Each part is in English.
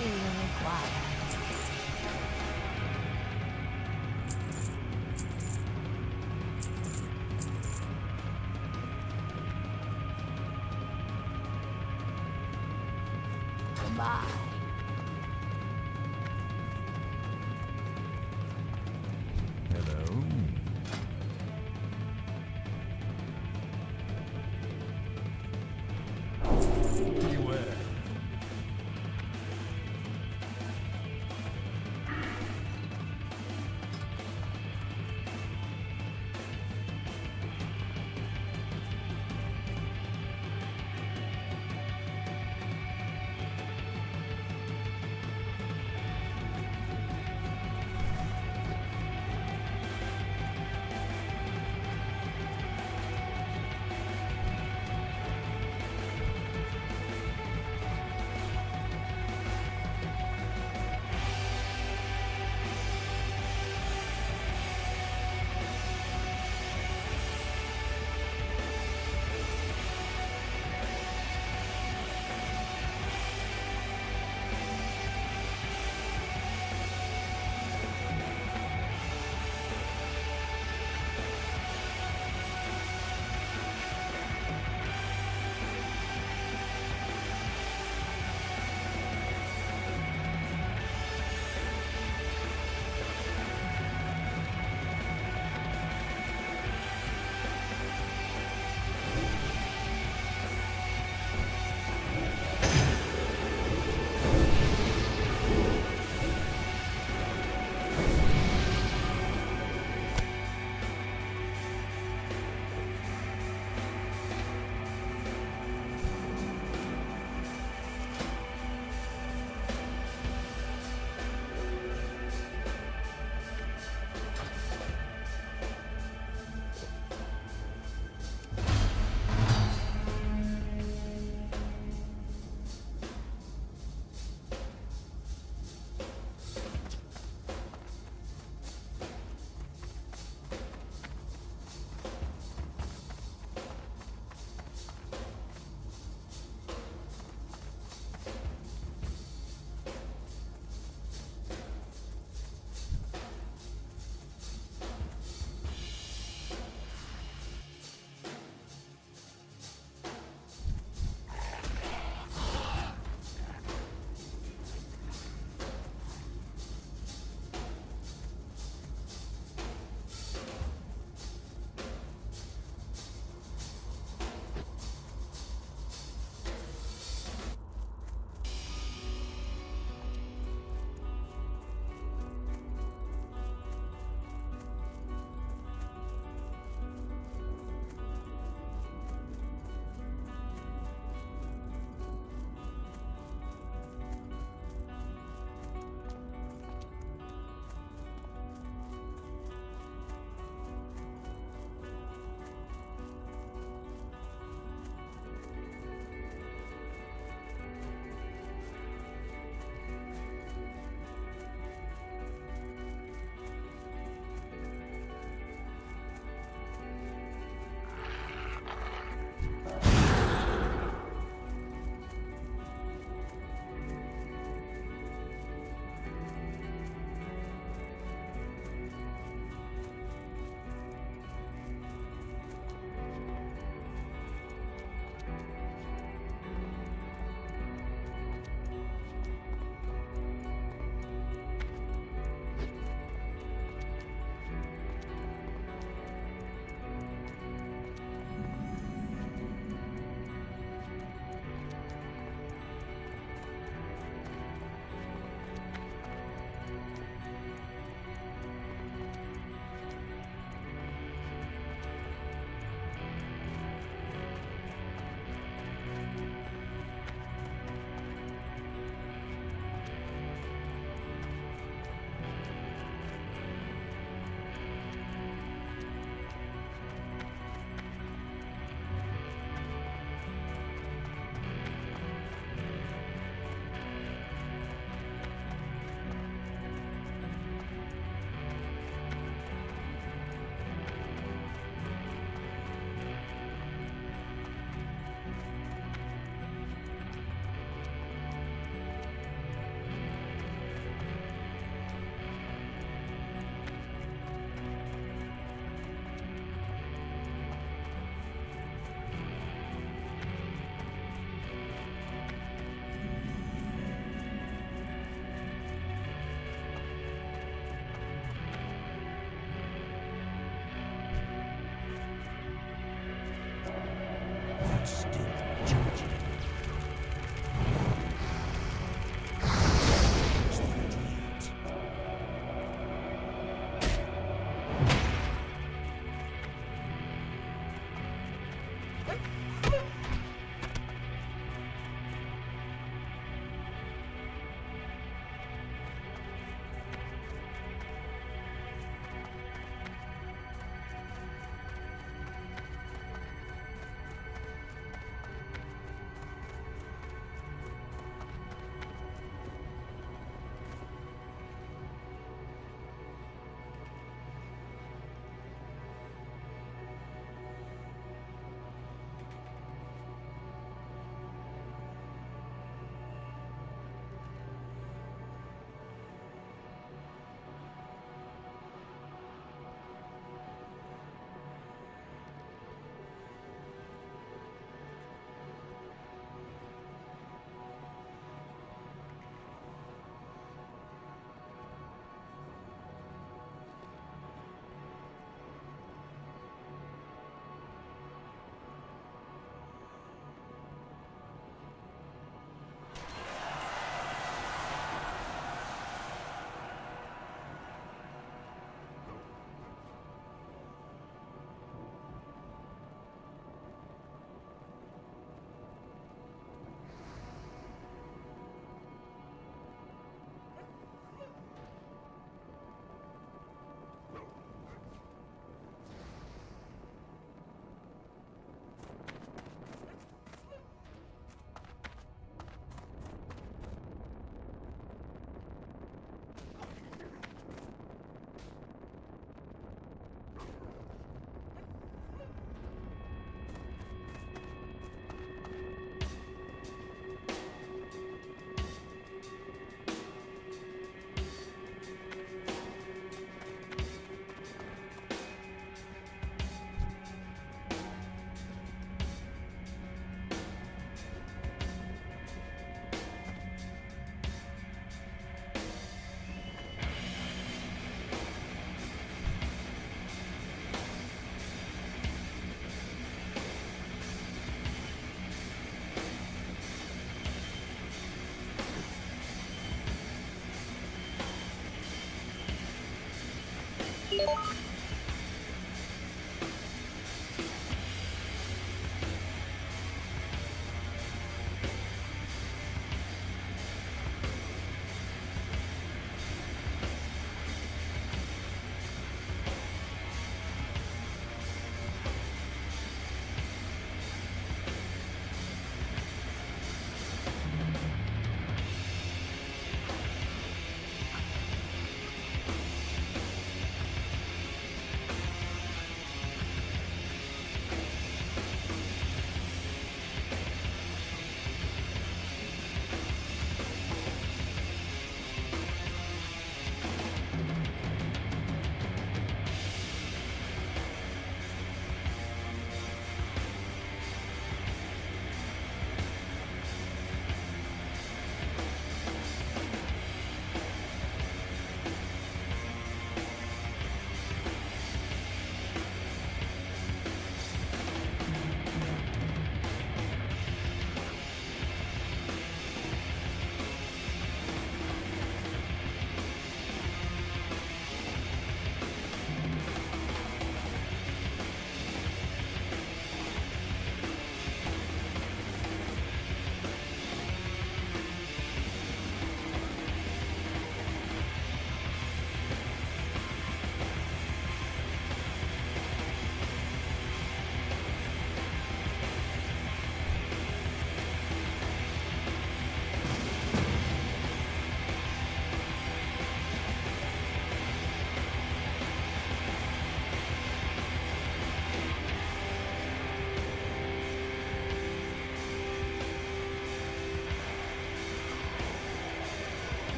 do you require? Goodbye. Hello. Beware. They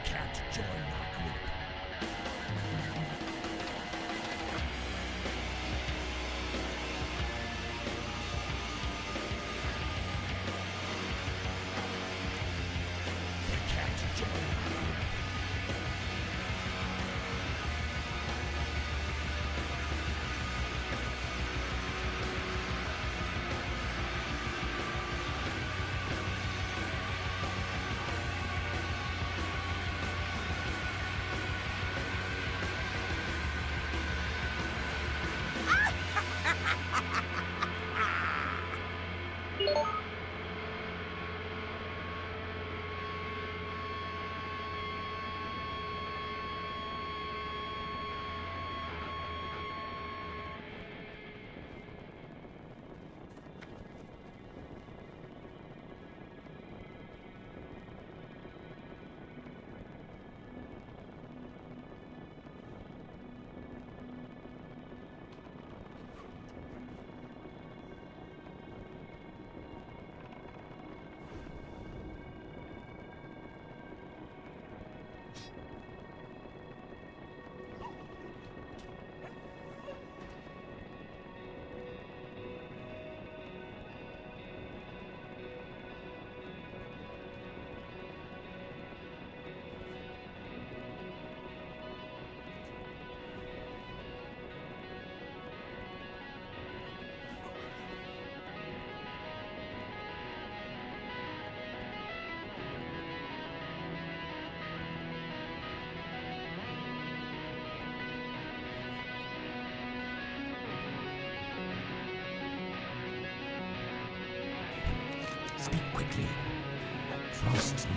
can't join our group. They can't join our group.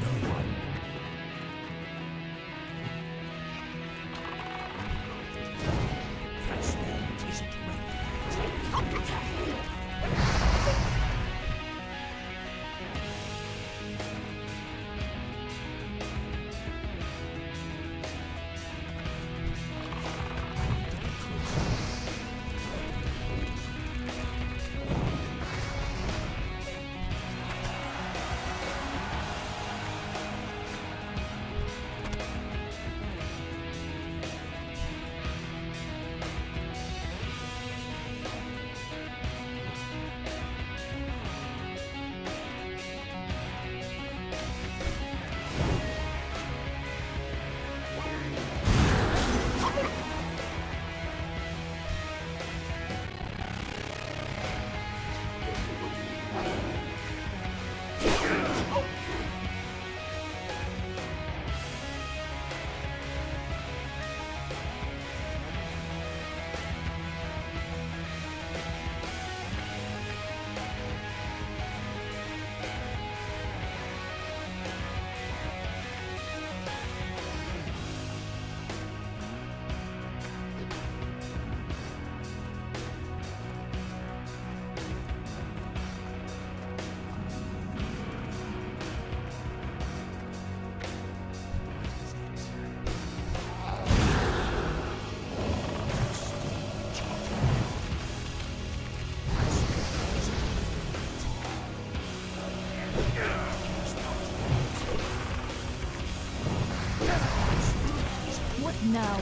no one. That spell isn't ready. What now?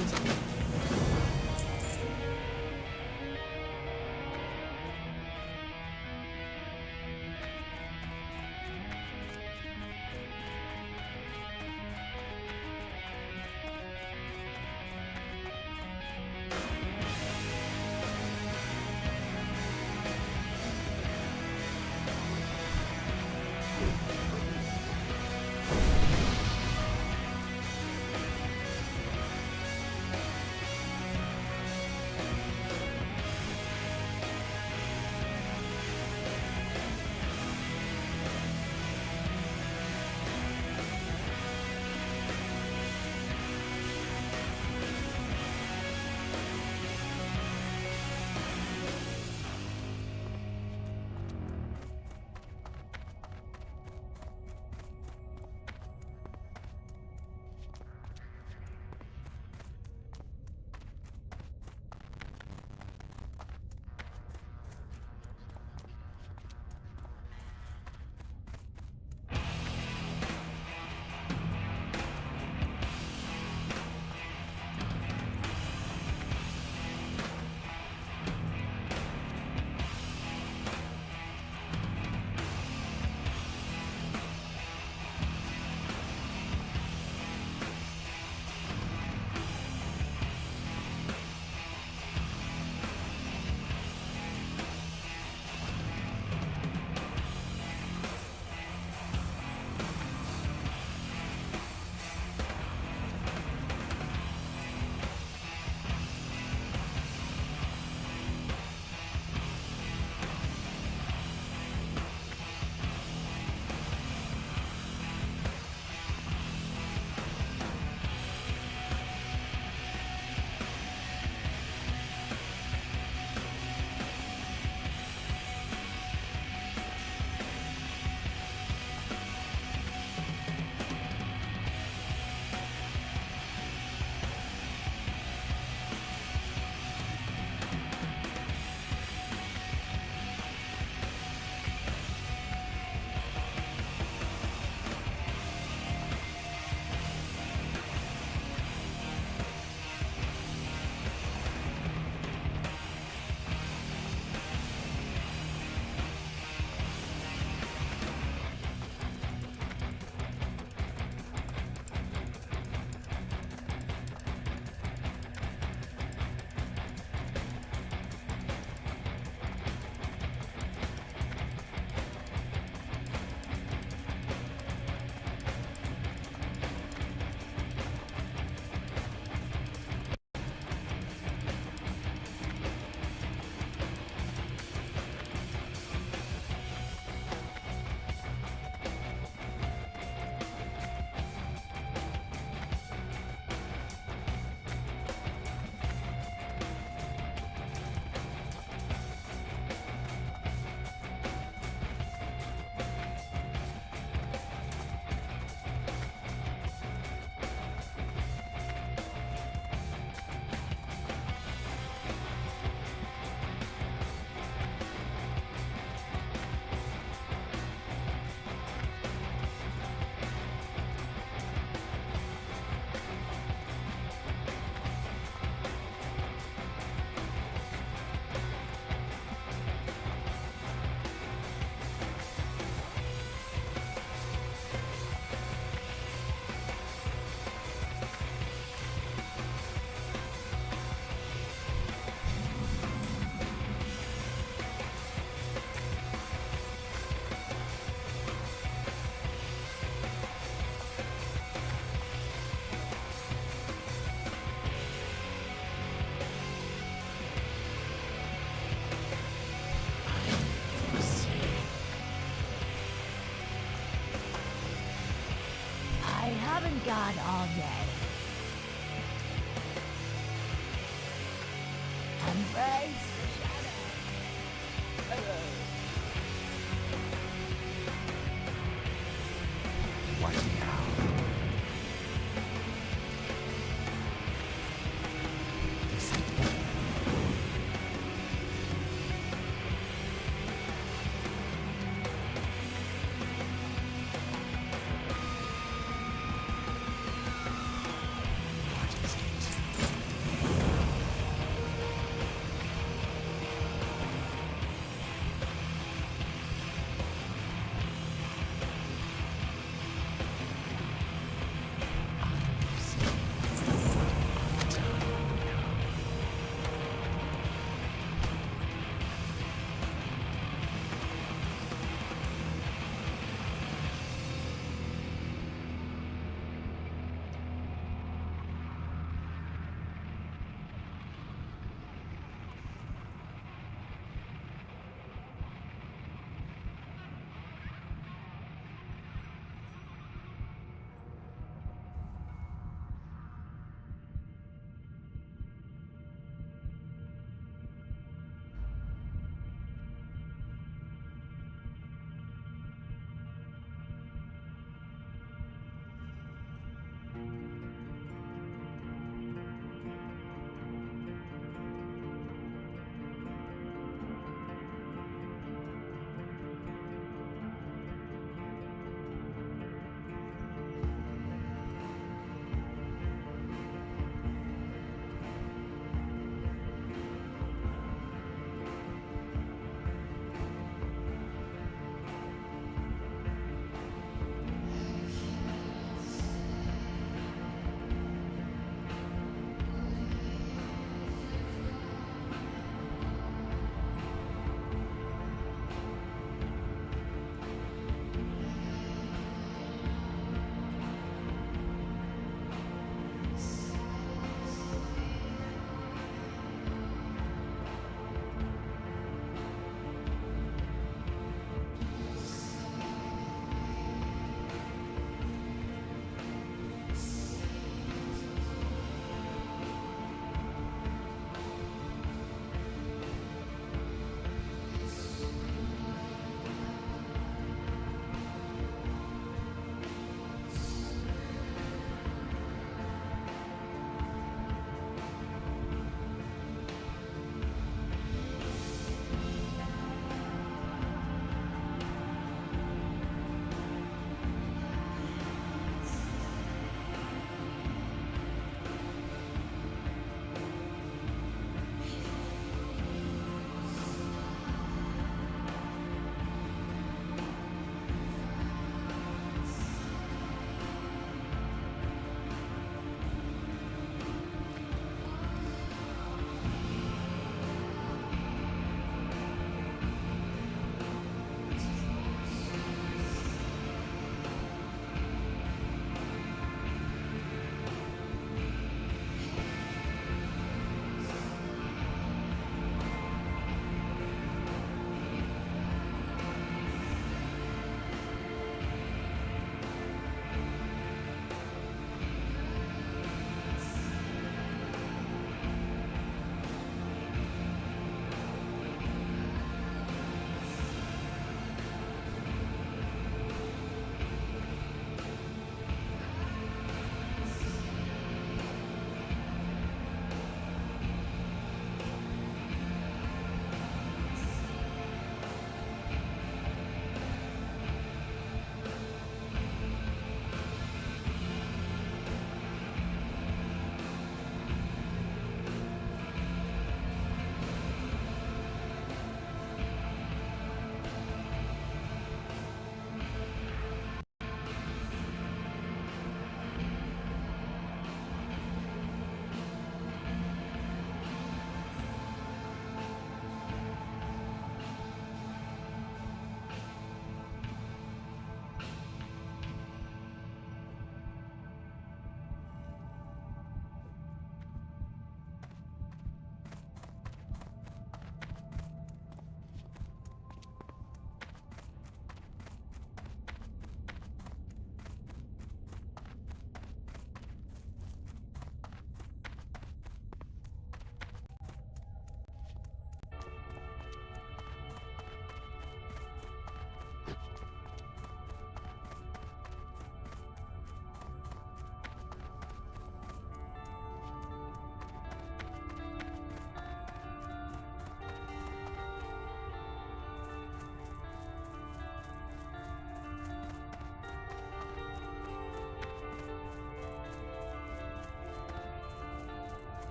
Face the shadow. What now? Is it What is it?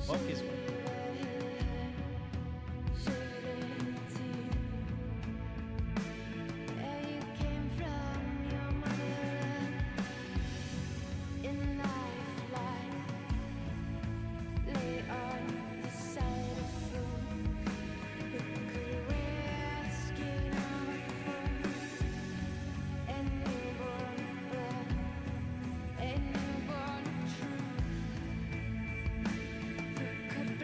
Fuck is one. Could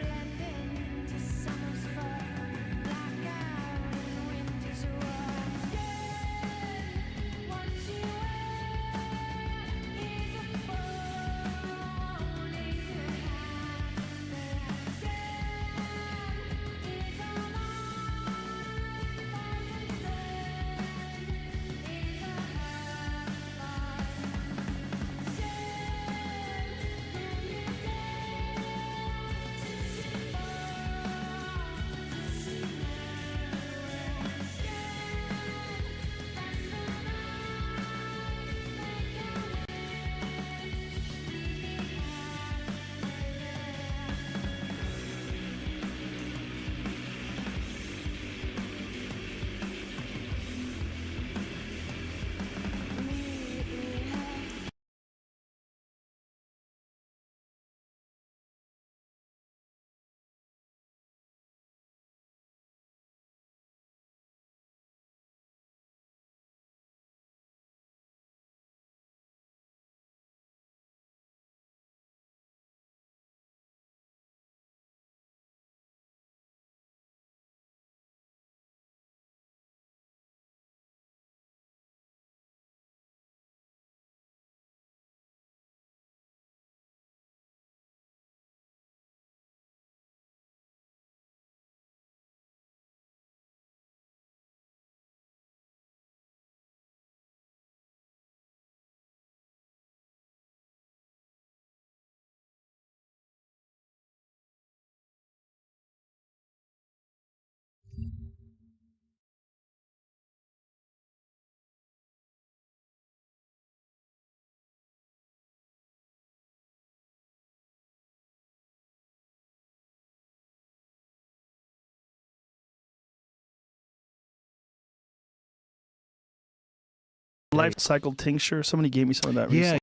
Life cycle tincture. Somebody gave me some of that recently.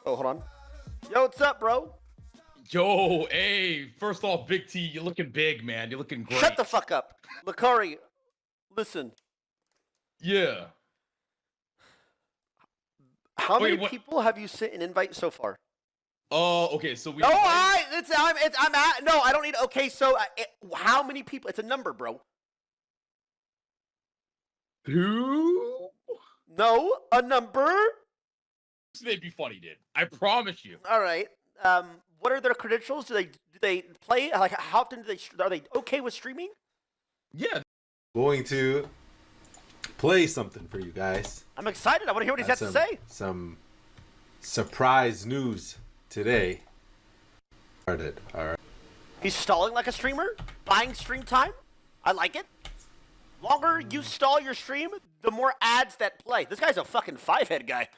Oh, hold on. Yo, what's up, bro? Yo, hey, first off, Big T, you're looking big, man. You're looking great. Shut the fuck up. Lakari, listen. Yeah. How Wait, many what? people have you sent an invite so far? Oh, okay, so we... No, I don't need, okay, so how many people? It's a number, bro. Who? No, a number? This may be funny, dude. I promise you. All right. What are their credentials? Do they play? Like, how often are they okay with streaming? Yeah. Going to play something for you guys. I'm excited. I want to hear what he's got to say. Some surprise news today. Started. All right. He's stalling like a streamer, buying stream time. I like it. Longer you stall your stream, the more ads that play. This guy's a fucking 5-head guy.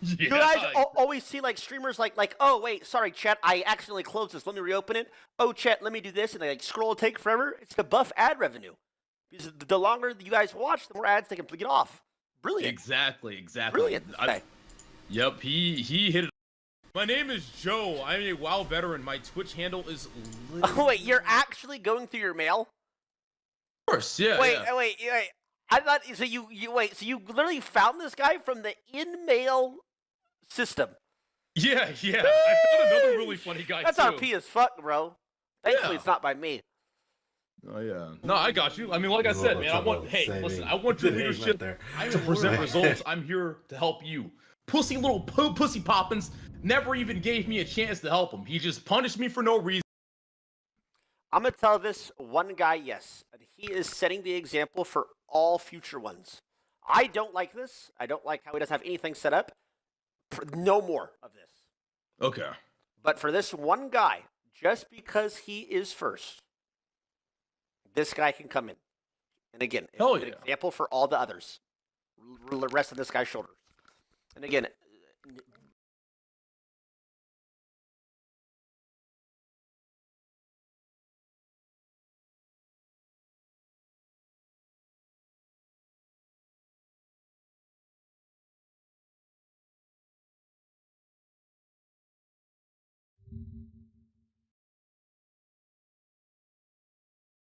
Yeah. You guys always see like streamers like, oh wait, sorry chat, I accidentally closed this. Let me reopen it. Oh chat, let me do this, and they like scroll and take forever. It's to buff ad revenue. Because the longer you guys watch, the more ads they can get off. Brilliant. Exactly. Brilliant. This guy. Yep, he hit it. My name is Joe. I'm a WoW veteran. My Twitch handle is... Oh wait, you're actually going through your mail? Of course, yeah. Wait. I thought so. You So you literally found this guy from the in-mail system. Yeah. I found another really funny guy, That's too. RP as fuck, bro. Thankfully, Yeah. it's not by me. Oh, yeah. No, I got you. I mean, like I said, man, I want your leadership to present results. I'm here to help you. Pussy little pussy poppins never even gave me a chance to help him. He just punished me for no reason. I'm going to tell this one guy yes, and he is setting the example for all future ones. I don't like this. I don't like how he doesn't have anything set up. No more of this. Okay. But for this one guy, just because he is first, this guy can come in. And again, Hell it's an yeah. example for all the others. The rest of this guy's shoulders. And again,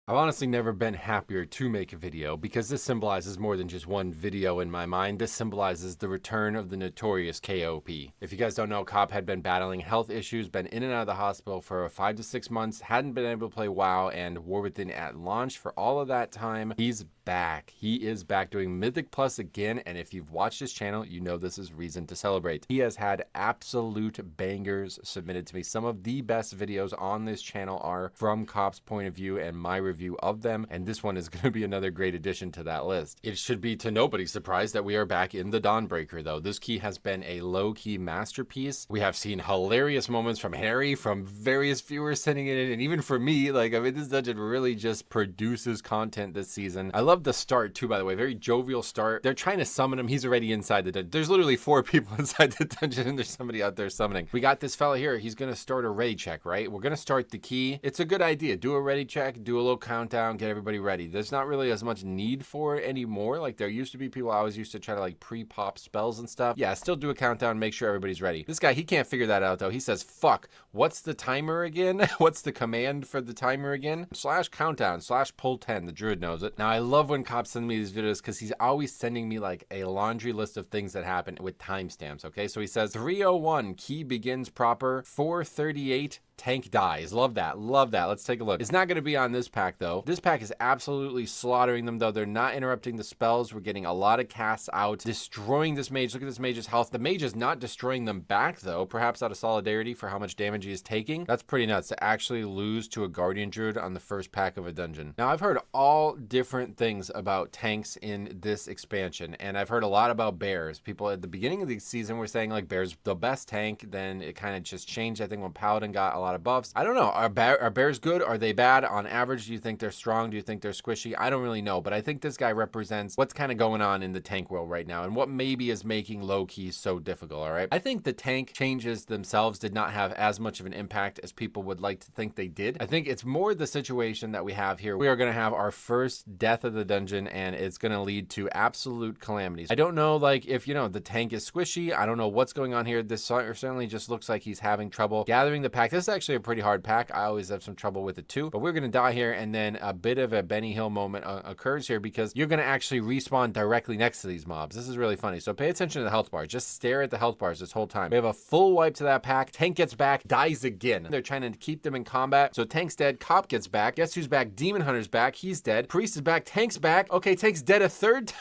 I've honestly never been happier to make a video because this symbolizes more than just one video in my mind. This symbolizes the return of the notorious KOP. If you guys don't know, Cop had been battling health issues, been in and out of the hospital for 5 to 6 months, hadn't been able to play WoW and War Within at launch for all of that time. He's back. He is back doing Mythic Plus again, and if you've watched his channel, you know this is reason to celebrate. He has had absolute bangers submitted to me. Some of the best videos on this channel are from Cop's point of view and my review of them, and this one is going to be another great addition to that list. It should be to nobody's surprise that we are back in the Dawnbreaker, though. This key has been a low-key masterpiece. We have seen hilarious moments from Harry, from various viewers sending it in, and even from me. Like, I mean, this dungeon really just produces content this season. I love the start, too, by the way. Very jovial start. They're trying to summon him. He's already inside the dungeon. There's literally 4 people inside the dungeon, and there's somebody out there summoning. We got this fella here. He's going to start a ready check, right? We're going to start the key. It's a good idea. Do a ready check, do a little countdown, get everybody ready. There's not really as much need for it anymore. Like, there used to be people always used to try to, like, pre-pop spells and stuff. Yeah, still do a countdown, make sure everybody's ready. This guy, he can't figure that out, though. He says, fuck, what's the timer again? What's the command for the timer again? /countdown, /pull 10. The druid knows it. Now, I love when Cops send me these videos because he's always sending me, like, a laundry list of things that happen with timestamps, okay? So he says, 3:01, key begins proper, 4:38, tank dies. Love that. Love that. Let's take a look. It's not going to be on this pack, though. This pack is absolutely slaughtering them, though. They're not interrupting the spells. We're getting a lot of casts out, destroying this mage. Look at this mage's health. The mage is not destroying them back, though, perhaps out of solidarity for how much damage he is taking. That's pretty nuts to actually lose to a guardian druid on the first pack of a dungeon. Now, I've heard all different things about tanks in this expansion, and I've heard a lot about bears. People at the beginning of the season were saying, like, bear's the best tank. Then it kind of just changed, I think, when Paladin got a lot lot of buffs. I don't know. Are bears good? Are they bad? On average, do you think they're strong? Do you think they're squishy? I don't really know, but I think this guy represents what's kind of going on in the tank world right now and what maybe is making low keys so difficult, all right? I think the tank changes themselves did not have as much of an impact as people would like to think they did. I think it's more the situation that we have here. We are going to have our first death of the dungeon, and it's going to lead to absolute calamities. I don't know, like, if, you know, the tank is squishy. I don't know what's going on here. This certainly just looks like he's having trouble gathering the pack. This is actually a pretty hard pack. I always have some trouble with it too, but we're going to die here, and then a bit of a Benny Hill moment occurs here because you're going to actually respawn directly next to these mobs. This is really funny. So pay attention to the health bar. Just stare at the health bars this whole time. We have a full wipe to that pack. Tank gets back, dies again. They're trying to keep them in combat. So Tank's dead. Cop gets back. Guess who's back? Demon Hunter's back. He's dead. Priest is back. Tank's back. Okay, Tank's dead a third time.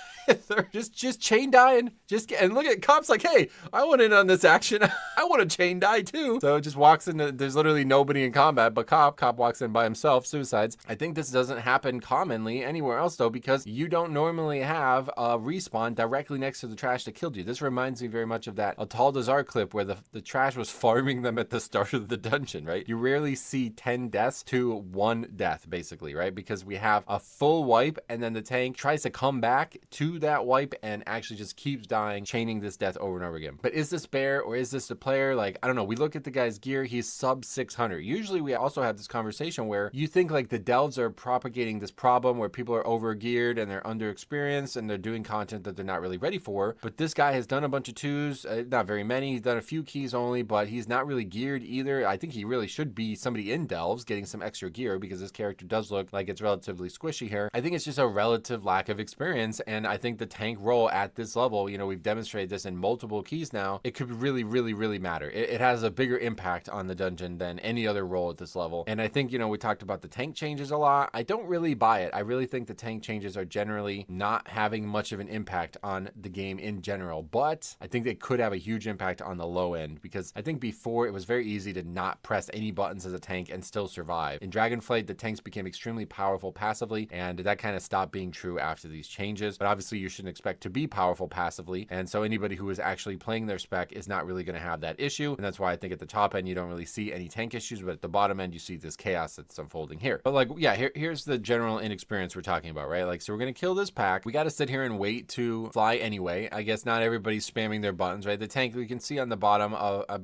just chain dying. And look at Cop's like, hey, I want in on this action. I want to chain die too. So it just walks in. There's literally nobody in combat but Cop. Cop walks in by himself. Suicides. I think this doesn't happen commonly anywhere else though, because you don't normally have a respawn directly next to the trash that killed you. This reminds me very much of that Altaldazar clip where the trash was farming them at the start of the dungeon, right? You rarely see 10 deaths to 1 death, basically, right? Because we have a full wipe and then the tank tries to come back to that wipe and actually just keeps dying, chaining this death over and over again. But is this bear or is this the player? Like, I don't know. We look at the guy's gear, he's sub 600. Usually we also have this conversation where you think like the delves are propagating this problem where people are over geared and they're underexperienced and they're doing content that they're not really ready for. But this guy has done a bunch of twos, not very many. He's done a few keys only, but he's not really geared either. I think he really should be somebody in delves getting some extra gear because this character does look like it's relatively squishy here. I think it's just a relative lack of experience, and I think the tank role at this level, you know, we've demonstrated this in multiple keys now, it could really matter. It has a bigger impact on the dungeon than any other role at this level. And I think, you know, we talked about the tank changes a lot. I don't really buy it. I really think the tank changes are generally not having much of an impact on the game in general, but I think they could have a huge impact on the low end because I think before it was very easy to not press any buttons as a tank and still survive. In Dragonflight, the tanks became extremely powerful passively, and that kind of stopped being true after these changes. But obviously you shouldn't expect to be powerful passively, and so anybody who is actually playing their spec is not really going to have that issue, and that's why I think at the top end you don't really see any tank issues, but at the bottom end you see this chaos that's unfolding here. But like, yeah, here's the general inexperience we're talking about, right? Like, so we're going to kill this pack. We got to sit here and wait to fly anyway. I guess not everybody's spamming their buttons, right? The tank, we can see on the bottom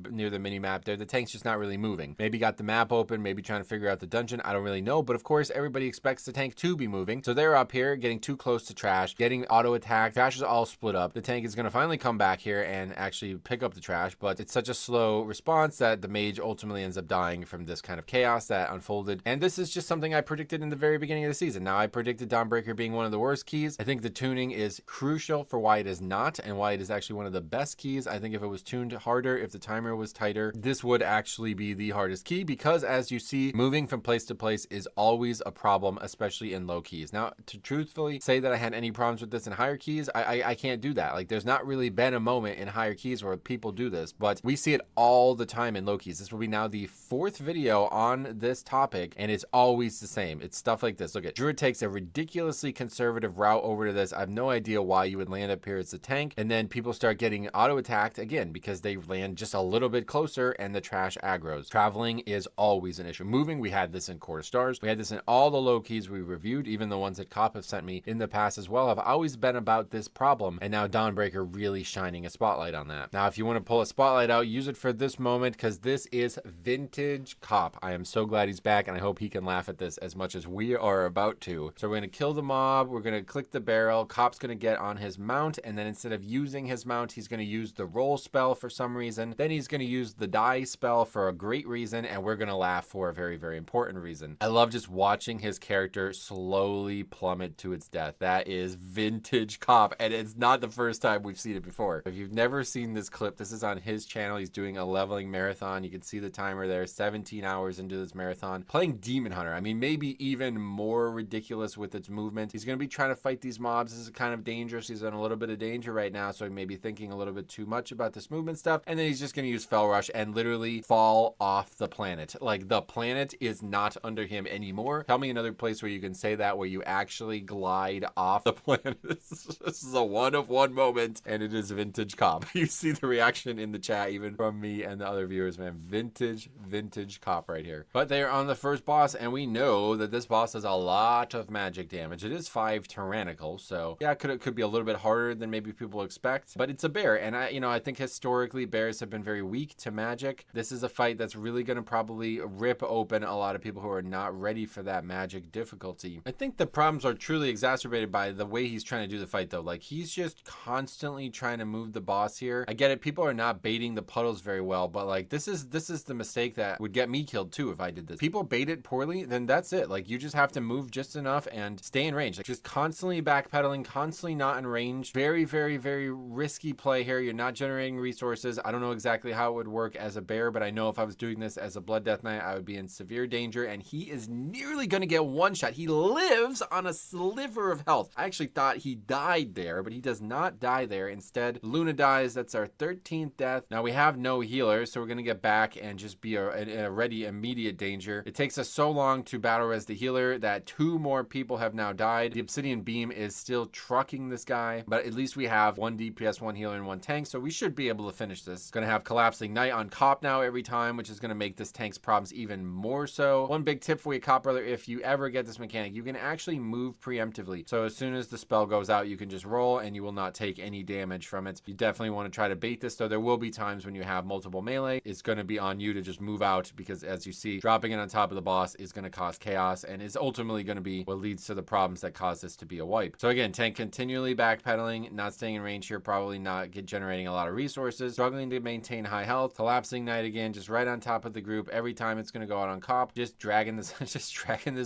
near the mini map there, the tank's just not really moving. Maybe got the map open, maybe trying to figure out the dungeon. I don't really know, but of course everybody expects the tank to be moving. So they're up here getting too close to trash, getting auto attacked. Trash is all split up. The tank is going to finally come back here and actually pick up the trash, but it's such a slow response that the mage ultimately ends up dying from this kind of chaos that unfolded. And this is just something I predicted in the very beginning of the season. Now, I predicted Dawnbreaker being one of the worst keys. I think the tuning is crucial for why it is not and why it is actually one of the best keys. I think if it was tuned harder, if the timer was tighter, this would actually be the hardest key because, as you see, moving from place to place is always a problem, especially in low keys. Now, to truthfully say that I had any problems with this in higher keys, I can't do that. Like, there's not really been a moment in higher keys where people do this, but we see it all the time in low keys. This will be now the 4th video on this topic, and it's always the same. It's stuff like this. Look at Druid takes a ridiculously conservative route over to this. I have no idea why you would land up here as a tank, and then people start getting auto attacked again because they land just a little bit closer and the trash aggroes. Traveling is always an issue. Moving, we had this in Core Stars. We had this in all the low keys we reviewed, even the ones that Cop have sent me in the past as well, have always been about this problem, and now Dawnbreaker really shining a spotlight on that. Now, if you want to pull a spotlight out, use it for this moment because this is vintage Cop. I am so glad he's back, and I hope he can laugh at this as much as we are about to. So we're going to kill the mob. We're going to click the barrel. Cop's going to get on his mount, and then instead of using his mount, he's going to use the roll spell for some reason. Then he's going to use the die spell for a great reason, and we're going to laugh for a very, very important reason. I love just watching his character slowly plummet to its death. That is vintage Cop, and it's not the first time we've seen it before. If you've never seen this clip, this is on his channel. He's doing a leveling marathon. You can see the timer there, 17 hours into this marathon, playing Demon Hunter. I mean, maybe even more ridiculous with its movement. He's going to be trying to fight these mobs. This is kind of dangerous. He's in a little bit of danger right now, so he may be thinking a little bit too much about this movement stuff, and then he's just going to use Fell Rush and literally fall off the planet. Like, the planet is not under him anymore. Tell me another place where you can say that, where you actually glide off the planet. This is a one-of-one moment, and it is vintage Cop. You see the reaction in the chat, even from me and the other viewers, man. Vintage vintage cop right here. But they're on the first boss, and we know that this boss does a lot of magic damage. It is 5 tyrannical, so yeah, it could be a little bit harder than maybe people expect, but it's a bear, and I think historically bears have been very weak to magic. This is a fight that's really going to probably rip open a lot of people who are not ready for that magic difficulty. I think the problems are truly exacerbated by the way he's trying to do the fight, though. Like, he's just constantly trying to move the boss here. I get it, people are not baiting the puddles very well, but like this is the mistake that would get me killed too if I did this. People bait it poorly, then that's it. Like, you just have to move just enough and stay in range. Like, just constantly backpedaling, constantly not in range. Very, very, very risky play here. You're not generating resources. I don't know exactly how it would work as a bear, but I know if I was doing this as a Blood Death Knight, I would be in severe danger, and he is nearly going to get one shot. He lives on a sliver of health. I actually thought he died there, but he does not die there. Instead, Luna dies. That's our 13th death. Now we have no healer, so we're going to get back and just be in a ready immediate danger. It takes us so long to battle res the healer that 2 more people have now died. The Obsidian Beam is still trucking this guy, but at least we have 1 DPS, 1 healer, and 1 tank, so we should be able to finish this. Going to have Collapsing Knight on Cop now every time, which is going to make this tank's problems even more so. One big tip for you, Cop brother, if you ever get this mechanic, you can actually move preemptively. So as soon as the spell goes out, you can just roll and you will not take any damage from it. You definitely want to try to bait this, though. There will be times when you have multiple melee. It's going to be on you to just move out, because as you see, dropping it on top of the boss is going to cause chaos and is ultimately going to be what leads to the problems that cause this to be a wipe. So again, tank continually backpedaling, not staying in range here, probably not generating a lot of resources, struggling to maintain high health. Collapsing Knight again, just right on top of the group. Every time it's going to go out on Cop, just dragging this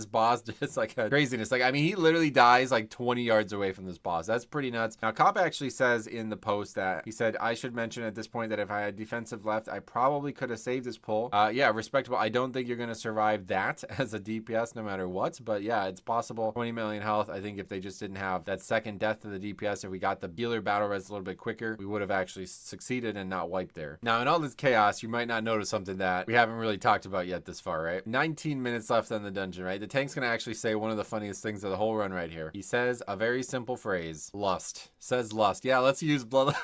boss just like a craziness. Like, I mean, he literally dies like 20 yards away from this boss. That's pretty nuts. Now, Cop actually says in the post that he said, I should mention at this point that if I had defensive left, I probably could have saved this pull. Yeah, respectable. I don't think you're going to survive that as a DPS no matter what, but yeah, it's possible. 20 million health. I think if they just didn't have that second death to the DPS, if we got the healer battle res a little bit quicker, we would have actually succeeded and not wiped there. Now, in all this chaos, you might not notice something that we haven't really talked about yet this far, right? 19 minutes left on the dungeon, right? The tank's going to actually say one of the funniest things of the whole run right here. He says a very simple phrase. Lust. Says lust. Yeah, let's use blood.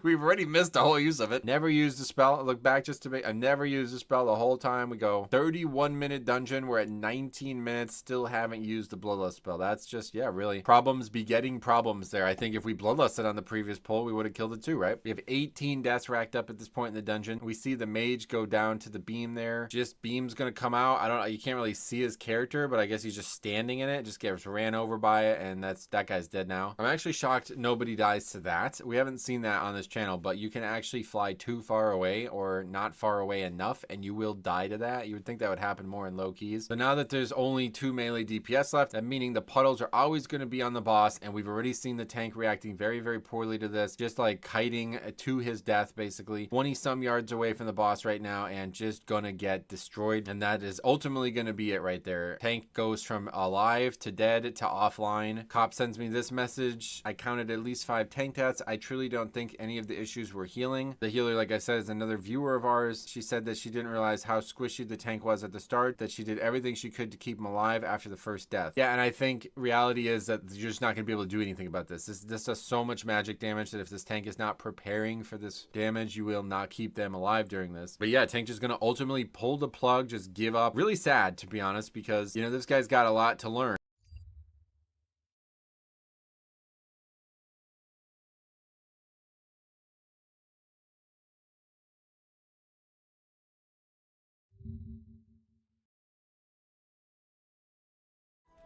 We've already missed the whole use of it. Never used the spell. Look back just to make. I've never used the spell the whole time. We go 31-minute dungeon. We're at 19 minutes. Still haven't used the bloodlust spell. That's just, yeah, really problems begetting problems there. I think if we bloodlusted on the previous pull, we would have killed it too, right? We have 18 deaths racked up at this point in the dungeon. We see the mage go down to the beam there. Just beam's gonna come out. I don't know. You can't really see his character, but I guess he's just standing in it. Just gets ran over by it, and that guy's dead now. I'm actually shocked nobody dies to that. We haven't seen that on this channel, but you can actually fly too far away or not far away enough, and you will die to that. You would think that would happen more in low keys. But now that there's only 2 melee DPS left, that meaning the puddles are always going to be on the boss, and we've already seen the tank reacting very, very poorly to this, just like kiting to his death, basically. 20-some yards away from the boss right now, and just gonna get destroyed, and that is ultimately going to be it right there. Tank goes from alive to dead to offline. Cop sends me this message. I counted at least 5 tank deaths. I truly don't think any of the issues were healing. The healer, like I said, is another viewer of ours. She said that she didn't realize how squishy the tank was at the start, that she did everything she could to keep him alive after the first death. Yeah, and I think reality is that you're just not going to be able to do anything about this. This does so much magic damage that if this tank is not preparing for this damage, you will not keep them alive during this. But yeah, tank just going to ultimately pull the plug, just give up. Really sad, to be honest, because, you know, this guy's got a lot to learn.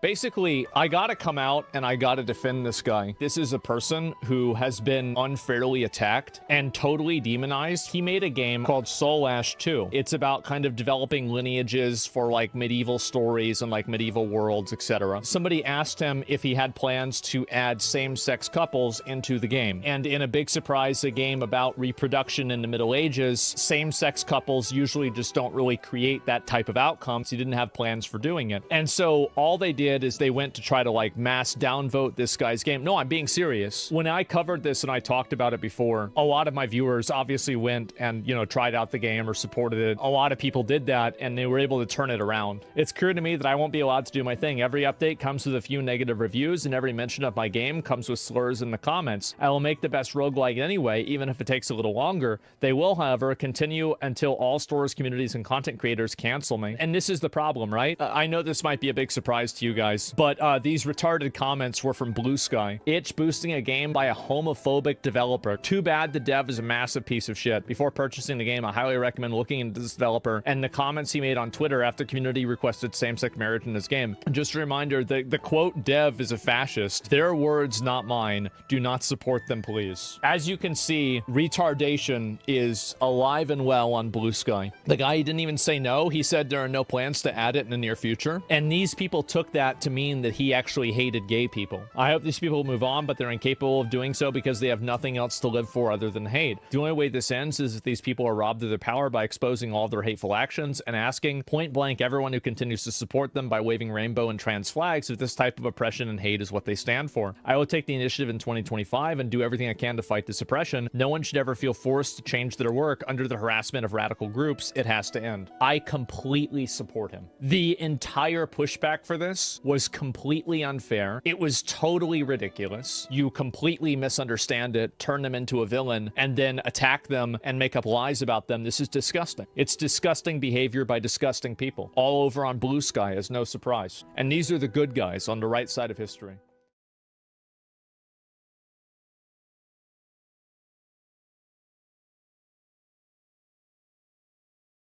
Basically, I gotta come out and I gotta defend this guy. This is a person who has been unfairly attacked and totally demonized. He made a game called Soul Ash 2. It's about kind of developing lineages for like medieval stories and like medieval worlds, etc. Somebody asked him if he had plans to add same-sex couples into the game. And in a big surprise, a game about reproduction in the Middle Ages, same-sex couples usually just don't really create that type of outcome, so he didn't have plans for doing it. And so all they did did is they went to try to like mass downvote this guy's game. No, I'm being serious. When I covered this and I talked about it before, a lot of my viewers obviously went and, you know, tried out the game or supported it. A lot of people did that and they were able to turn it around. It's clear to me that I won't be allowed to do my thing. Every update comes with a few negative reviews and every mention of my game comes with slurs in the comments. I will make the best roguelike anyway, even if it takes a little longer. They will, however, continue until all stores, communities, and content creators cancel me. And this is the problem, right? I know this might be a big surprise to you guys, but these retarded comments were from Blue Sky. Itch boosting a game by a homophobic developer. Too bad the dev is a massive piece of shit. Before purchasing the game, I highly recommend looking into this developer and the comments he made on Twitter after community requested same-sex marriage in his game. Just a reminder, the quote dev is a fascist. Their words, not mine. Do not support them, please. As you can see, retardation is alive and well on Blue Sky. The guy didn't even say no. He said there are no plans to add it in the near future. And these people took that to mean that he actually hated gay people. I hope these people move on, but they're incapable of doing so because they have nothing else to live for other than hate. The only way this ends is if these people are robbed of their power by exposing all of their hateful actions and asking point blank everyone who continues to support them by waving rainbow and trans flags if this type of oppression and hate is what they stand for. I will take the initiative in 2025 and do everything I can to fight this oppression. No one should ever feel forced to change their work under the harassment of radical groups. It has to end. I completely support him. The entire pushback for this was completely unfair. It was totally ridiculous. You completely misunderstand it, turn them into a villain, and then attack them and make up lies about them. This is disgusting. It's disgusting behavior by disgusting people. All over on Blue Sky is no surprise. And these are the good guys on the right side of history.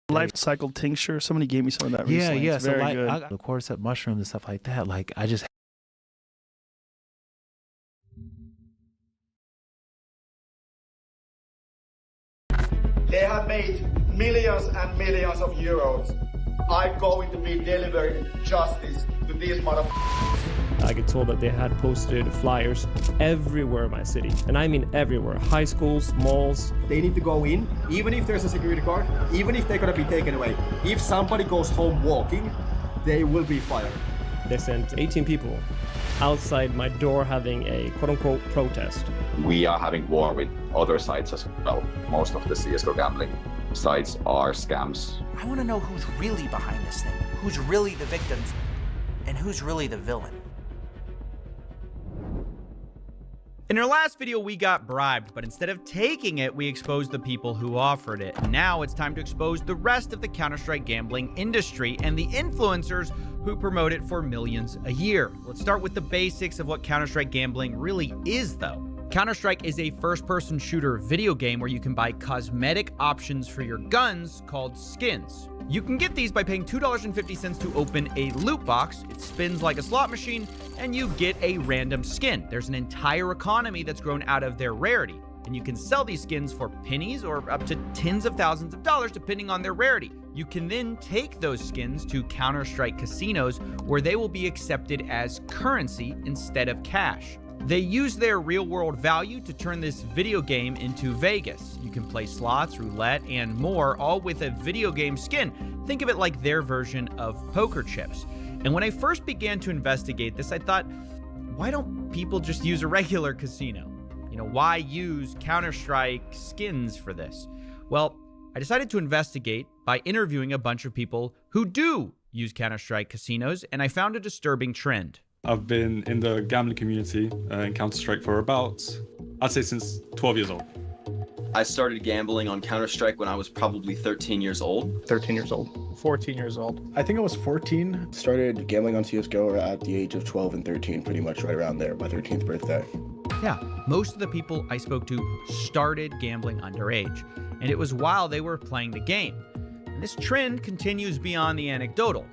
Life cycle tincture. Somebody gave me some of that recently. Yeah. It's So very like, good. of course, at mushrooms and stuff like that. Like, I just. They have made millions and millions of euros. I'm going to be delivering justice to these motherfuckers. I get told that they had posted flyers everywhere in my city. And I mean everywhere. High schools, malls. They need to go in, even if there's a security guard, even if they're gonna be taken away. If somebody goes home walking, they will be fired. They sent 18 people outside my door having a quote-unquote protest. We are having war with other sites as well. Most of the CSGO gambling sites are scams. I want to know who's really behind this thing, who's really the victims, and who's really the villain. In our last video, we got bribed, but instead of taking it, we exposed the people who offered it. Now it's time to expose the rest of the Counter-Strike gambling industry and the influencers who promote it for millions a year. Let's start with the basics of what Counter-Strike gambling really is, though. Counter-Strike is a first-person shooter video game where you can buy cosmetic options for your guns called skins. You can get these by paying $2.50 to open a loot box. It spins like a slot machine, and you get a random skin. There's an entire economy that's grown out of their rarity, and you can sell these skins for pennies or up to tens of thousands of dollars depending on their rarity. You can then take those skins to Counter-Strike casinos where they will be accepted as currency instead of cash. They use their real-world value to turn this video game into Vegas. You can play slots, roulette, and more, all with a video game skin. Think of it like their version of poker chips. And when I first began to investigate this, I thought, why don't people just use a regular casino? You know, why use Counter-Strike skins for this? Well, I decided to investigate by interviewing a bunch of people who do use Counter-Strike casinos, and I found a disturbing trend. I've been in the gambling community in Counter-Strike for about, I'd say since 12 years old. I started gambling on Counter-Strike when I was probably 13 years old. 13 years old. 14 years old. I think I was 14. Started gambling on CSGO at the age of 12 and 13, pretty much right around there, my 13th birthday. Yeah, most of the people I spoke to started gambling underage, and it was while they were playing the game. And this trend continues beyond the anecdotal.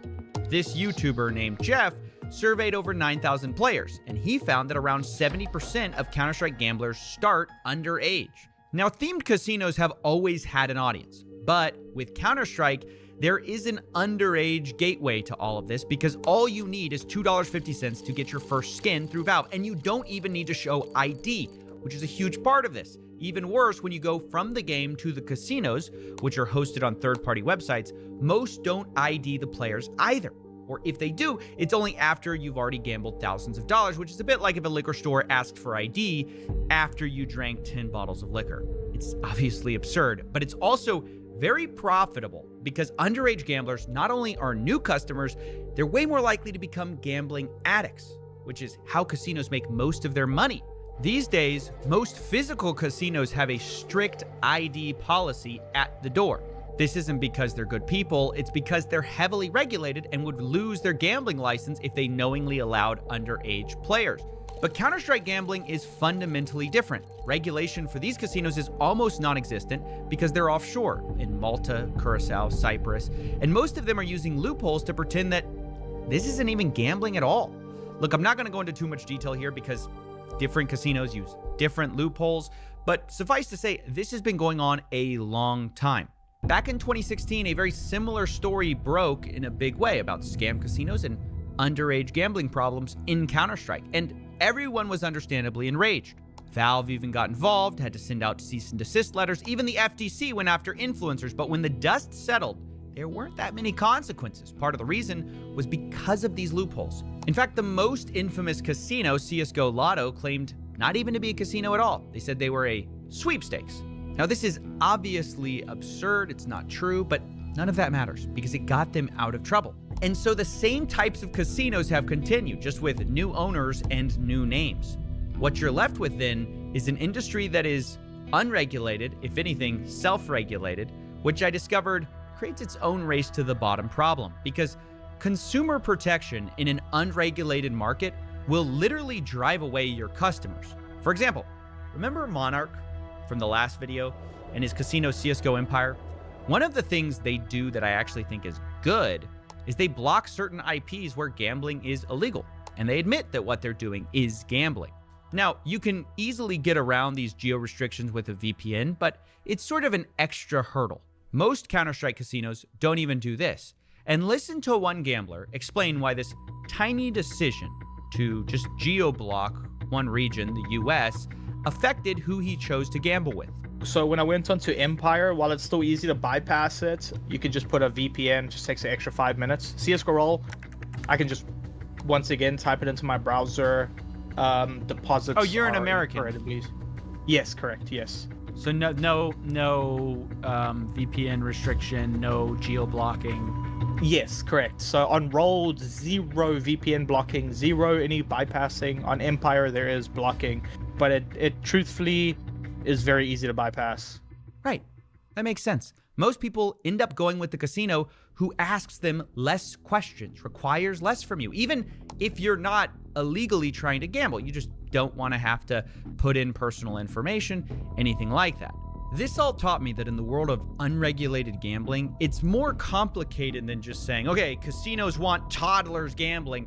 This YouTuber named Jeff surveyed over 9,000 players, and he found that around 70% of Counter-Strike gamblers start underage. Now, themed casinos have always had an audience, but with Counter-Strike, there is an underage gateway to all of this because all you need is $2.50 to get your first skin through Valve, and you don't even need to show ID, which is a huge part of this. Even worse, when you go from the game to the casinos, which are hosted on third-party websites, most don't ID the players either. Or if they do, it's only after you've already gambled thousands of dollars, which is a bit like if a liquor store asked for ID after you drank 10 bottles of liquor. It's obviously absurd, but it's also very profitable because underage gamblers not only are new customers, they're way more likely to become gambling addicts, which is how casinos make most of their money. These days, most physical casinos have a strict ID policy at the door. This isn't because they're good people, it's because they're heavily regulated and would lose their gambling license if they knowingly allowed underage players. But Counter-Strike gambling is fundamentally different. Regulation for these casinos is almost non-existent because they're offshore in Malta, Curacao, Cyprus, and most of them are using loopholes to pretend that this isn't even gambling at all. Look, I'm not going to go into too much detail here because different casinos use different loopholes, but suffice to say, this has been going on a long time. Back in 2016, a very similar story broke in a big way about scam casinos and underage gambling problems in Counter-Strike, and everyone was understandably enraged. Valve even got involved, had to send out cease and desist letters. Even the FTC went after influencers, but when the dust settled, there weren't that many consequences. Part of the reason was because of these loopholes. In fact, the most infamous casino, CSGO Lotto, claimed not even to be a casino at all. They said they were a sweepstakes. Now, this is obviously absurd. It's not true, but none of that matters because it got them out of trouble. And so the same types of casinos have continued, just with new owners and new names. What you're left with then is an industry that is unregulated, if anything, self-regulated, which I discovered creates its own race to the bottom problem, because consumer protection in an unregulated market will literally drive away your customers. For example, remember Monarch from the last video and his casino CSGO Empire? One of the things they do that I actually think is good is they block certain IPs where gambling is illegal, and they admit that what they're doing is gambling. Now, you can easily get around these geo restrictions with a VPN, but it's sort of an extra hurdle. Most Counter-Strike casinos don't even do this. And listen to one gambler explain why this tiny decision to just geo-block one region, the US, affected who he chose to gamble with. So when I went onto Empire, while it's still easy to bypass it, you could just put a VPN, just takes an extra 5 minutes. CSGO Roll, I can just, once again, type it into my browser, deposits. Oh, you're an American. Yes, correct, yes. So no VPN restriction, no geo-blocking. Yes, correct. So on Roll, 0 VPN blocking, 0 any bypassing. On Empire, there is blocking, but it truthfully is very easy to bypass. Right. That makes sense. Most people end up going with the casino who asks them less questions, requires less from you. Even if you're not illegally trying to gamble, you just don't want to have to put in personal information, anything like that. This all taught me that in the world of unregulated gambling, it's more complicated than just saying, okay, casinos want toddlers gambling.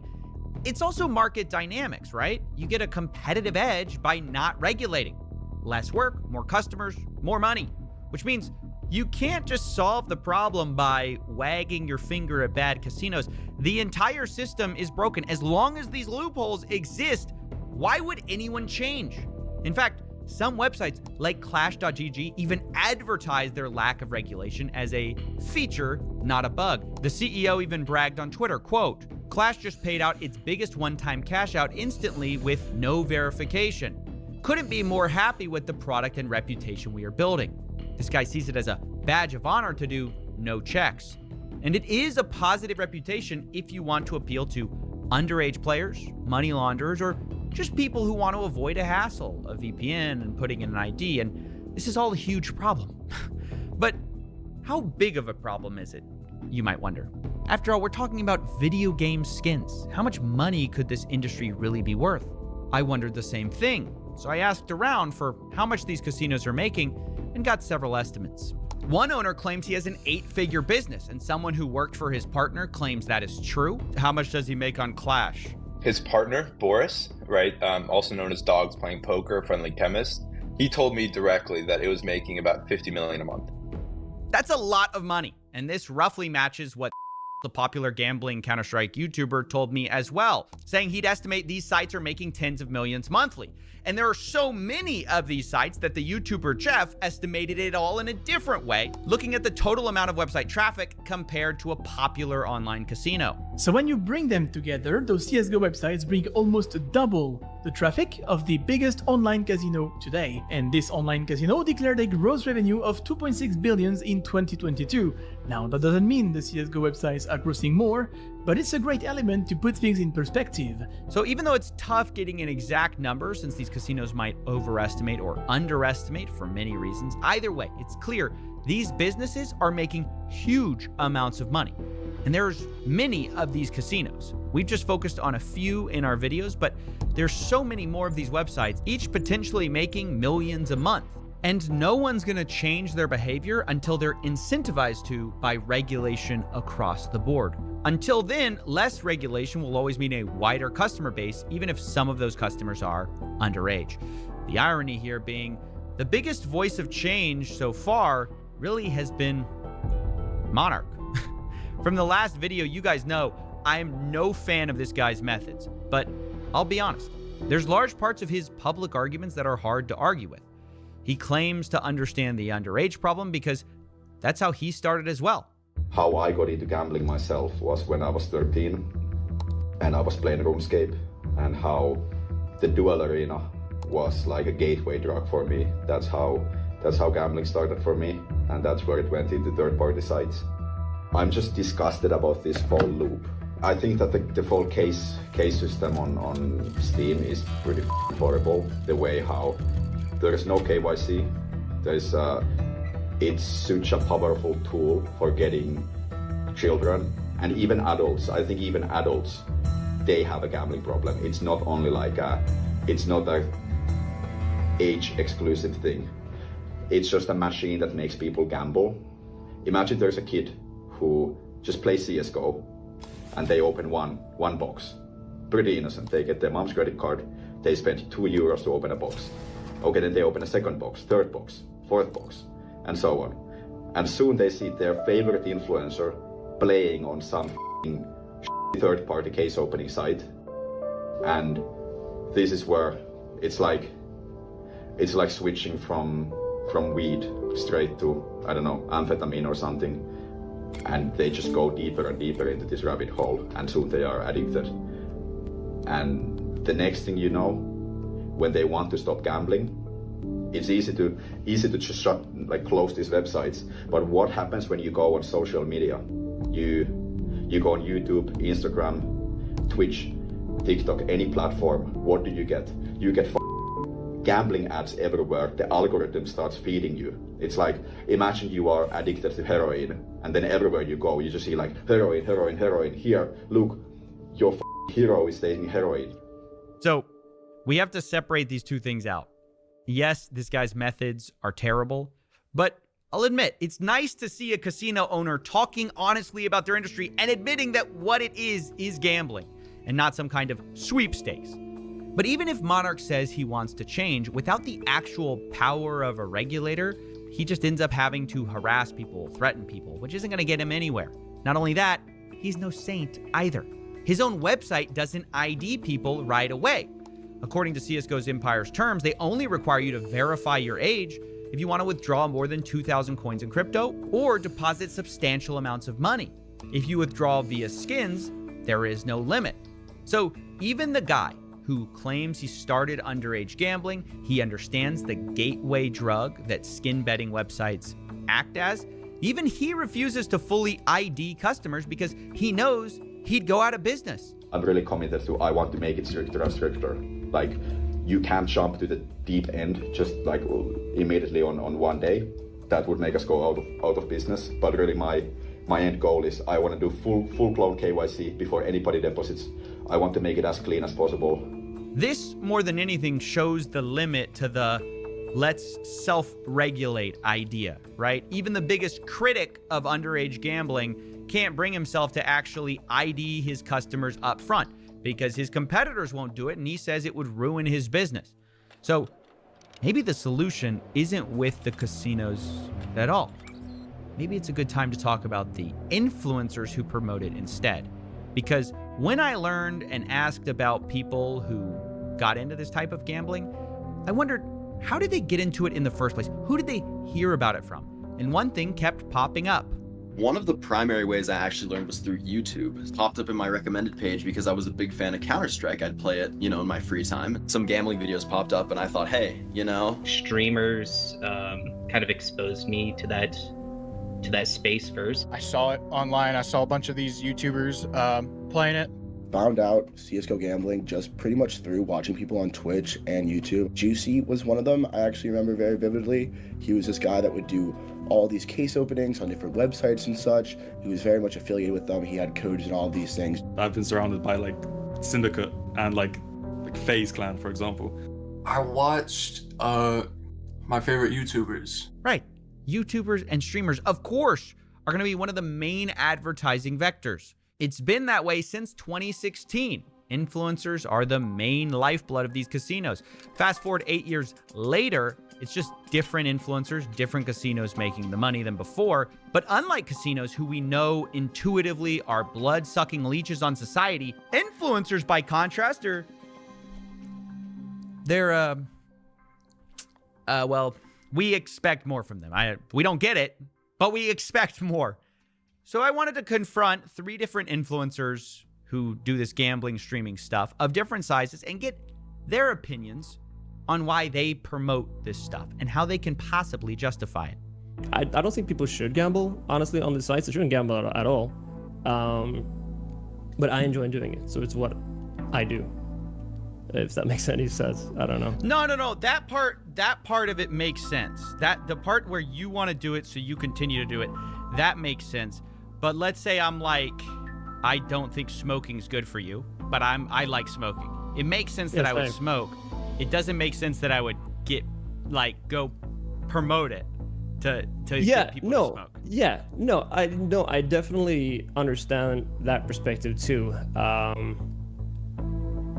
It's also market dynamics, right? You get a competitive edge by not regulating. Less work, more customers, more money, which means you can't just solve the problem by wagging your finger at bad casinos. The entire system is broken. As long as these loopholes exist, why would anyone change? In fact, some websites like Clash.gg even advertise their lack of regulation as a feature, not a bug. The CEO even bragged on Twitter, quote, "Clash just paid out its biggest one-time cash out instantly with no verification. Couldn't be more happy with the product and reputation we are building." This guy sees it as a badge of honor to do no checks. And it is a positive reputation if you want to appeal to underage players, money launderers, or just people who want to avoid a hassle, a VPN and putting in an ID. And this is all a huge problem. But how big of a problem is it, you might wonder? After all, we're talking about video game skins. How much money could this industry really be worth? I wondered the same thing. So I asked around for how much these casinos are making and got several estimates. One owner claims he has an 8-figure business, and someone who worked for his partner claims that is true. How much does he make on Clash? His partner, Boris, right, also known as Dogs Playing Poker, Friendly Chemist, he told me directly that it was making about $50 million a month. That's a lot of money, and this roughly matches what the popular gambling Counter-Strike YouTuber, told me as well, saying he'd estimate these sites are making tens of millions monthly. And there are so many of these sites that the YouTuber Jeff estimated it all in a different way, looking at the total amount of website traffic compared to a popular online casino. So when you bring them together, those CSGO websites bring almost double the traffic of the biggest online casino today. And this online casino declared a gross revenue of 2.6 billion in 2022. Now, that doesn't mean the CSGO websites are grossing more, but it's a great element to put things in perspective. So even though it's tough getting an exact number, since these casinos might overestimate or underestimate for many reasons, either way, it's clear these businesses are making huge amounts of money. And there's many of these casinos. We've just focused on a few in our videos, but there's so many more of these websites, each potentially making millions a month. And no one's gonna change their behavior until they're incentivized to by regulation across the board. Until then, less regulation will always mean a wider customer base, even if some of those customers are underage. The irony here being the biggest voice of change so far really has been Monarch. From the last video, you guys know I am no fan of this guy's methods, but I'll be honest, there's large parts of his public arguments that are hard to argue with. He claims to understand the underage problem because that's how he started as well. How I got into gambling myself was when I was 13 and I was playing RuneScape, and how the duel arena was like a gateway drug for me. That's how gambling started for me, and that's where it went into third-party sites. I'm just disgusted about this whole loop. I think that the full case system on Steam is pretty horrible. The way how there is no KYC, it's such a powerful tool for getting children and even adults. I think even adults, they have a gambling problem. It's not only like it's not a age exclusive thing. It's just a machine that makes people gamble. Imagine there's a kid who just plays CSGO and they open one box. Pretty innocent. They get their mom's credit card. They spend €2 to open a box. Okay, then they open a second box, third box, fourth box, and so on. And soon they see their favorite influencer playing on some third-party case opening site. And this is where it's like switching from weed straight to, I don't know, amphetamine or something. And they just go deeper and deeper into this rabbit hole, and soon they are addicted. And the next thing you know, when they want to stop gambling, it's easy to just close these websites. But what happens when you go on social media? You go on YouTube, Instagram, Twitch, TikTok, any platform. What do you get? You get gambling ads everywhere. The algorithm starts feeding you. It's like, imagine you are addicted to heroin, and then everywhere you go, you just see like heroin, heroin, heroin. Here, look, your hero is taking heroin. So we have to separate these two things out. Yes, this guy's methods are terrible, but I'll admit, it's nice to see a casino owner talking honestly about their industry and admitting that what it is gambling and not some kind of sweepstakes. But even if Monarch says he wants to change, without the actual power of a regulator, he just ends up having to harass people, threaten people, which isn't going to get him anywhere. Not only that, he's no saint either. His own website doesn't ID people right away. According to CSGO's Empire's terms, they only require you to verify your age if you want to withdraw more than 2,000 coins in crypto or deposit substantial amounts of money. If you withdraw via skins, there is no limit. So even the guy who claims he started underage gambling, he understands the gateway drug that skin betting websites act as, even he refuses to fully ID customers because he knows he'd go out of business. I'm really committed to, I want to make it stricter and stricter. Like, you can't jump to the deep end just like immediately on one day. That would make us go out of business. But really my end goal is I want to do full-blown KYC before anybody deposits. I want to make it as clean as possible. This, more than anything, shows the limit to the let's self-regulate idea, right? Even the biggest critic of underage gambling can't bring himself to actually ID his customers up front because his competitors won't do it, and he says it would ruin his business. So maybe the solution isn't with the casinos at all. maybe it's a good time to talk about the influencers who promote it instead. Because when I learned and asked about people who got into this type of gambling, I wondered, how did they get into it in the first place? Who did they hear about it from? And one thing kept popping up. One of the primary ways I actually learned was through YouTube. It popped up in my recommended page because I was a big fan of Counter-Strike. I'd play it, in my free time. Some gambling videos popped up and I thought, hey, Streamers kind of exposed me to that space first. I saw it online. I saw a bunch of these YouTubers playing it. Found out CSGO gambling just pretty much through watching people on Twitch and YouTube. Juicy was one of them. I actually remember very vividly. He was this guy that would do all these case openings on different websites and such. He was very much affiliated with them. He had codes and all of these things. I've been surrounded by like Syndicate and like FaZe Clan, for example. I watched my favorite YouTubers. Right. YouTubers and streamers, of course, are going to be one of the main advertising vectors. It's been that way since 2016. Influencers are the main lifeblood of these casinos. Fast forward 8 years later, it's just different influencers, different casinos making the money than before. But unlike casinos, who we know intuitively are blood-sucking leeches on society, influencers, by contrast, well, we expect more from them. We don't get it, but we expect more. So I wanted to confront 3 different influencers who do this gambling streaming stuff of different sizes and get their opinions on why they promote this stuff and how they can possibly justify it. I don't think people should gamble, honestly, on the sites. They shouldn't gamble at all. But I enjoy doing it, so it's what I do. If that makes any sense, I don't know. No. That part of it makes sense. The part where you want to do it so you continue to do it, that makes sense. But let's say I'm like, I don't think smoking's good for you, but I like smoking. It makes sense that I would smoke. It doesn't make sense that I would go promote it to get people to smoke. Yeah, no, I definitely understand that perspective too.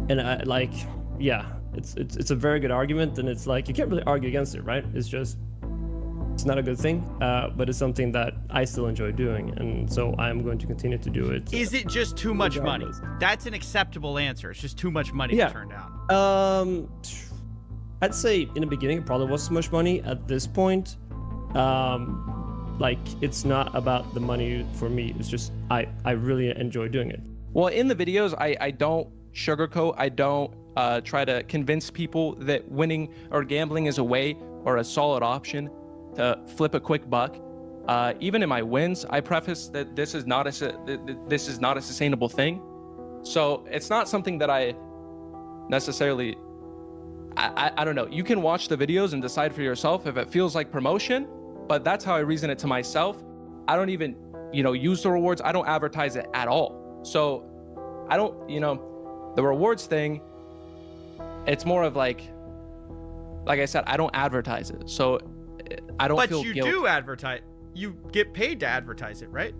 And I like, yeah, it's a very good argument, and it's like you can't really argue against it, right? It's not a good thing, but it's something that I still enjoy doing, and so I'm going to continue to do it. Is it just too much money? That's an acceptable answer. It's just too much money to turn down. I'd say in the beginning it probably was too much money. At this point, like it's not about the money for me. It's just I really enjoy doing it. Well, in the videos, I don't sugarcoat. I don't try to convince people that winning or gambling is a way or a solid option to flip a quick buck. Even in my wins, I preface that this is not a sustainable thing. So it's not something that I necessarily, I don't know. You can watch the videos and decide for yourself if it feels like promotion, but that's how I reason it to myself. I don't even, use the rewards. I don't advertise it at all. So I don't, the rewards thing, it's more of like I said, I don't advertise it. So I don't feel guilty. But you do advertise. You get paid to advertise it, right?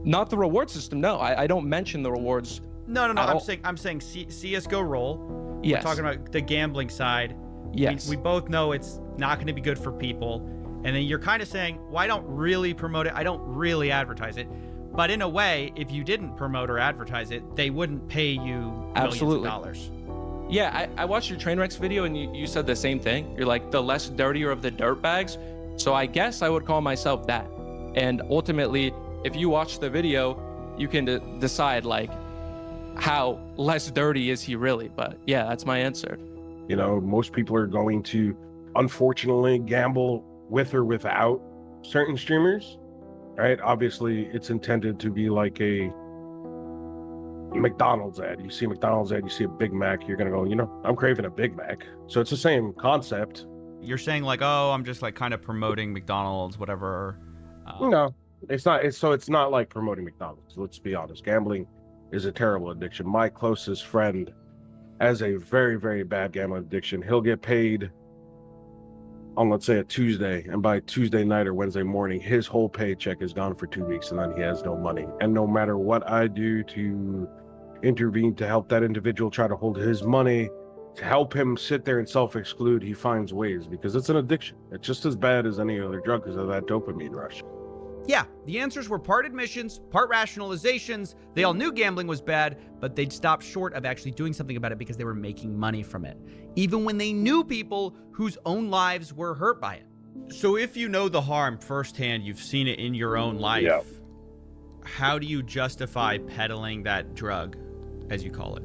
Not the reward system. No, I don't mention the rewards. No. I'm saying CSGO roll. Yes. We're talking about the gambling side. Yes. We both know it's not going to be good for people. And then you're kind of saying, well, I don't really promote it. I don't really advertise it. But in a way, if you didn't promote or advertise it, they wouldn't pay you millions of dollars. Yeah, I watched your Trainwrecks video and you said the same thing. You're like the less dirtier of the dirt bags. So I guess I would call myself that. And ultimately, if you watch the video, you can decide like how less dirty is he really. But yeah, that's my answer. Most people are going to, unfortunately, gamble with or without certain streamers, right? Obviously, it's intended to be like a McDonald's ad. You see a McDonald's ad, you see a Big Mac, you're gonna go, I'm craving a Big Mac. So it's the same concept. You're saying like, oh, I'm just like kind of promoting McDonald's, whatever. No, it's not. It's not like promoting McDonald's. Let's be honest. Gambling is a terrible addiction. My closest friend has a very, very bad gambling addiction. He'll get paid on, let's say, a Tuesday, and by Tuesday night or Wednesday morning, his whole paycheck is gone for 2 weeks, and then he has no money. And no matter what I do to intervene to help that individual try to hold his money, to help him sit there and self-exclude, he finds ways, because it's an addiction. It's just as bad as any other drug because of that dopamine rush. Yeah, the answers were part admissions, part rationalizations. They all knew gambling was bad, but they'd stopped short of actually doing something about it because they were making money from it, even when they knew people whose own lives were hurt by it. So if you know the harm firsthand, you've seen it in your own life, how do you justify peddling that drug, as you call it?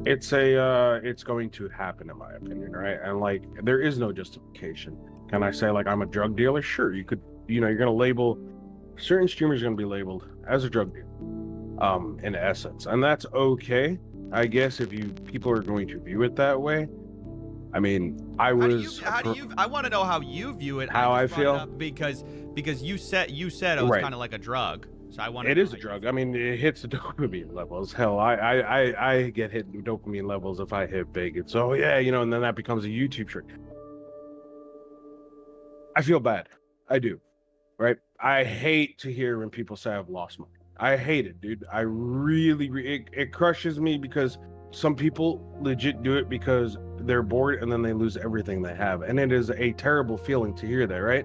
It's going to happen, in my opinion, right? And like, there is no justification. Can I say like I'm a drug dealer? Sure, you could. You know, you're gonna label certain streamers are gonna be labeled as a drug dealer, in essence, and that's okay, I guess, if people are going to view it that way. I mean, I was. I want to know how you view it. How I feel because you said it was kind of like a drug. So I want. It is a drug. I mean, it hits the dopamine levels. Hell, I get hit with dopamine levels if I hit big. And so yeah, you know, and then that becomes a YouTube trick. I feel bad. I do. Right? I hate to hear when people say I've lost money. I hate it, dude. I really, it crushes me because some people legit do it because they're bored and then they lose everything they have. And it is a terrible feeling to hear that, right?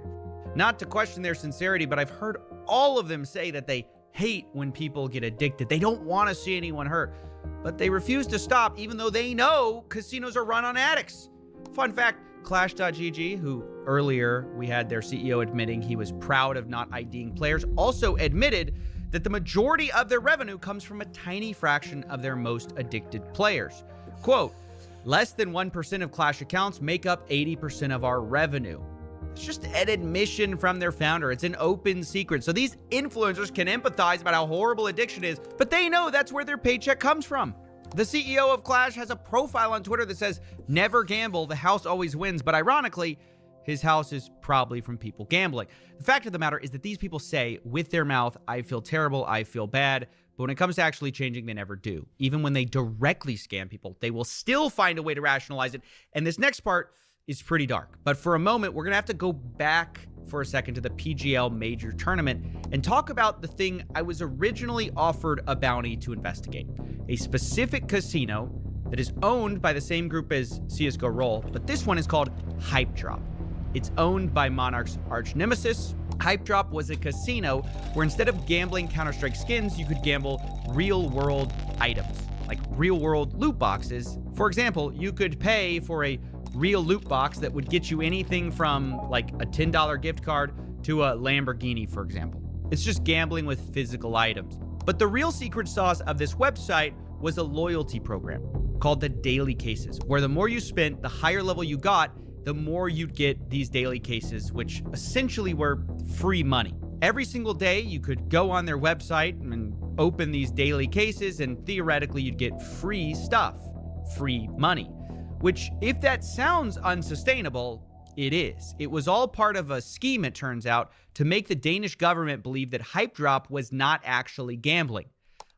Not to question their sincerity, but I've heard all of them say that they hate when people get addicted. They don't want to see anyone hurt, but they refuse to stop even though they know casinos are run on addicts. Fun fact, Clash.gg, who earlier we had their CEO admitting he was proud of not IDing players, also admitted that the majority of their revenue comes from a tiny fraction of their most addicted players. Quote, less than 1% of Clash accounts make up 80% of our revenue. It's just an admission from their founder. It's an open secret. So these influencers can empathize about how horrible addiction is, but they know that's where their paycheck comes from. The CEO of Clash has a profile on Twitter that says, never gamble, the house always wins. But ironically, his house is probably from people gambling. The fact of the matter is that these people say with their mouth, I feel terrible, I feel bad. But when it comes to actually changing, they never do. Even when they directly scam people, they will still find a way to rationalize it. And this next part is pretty dark. But for a moment, we're going to have to go back for a second to the PGL Major Tournament and talk about the thing I was originally offered a bounty to investigate. A specific casino that is owned by the same group as CSGO Roll, but this one is called Hype Drop. It's owned by Monarch's arch nemesis. Hype Drop was a casino where instead of gambling Counter-Strike skins, you could gamble real-world items, like real-world loot boxes. For example, you could pay for a real loot box that would get you anything from like a $10 gift card to a Lamborghini, for example. It's just gambling with physical items. But the real secret sauce of this website was a loyalty program called the Daily Cases, where the more you spent, the higher level you got, the more you'd get these daily cases, which essentially were free money. Every single day, you could go on their website and open these daily cases, and theoretically, you'd get free stuff, free money. Which, if that sounds unsustainable, it is. It was all part of a scheme, it turns out, to make the Danish government believe that Hype Drop was not actually gambling.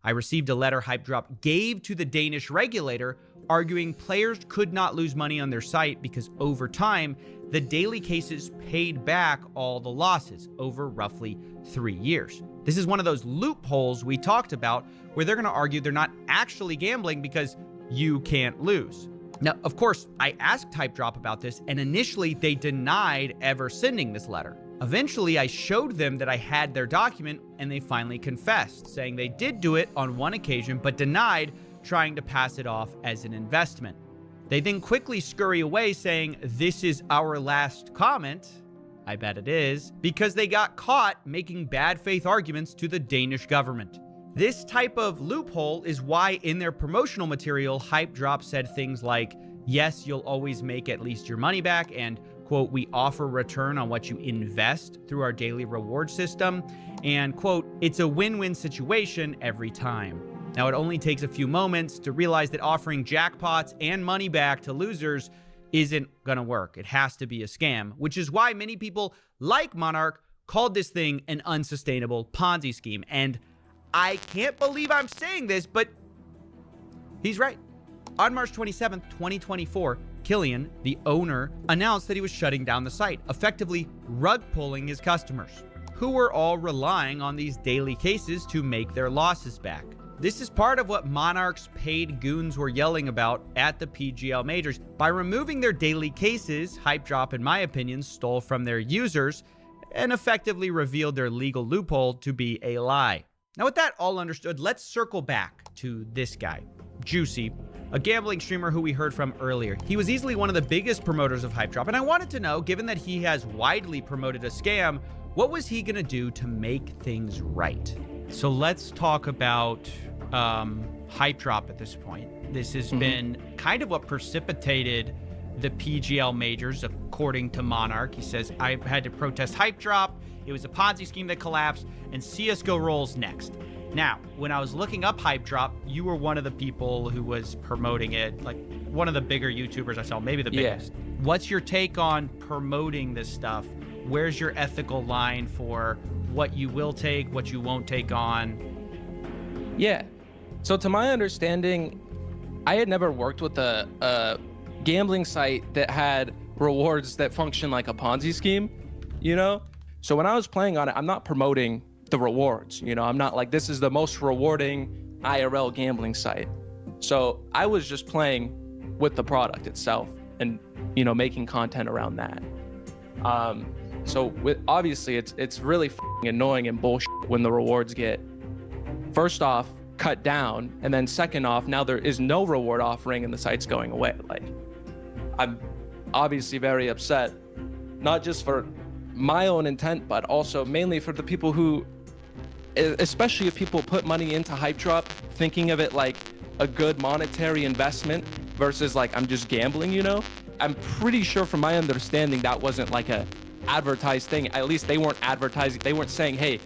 I received a letter Hype Drop gave to the Danish regulator, arguing players could not lose money on their site because over time, the daily cases paid back all the losses over roughly 3 years. This is one of those loopholes we talked about where they're going to argue they're not actually gambling because you can't lose. Now, of course, I asked Hype Drop about this, and initially they denied ever sending this letter. Eventually, I showed them that I had their document, and they finally confessed, saying they did do it on one occasion, but denied trying to pass it off as an investment. They then quickly scurry away saying, this is our last comment. I bet it is, because they got caught making bad faith arguments to the Danish government. This type of loophole is why in their promotional material, Hype Drop said things like, yes, you'll always make at least your money back, and quote, we offer return on what you invest through our daily reward system, and quote, it's a win-win situation every time. Now, it only takes a few moments to realize that offering jackpots and money back to losers isn't gonna work. It has to be a scam, which is why many people like Monarch called this thing an unsustainable Ponzi scheme. And I can't believe I'm saying this, but he's right. On March 27th, 2024, Killian, the owner, announced that he was shutting down the site, effectively rug pulling his customers, who were all relying on these daily cases to make their losses back. This is part of what Monarch's paid goons were yelling about at the PGL Majors. By removing their daily cases, Hype Drop, in my opinion, stole from their users, and effectively revealed their legal loophole to be a lie. Now, with that all understood, let's circle back to this guy, Juicy, a gambling streamer who we heard from earlier. He was easily one of the biggest promoters of Hype Drop, and I wanted to know, given that he has widely promoted a scam, what was he gonna do to make things right? So let's talk about Hype Drop at this point. This has been kind of what precipitated the PGL majors, according to Monarch. He says, I had to protest Hype Drop. It was a Ponzi scheme that collapsed, and CSGO rolls next. Now, when I was looking up Hype Drop, you were one of the people who was promoting it, like one of the bigger YouTubers I saw, maybe the biggest. What's your take on promoting this stuff? Where's your ethical line for what you will take, what you won't take on? Yeah. So to my understanding, I had never worked with a gambling site that had rewards that function like a Ponzi scheme, you know? So when I was playing on it, I'm not promoting the rewards, you know? I'm not like, this is the most rewarding IRL gambling site. So I was just playing with the product itself and, you know, making content around that. So obviously it's really annoying and bullshit when the rewards get, first off, cut down, and then second off, now there is no reward offering and the site's going away. Like, I'm obviously very upset, not just for my own intent, but also mainly for the people who, especially if people put money into Hype Drop, thinking of it like a good monetary investment versus like, I'm just gambling, you know? I'm pretty sure from my understanding, that wasn't like a advertised thing. At least they weren't advertising. They weren't saying, hey,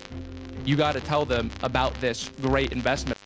you got to tell them about this great investment.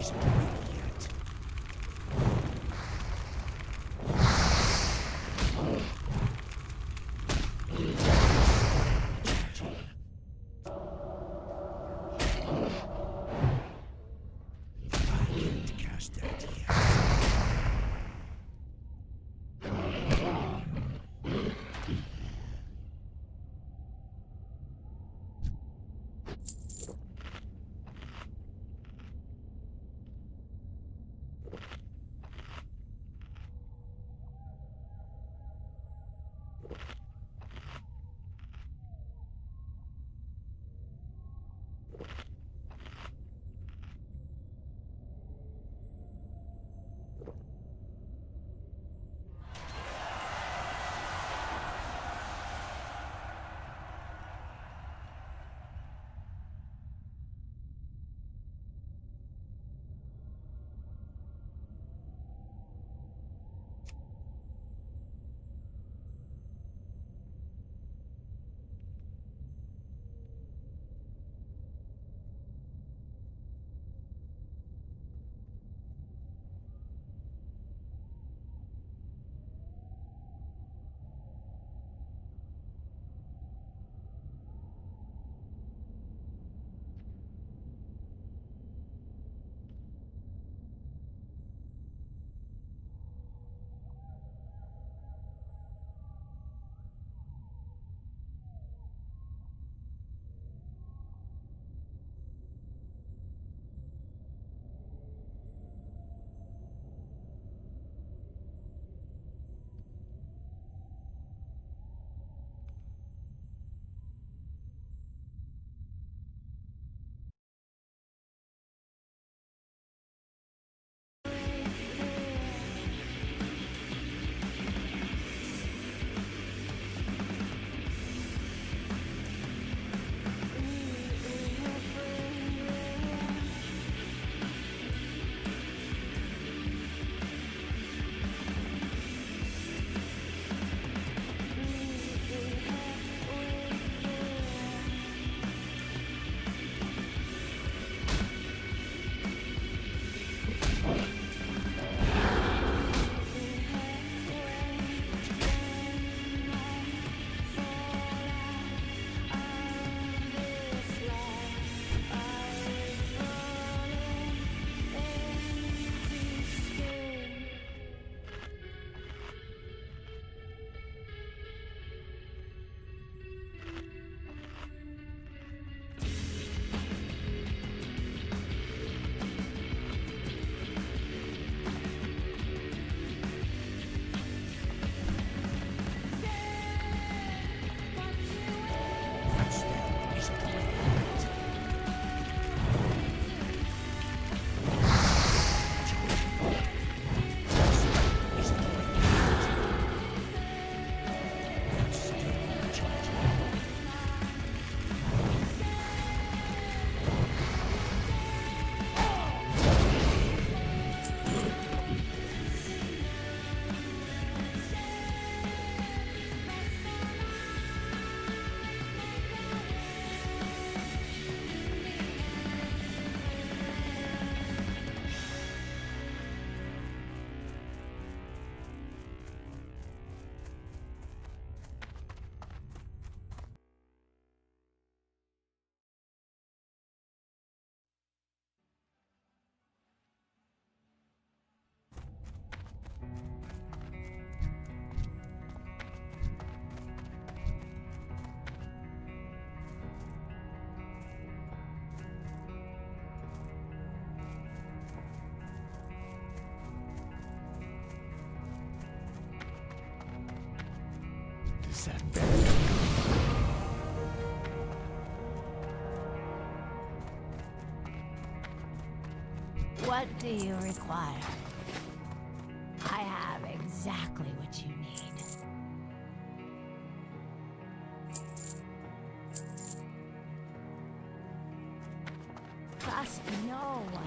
isn't ready yet. I can't cast that yet. Is that better? What do you require? I have exactly what you need. Trust no one.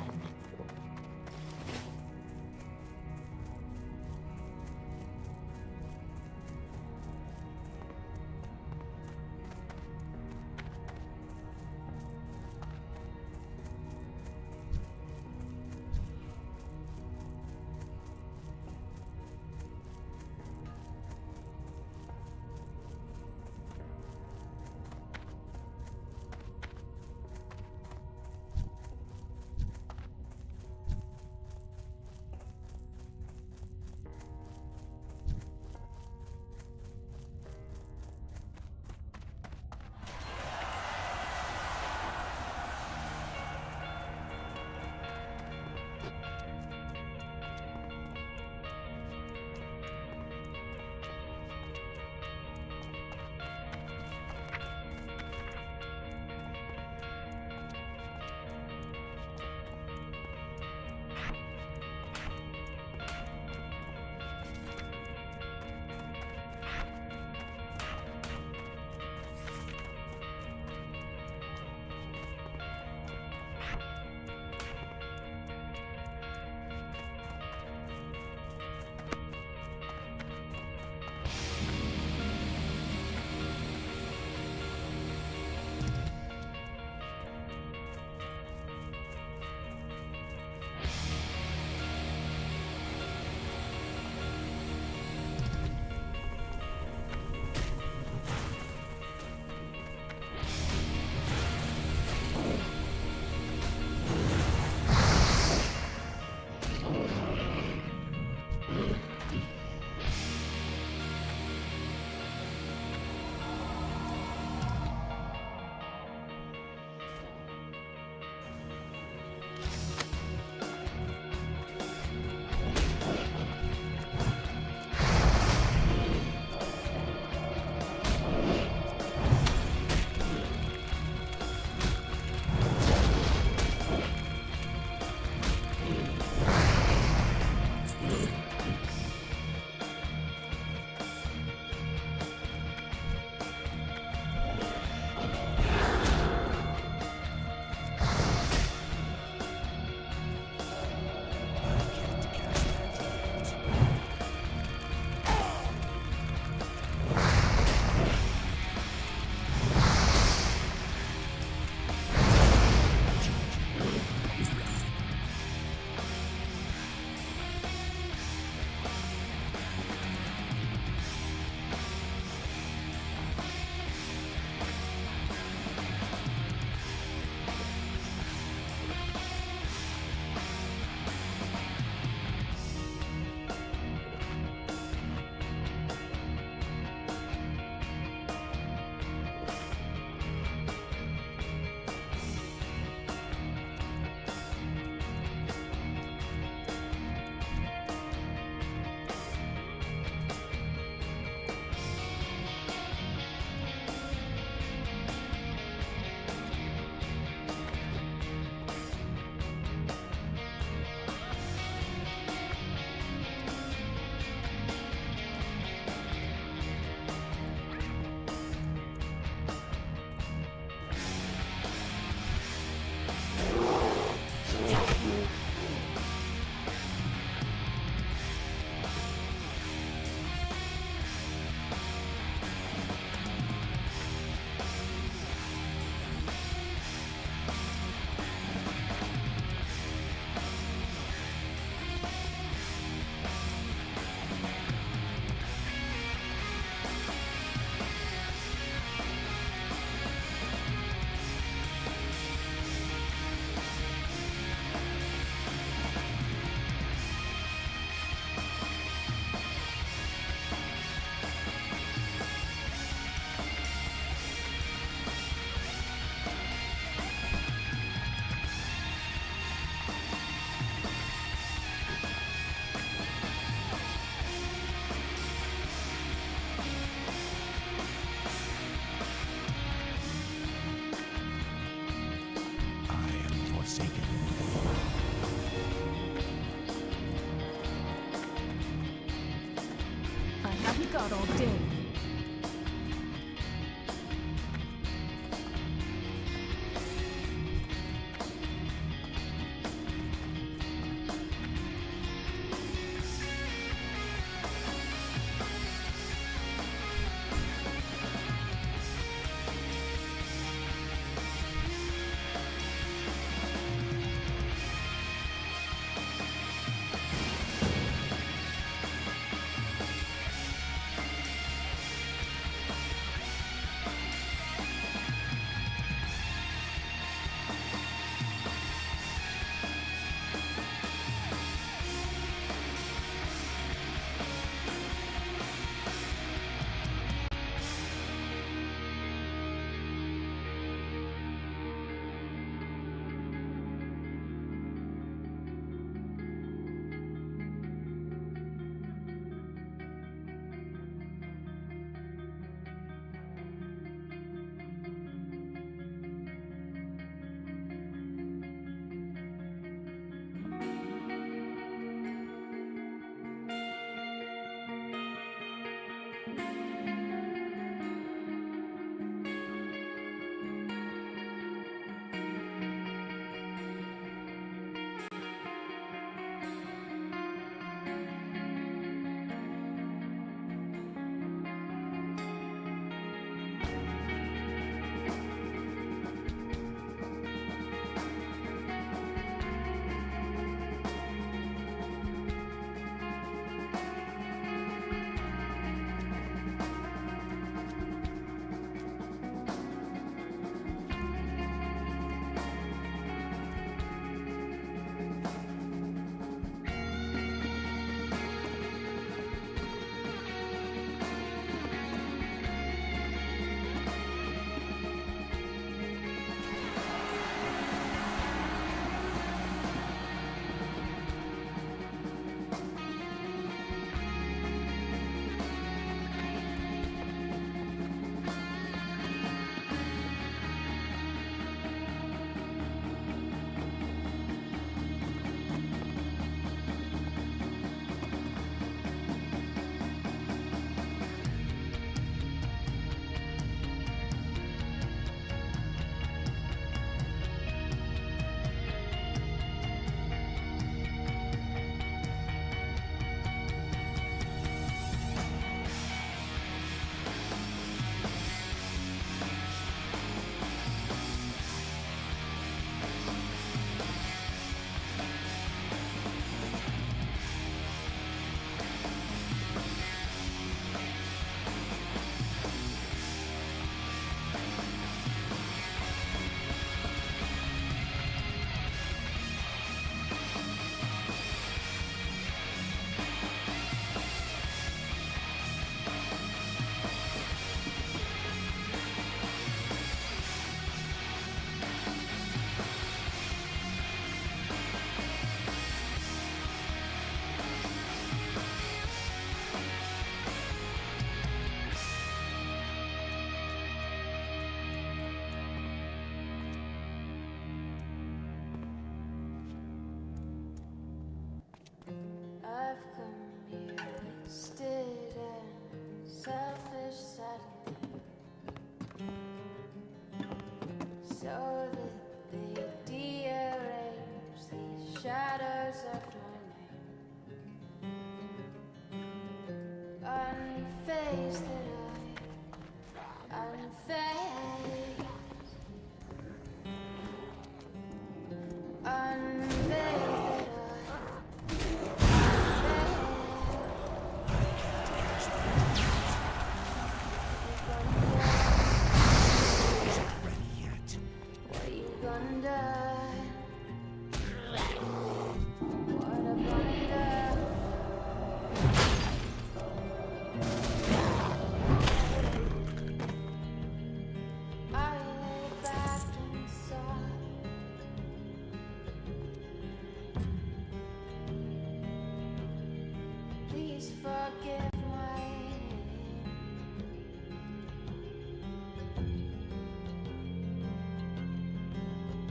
so that they dearrange the shadows of my name. Unfazed that unfazed. Unfazed what are you gonna do? What I'm gonna do? I lay back inside. Please forgive my name.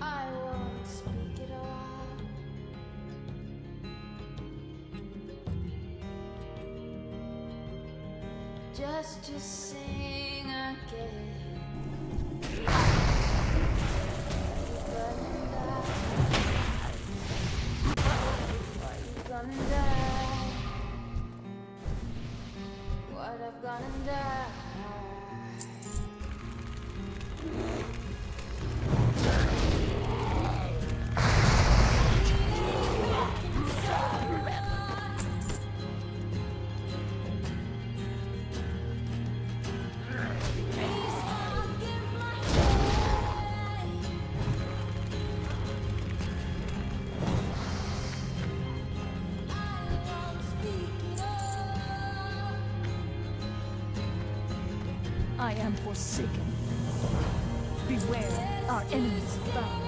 I won't speak at all. Just to sing again. Gonna die. What I've gonna die. I am forsaken. Beware our enemies found.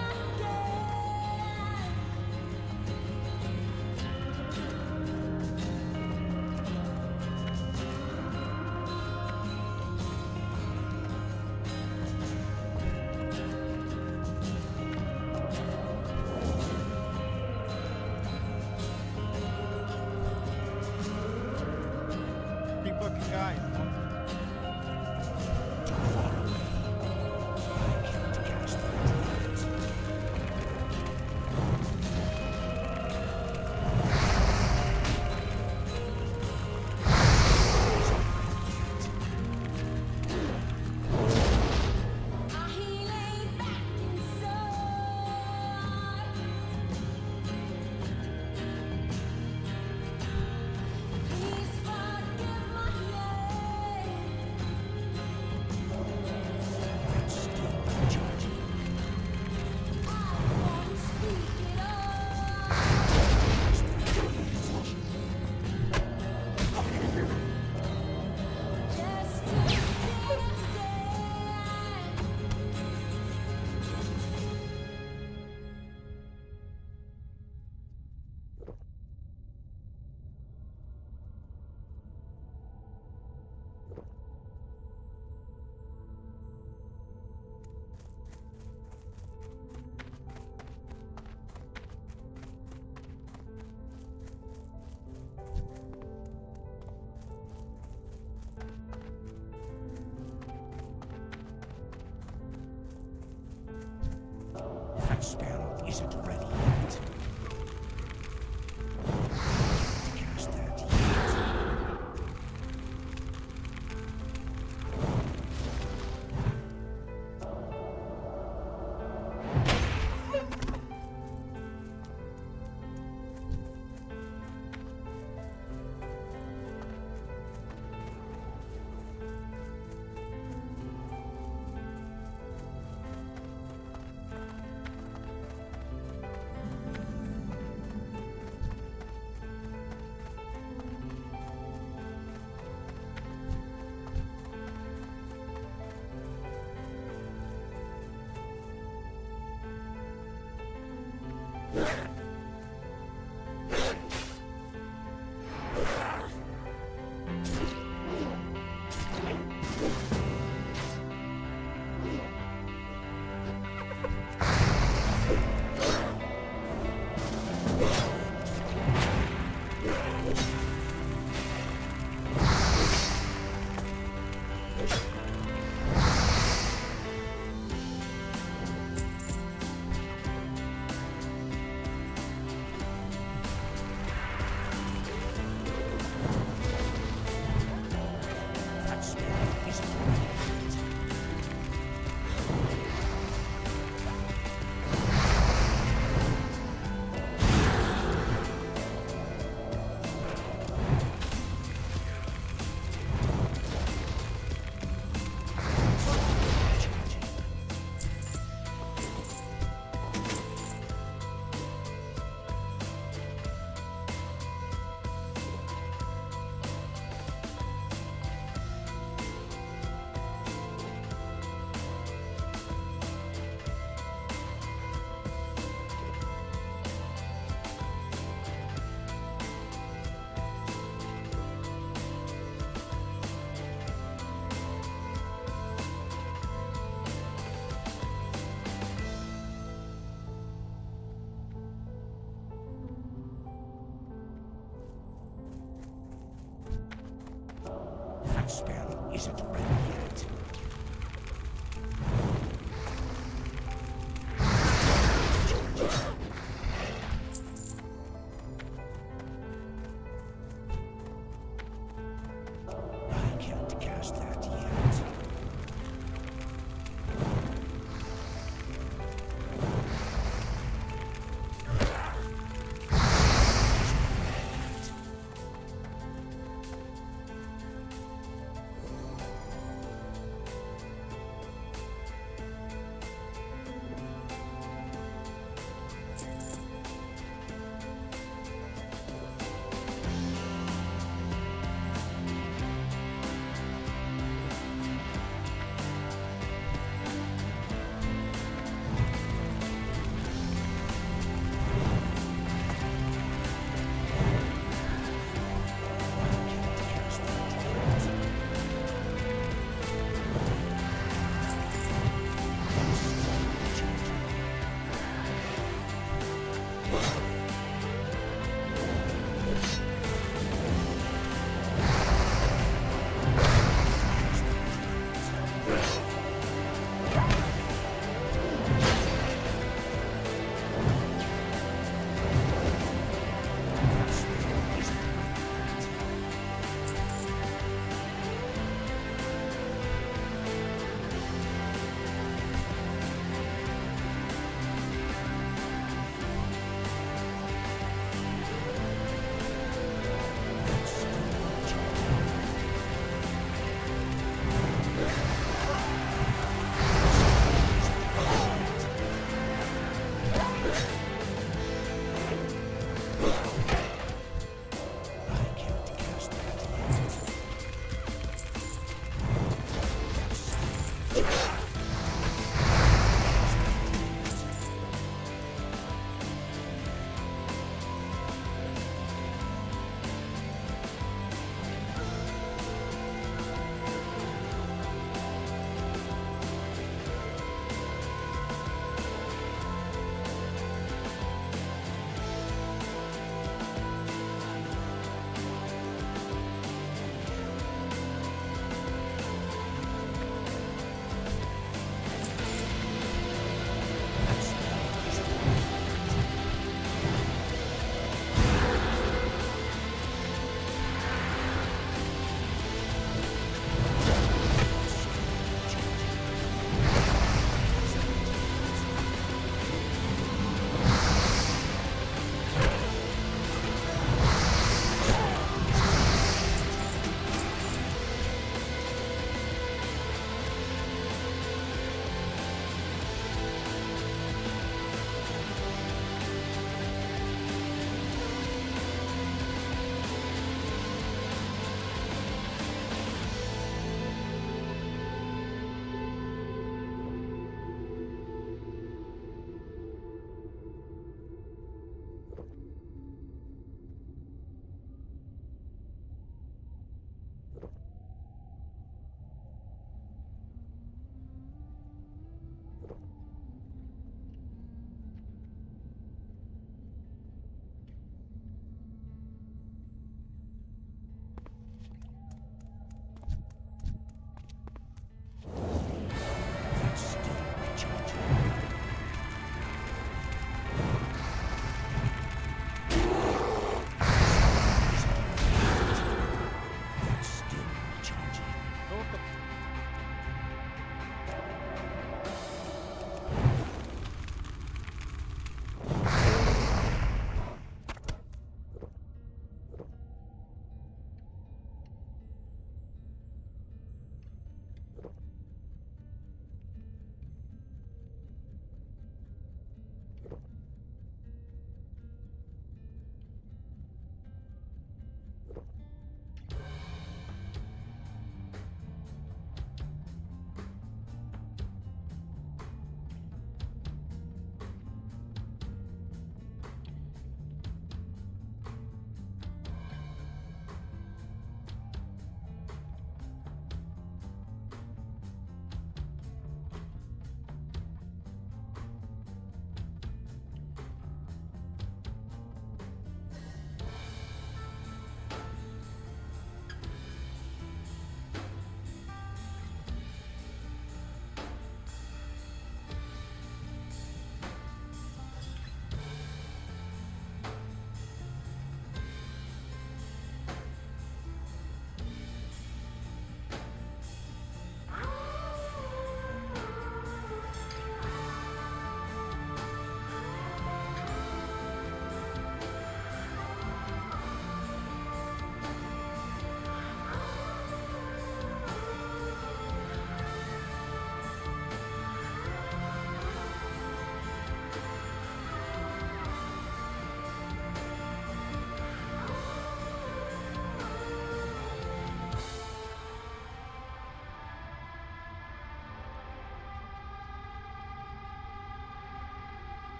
Big fucking guys. That spell isn't ready yet. Cast that yet. isn't ready yet. I can't cast that yet.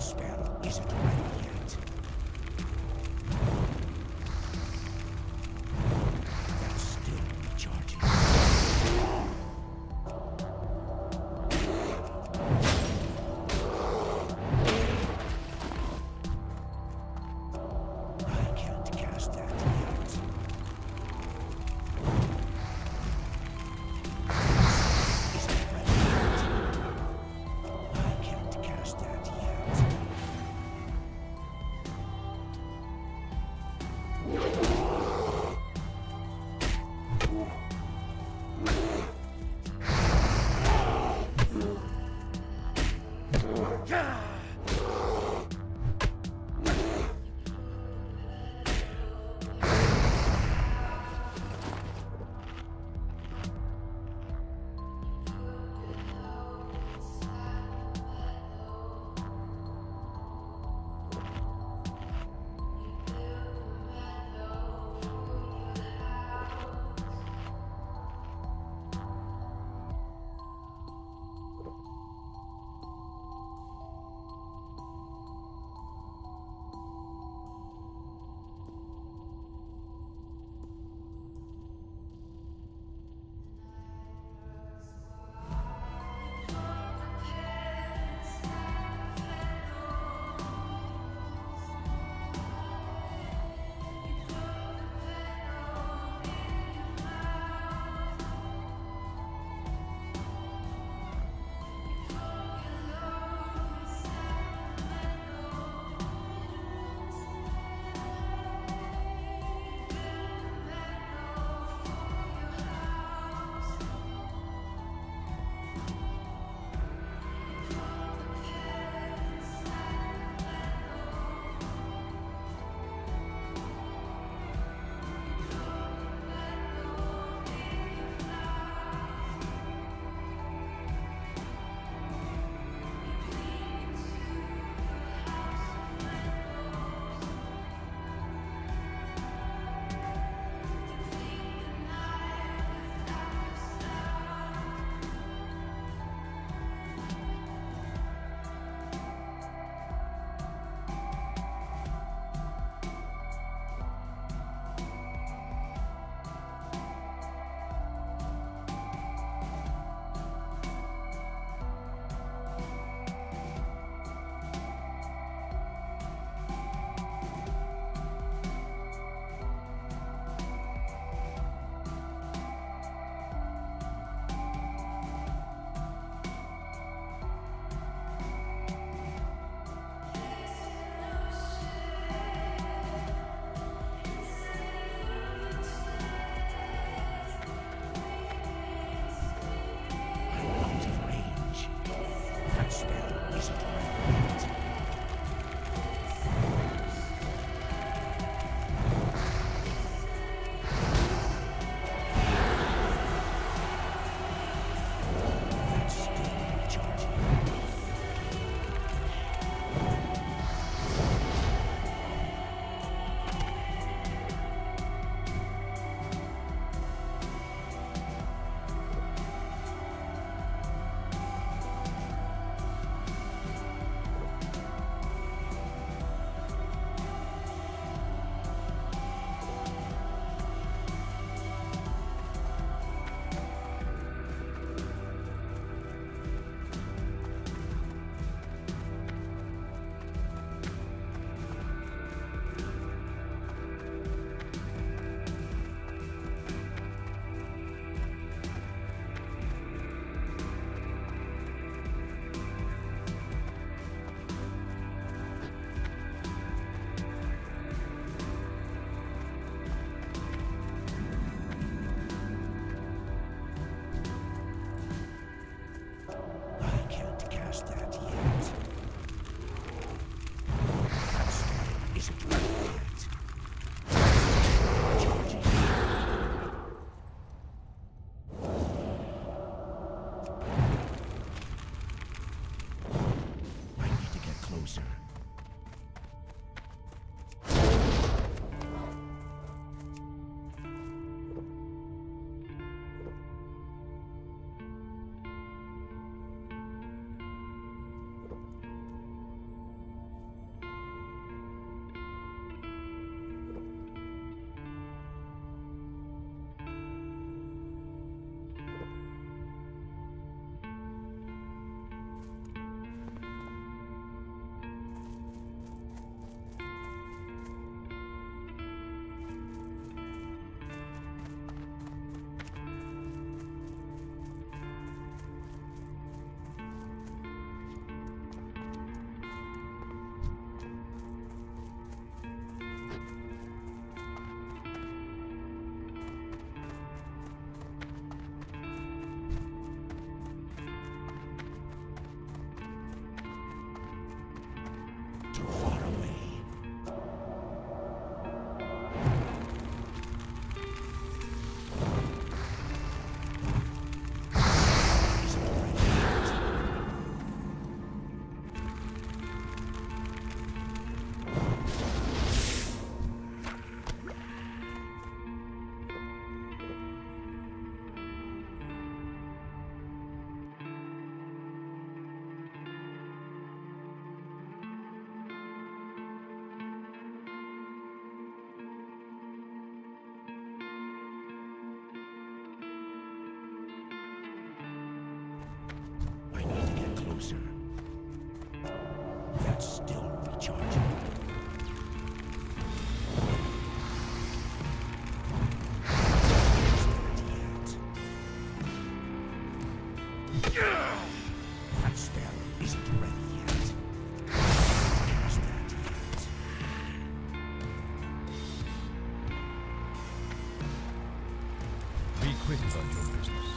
spell isn't ready yet. That's still recharging. I can't cast that yet. I can't cast that yet. browser. That's still recharging. That spell isn't ready yet. Cast that yet. Be quick about your business.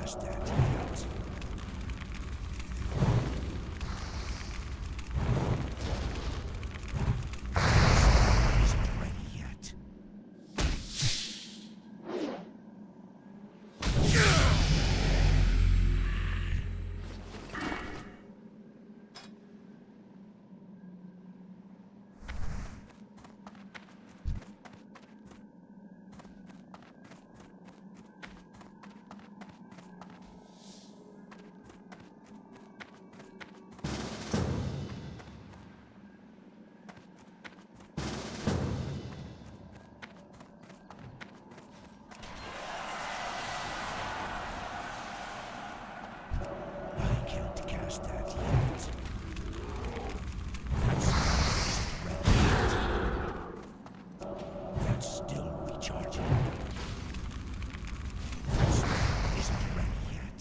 cast that yet. Isn't ready yet. I can't cast that yet. That's isn't ready yet. That's still recharging. That's isn't ready yet.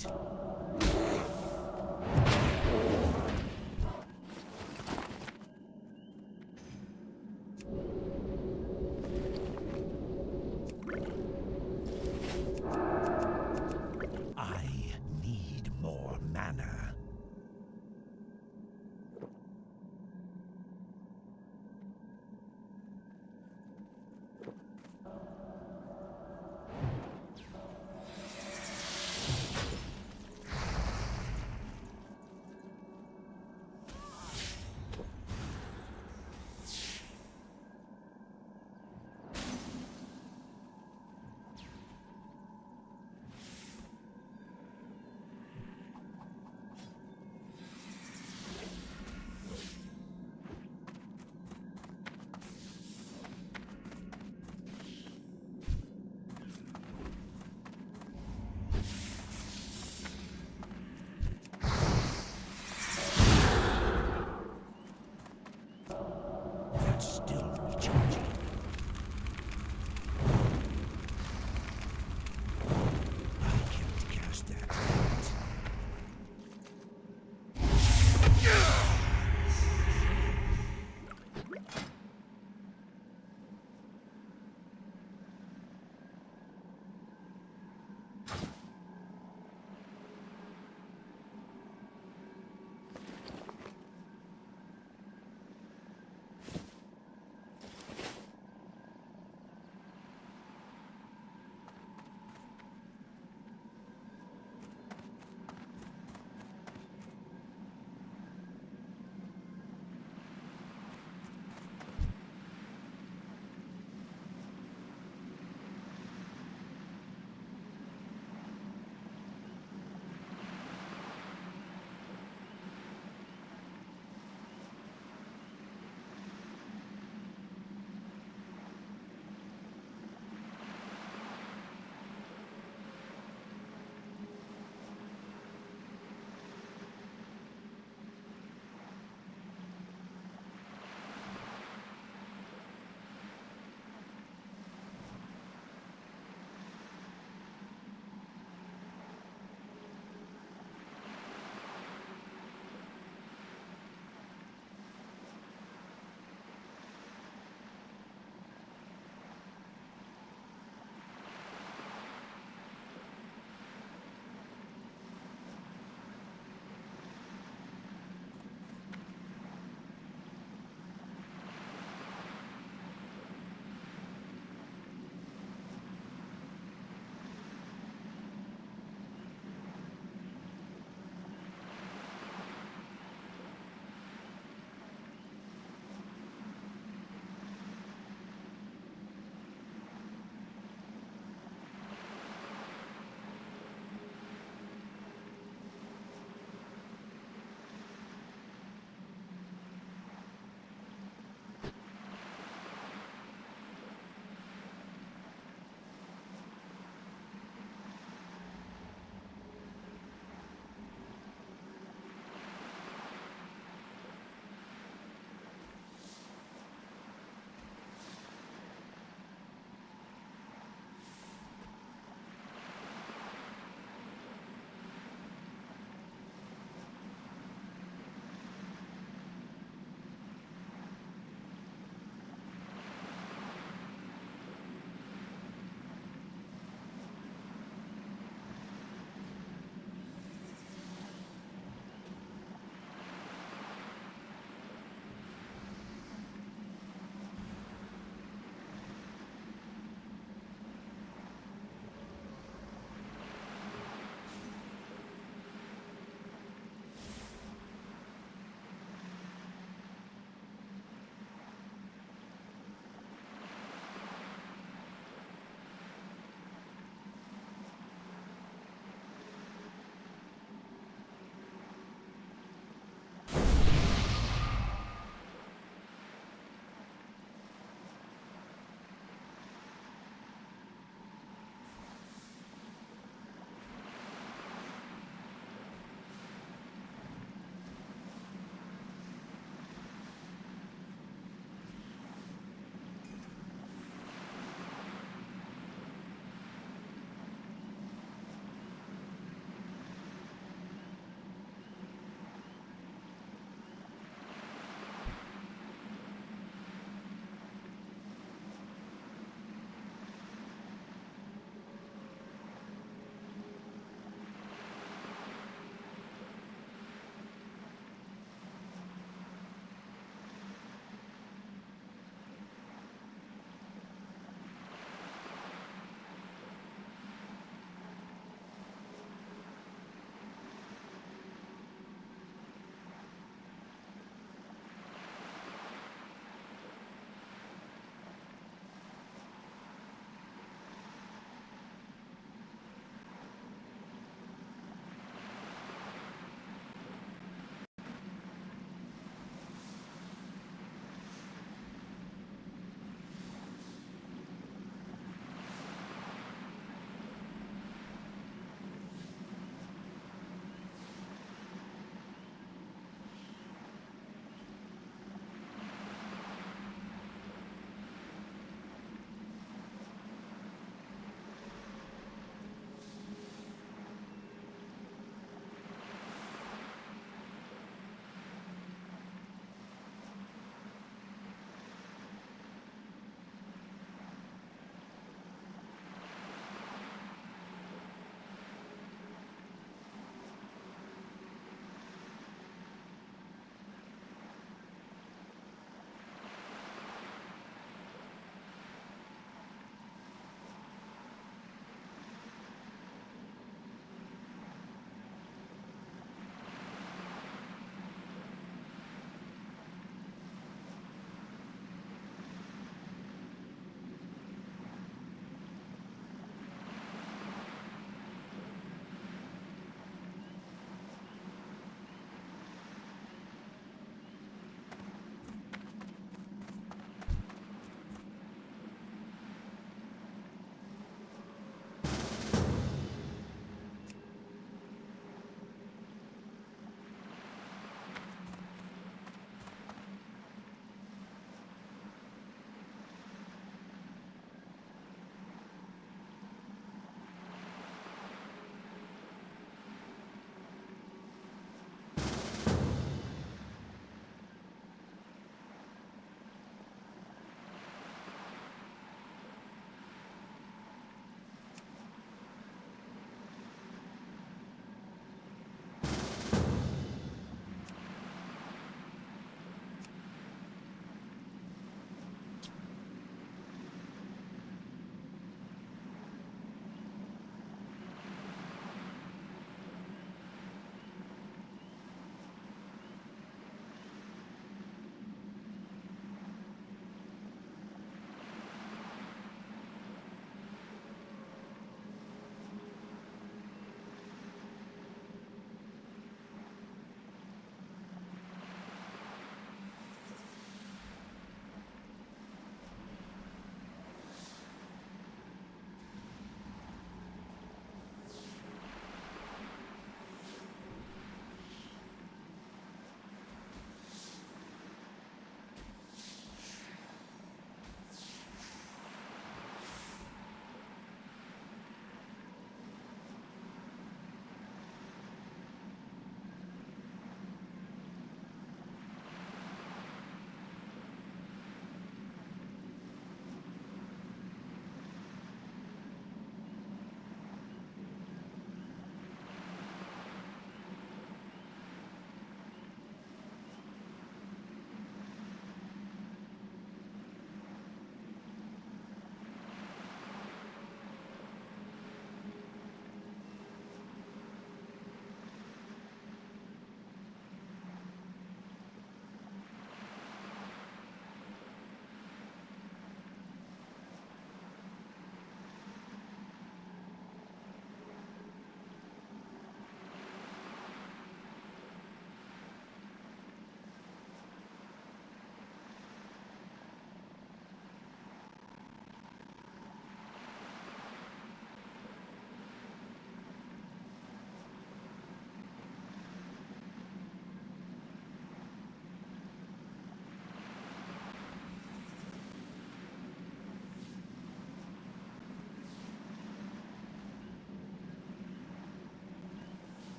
I need more mana.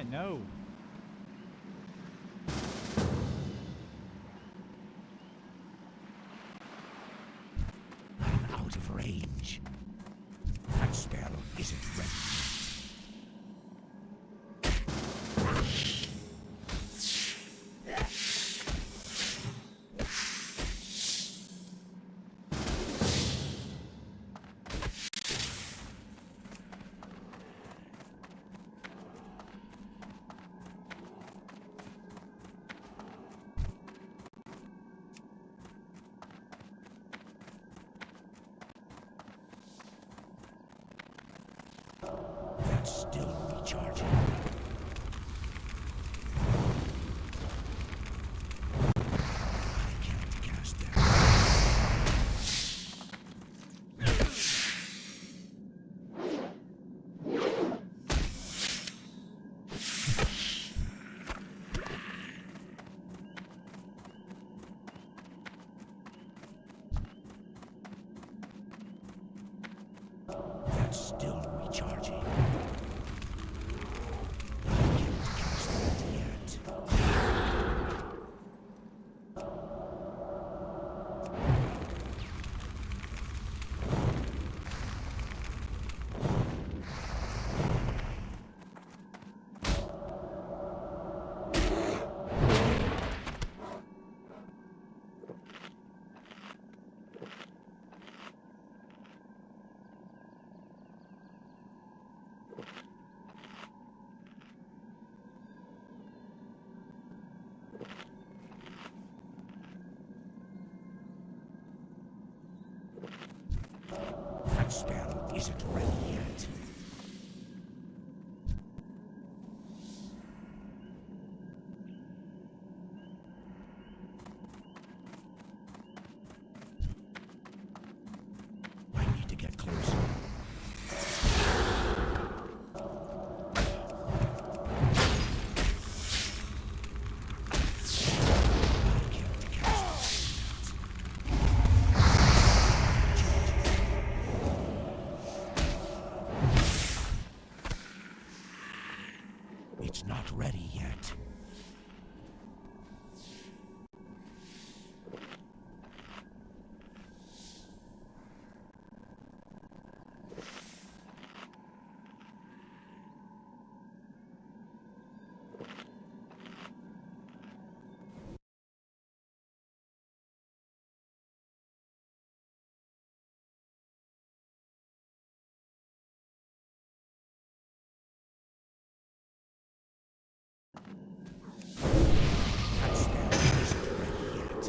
it, no. I'm out of range. That spell isn't ready. That's still recharging. I can't cast that. That's still recharging. That spell isn't ready yet. I need to get closer. It's not ready yet. That spell isn't ready yet.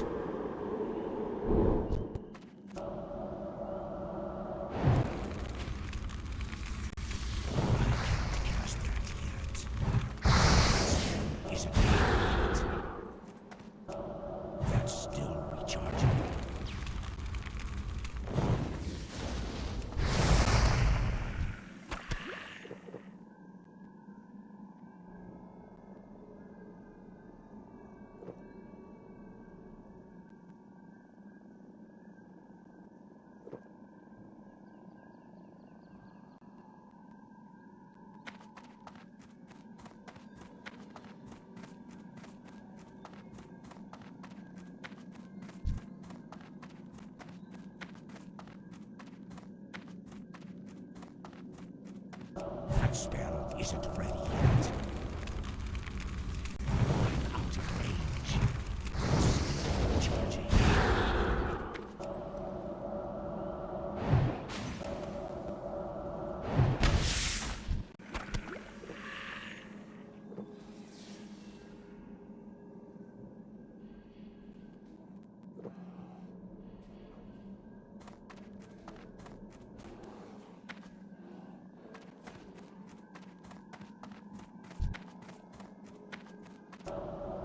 I can't cast that yet. That spell isn't ready yet. That's still recharging. That spell isn't ready yet. I'm out of range. Still charging.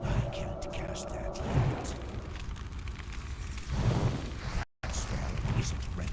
I can't cast that yet. That spell isn't ready.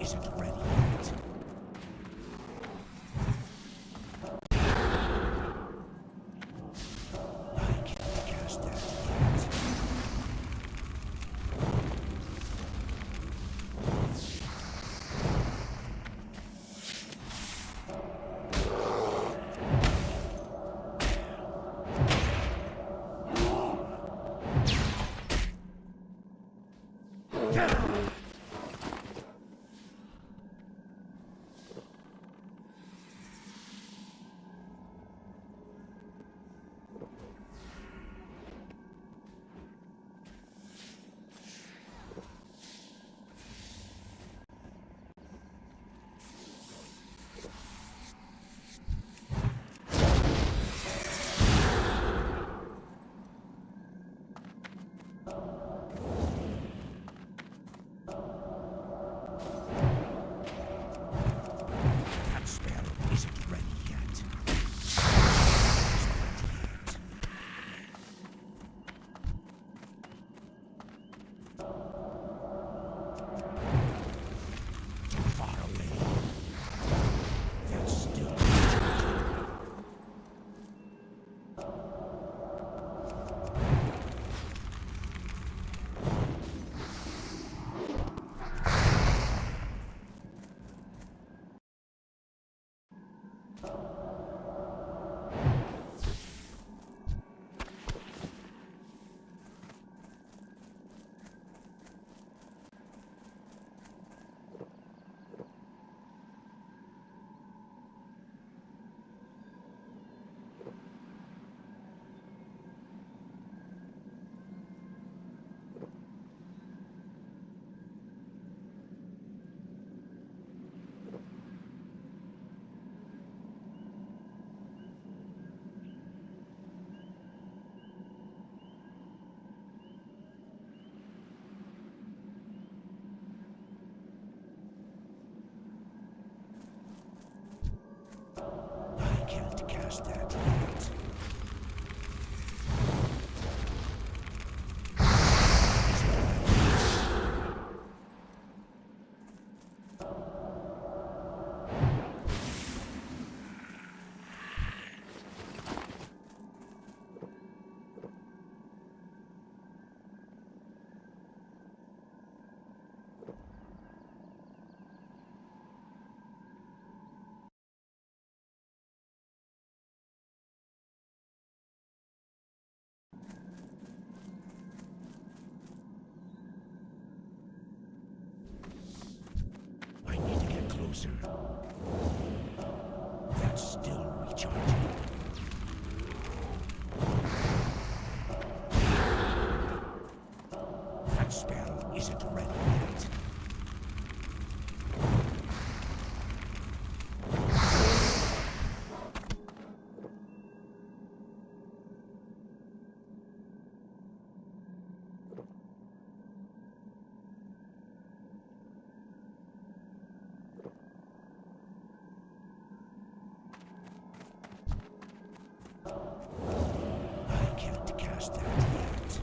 isn't ready yet. I can't cast that yet. That spell isn't ready yet. Far away. That's still I can't cast that yet. I need to get closer. That's still recharging. That spell isn't ready yet. I can't cast that yet.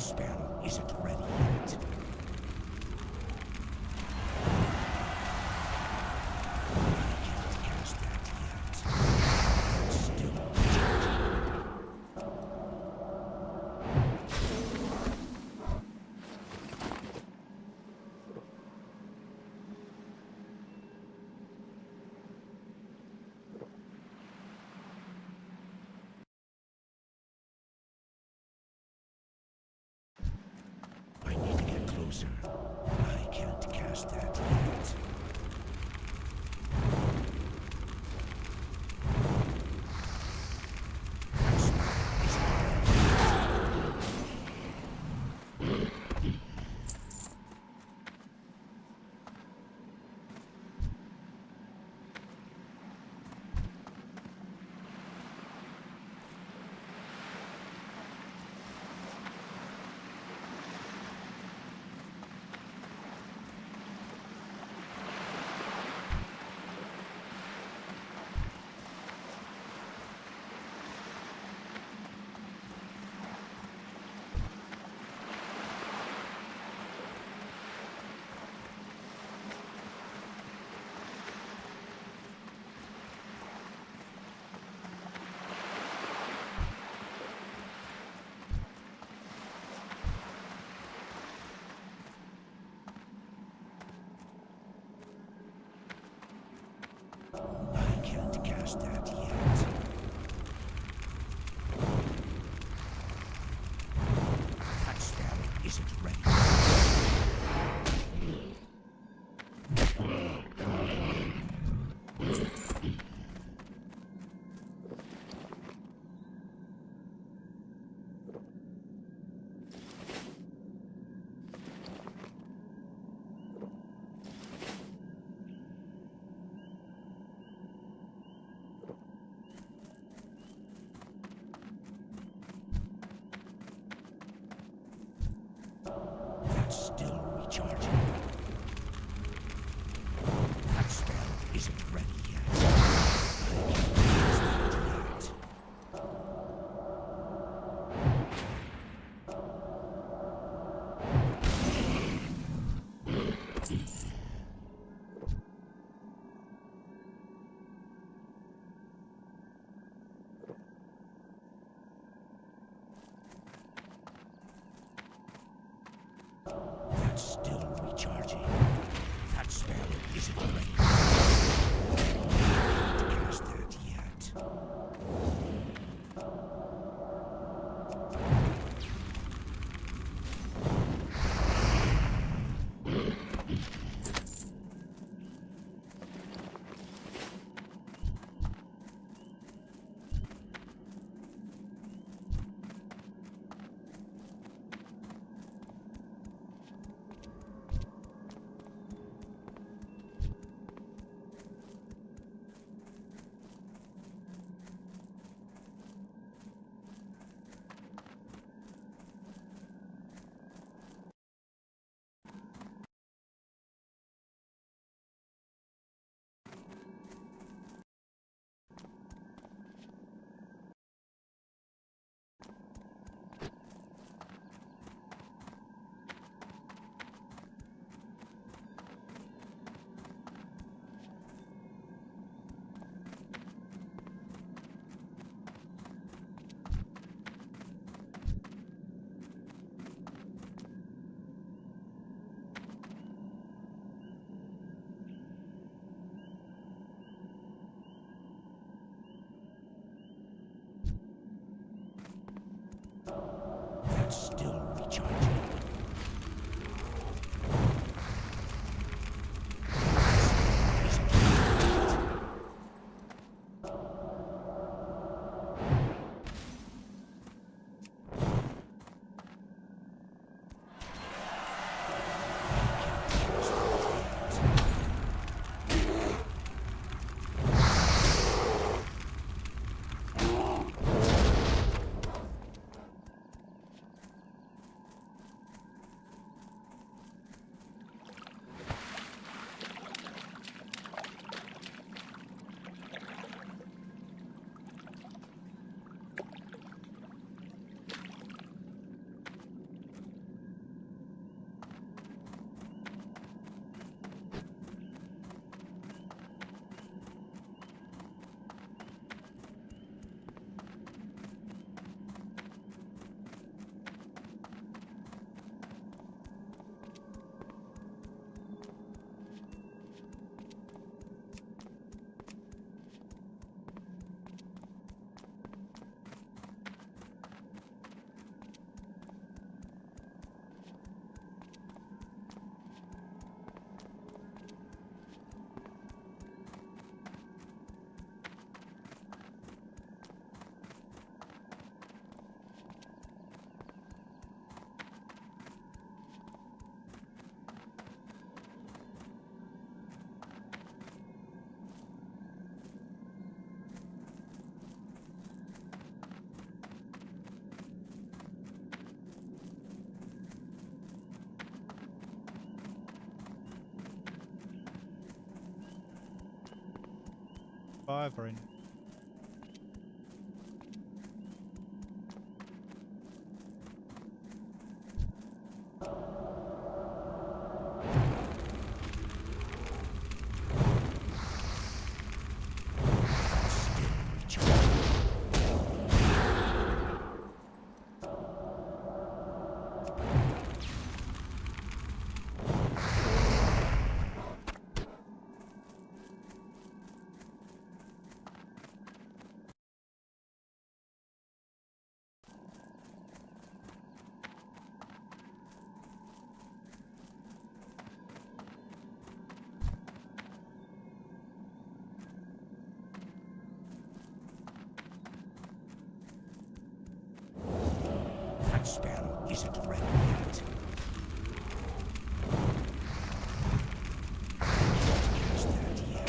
That spell isn't ready yet. I can't cast that yet. That's still recharging. I need to get closer. I can't cast that yet. That spell isn't ready. I can't cast that yet. That spell isn't ready. That's still recharging. That spell isn't ready yet. I can't cast that yet. That's still recharging. That spell isn't ready. I can't cast that yet. That's still recharging. 5 are in. That spell isn't ready yet. Can't use that yet.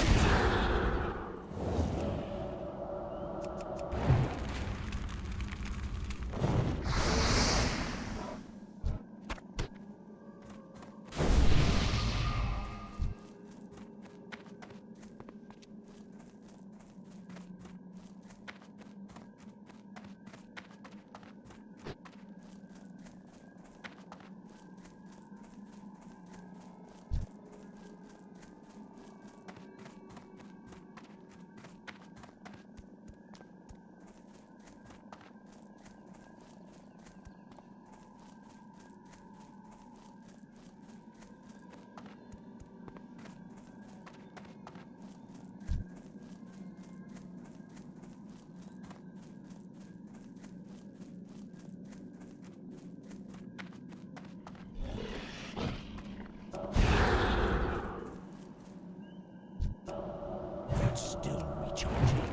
That's still recharging.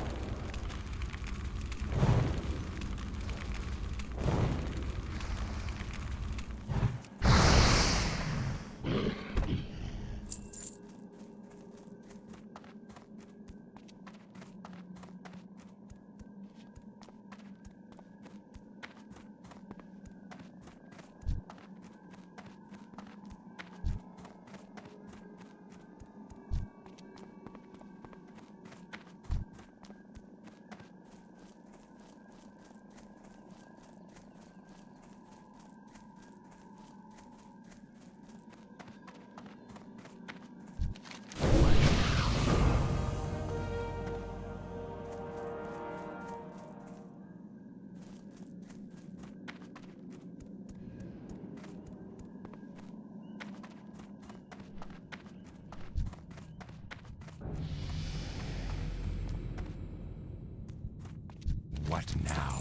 What now?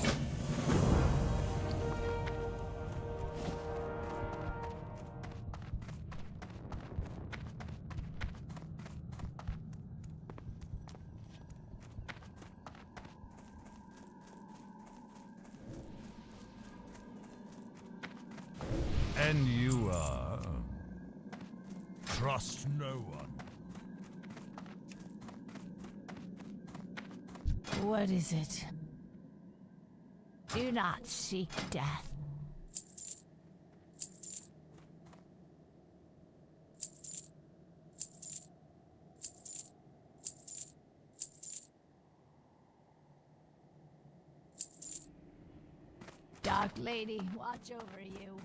And you are... Trust no one. What is it? Do not seek death. Dark Lady, watch over you.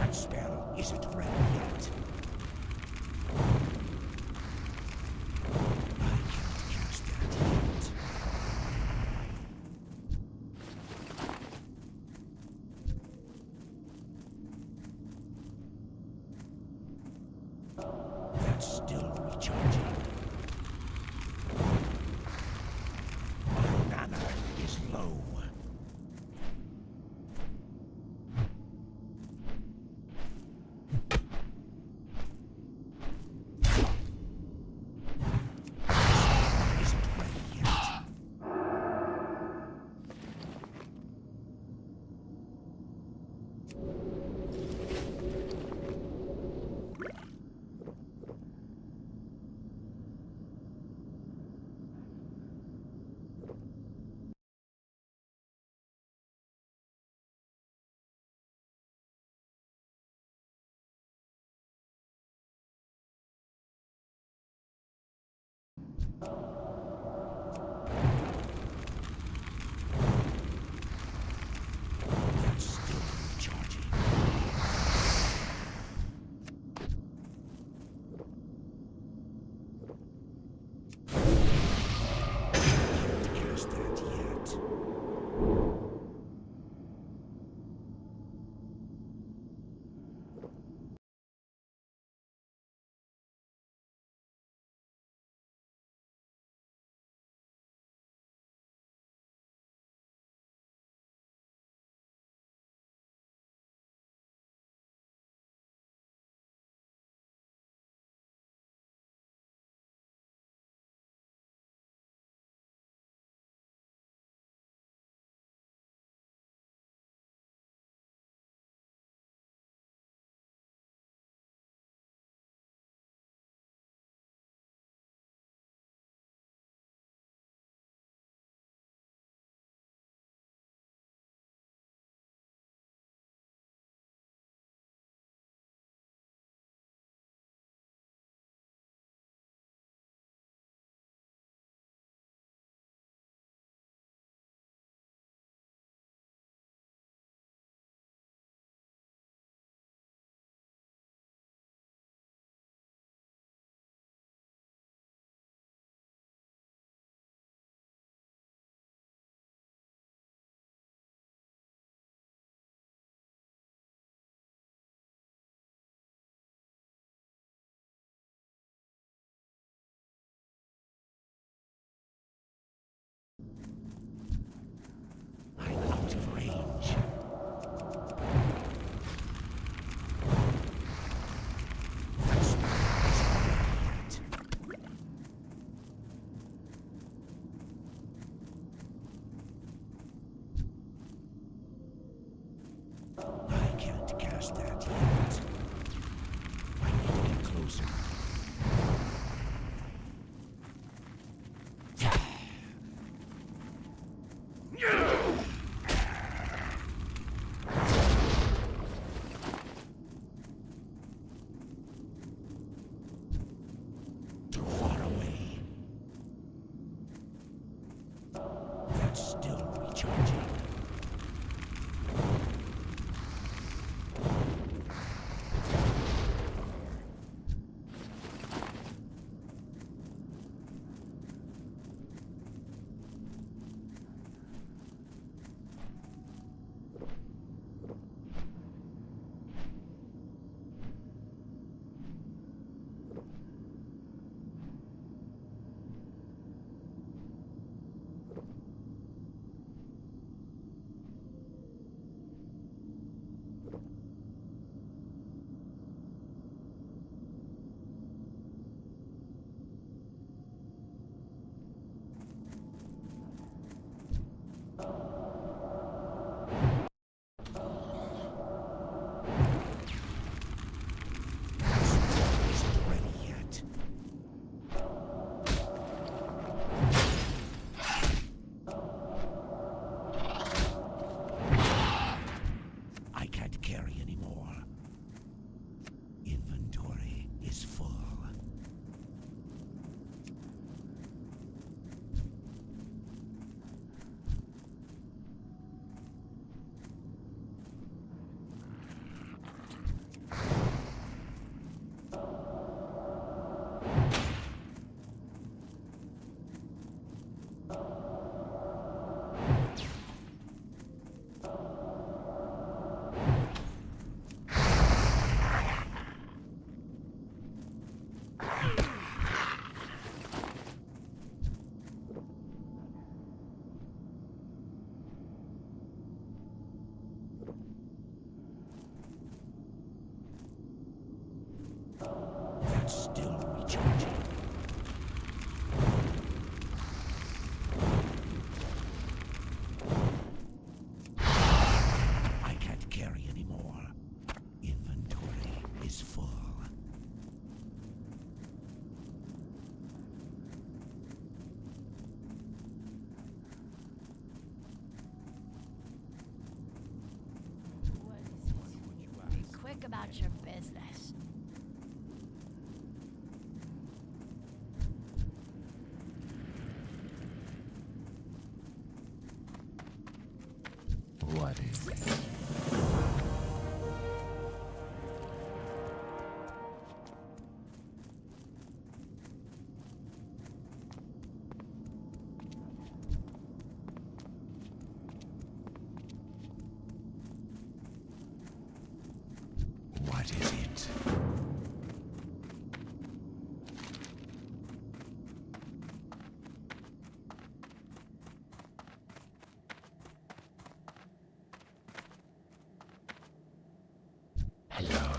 That spell isn't ready yet. I can't cast that yet. That's still recharging. My mana is low. That's still recharging. I can't carry anymore. Inventory is full. Be quick about your business. What is it? What is it? Hello.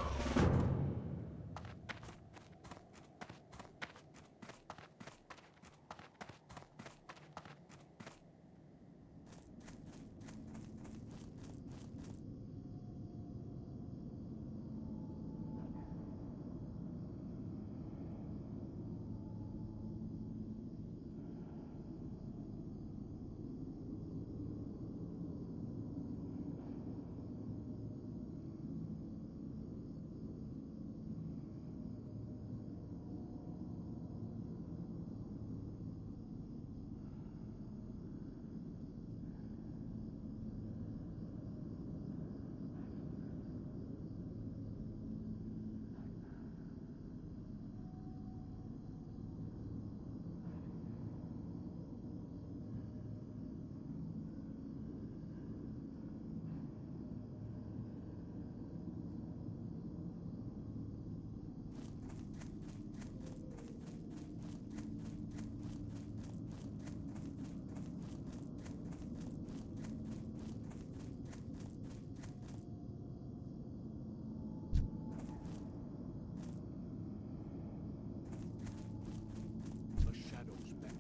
The shadows beckon.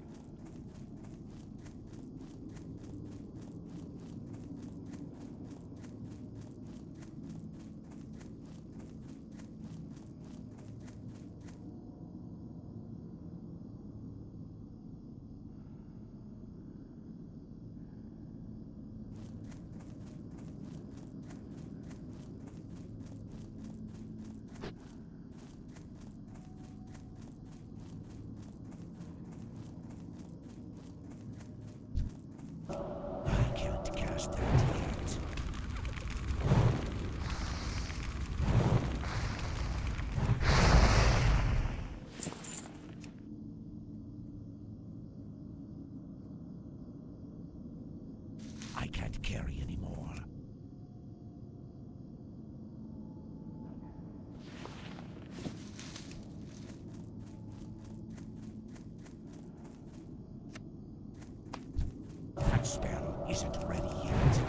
I can't cast that yet. I can't carry anymore. That spell isn't ready yet.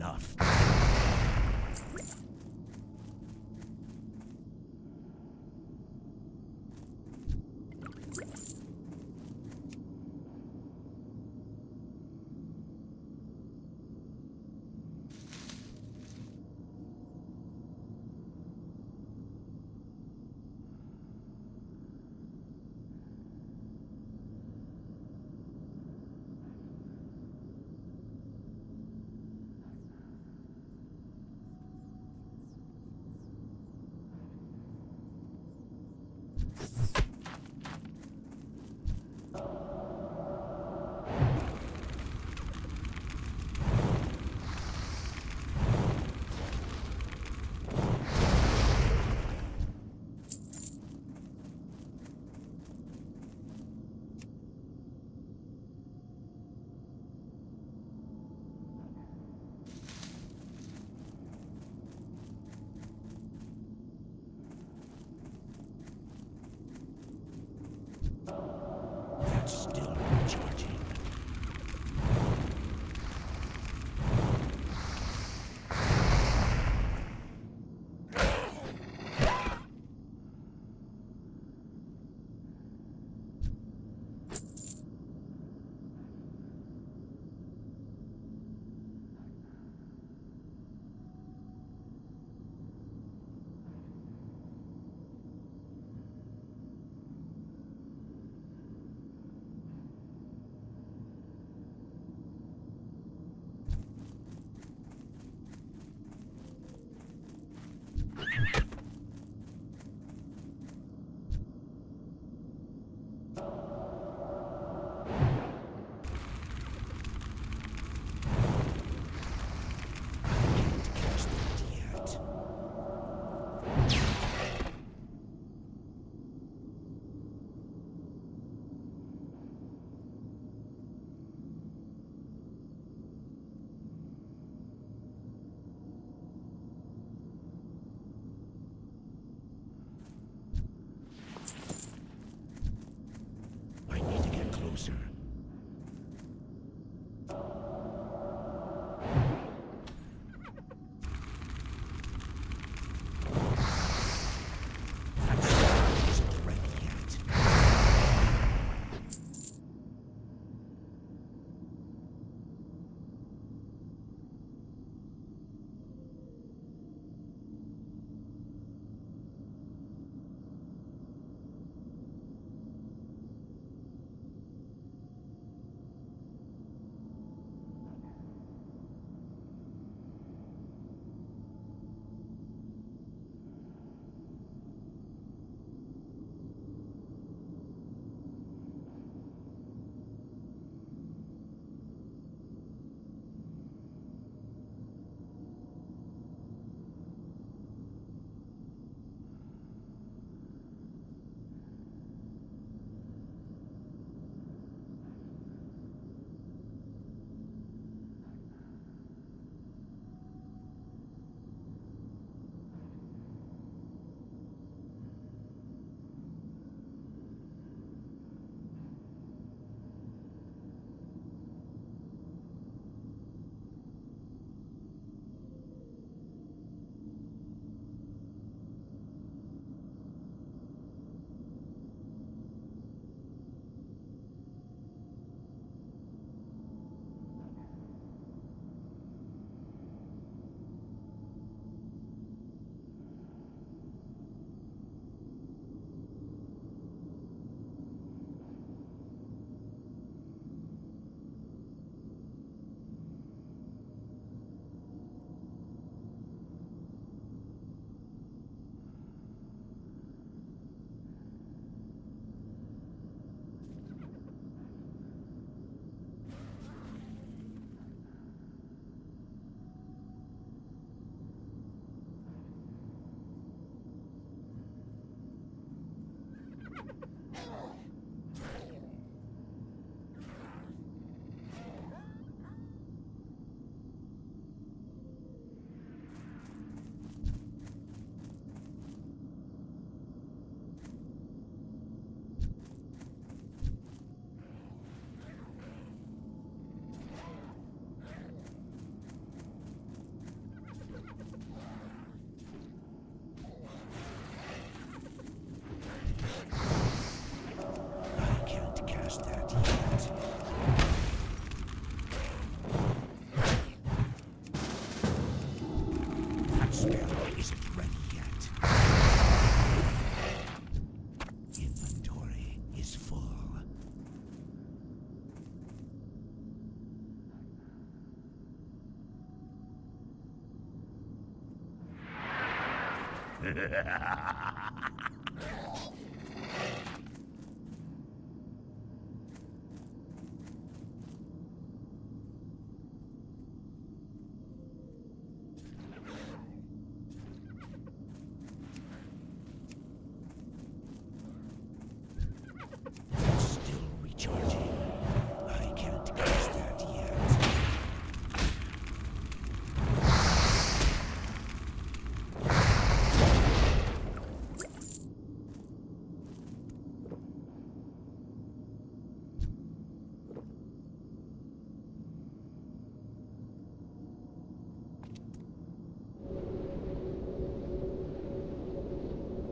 enough. isn't ready yet. Inventory is full. Still recharging. I can't catch that yet.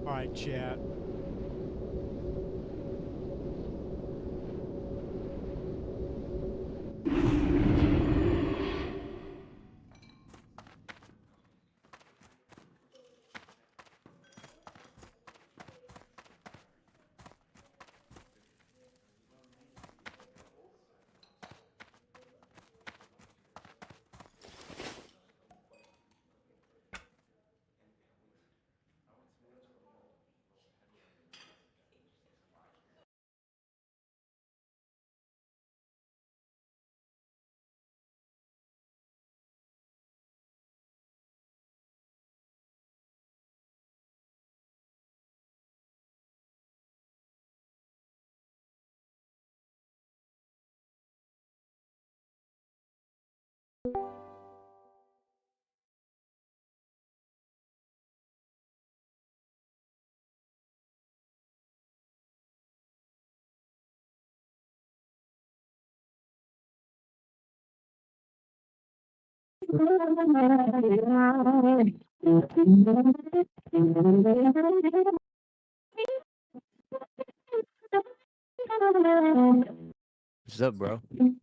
All right, chat. What's up, bro? You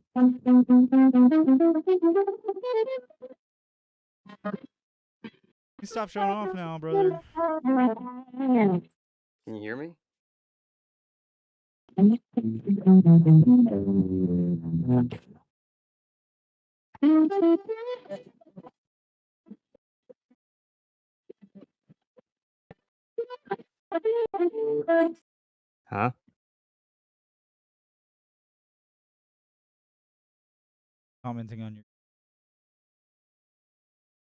stop showing off now, brother. Can you hear me? Huh? Commenting on your.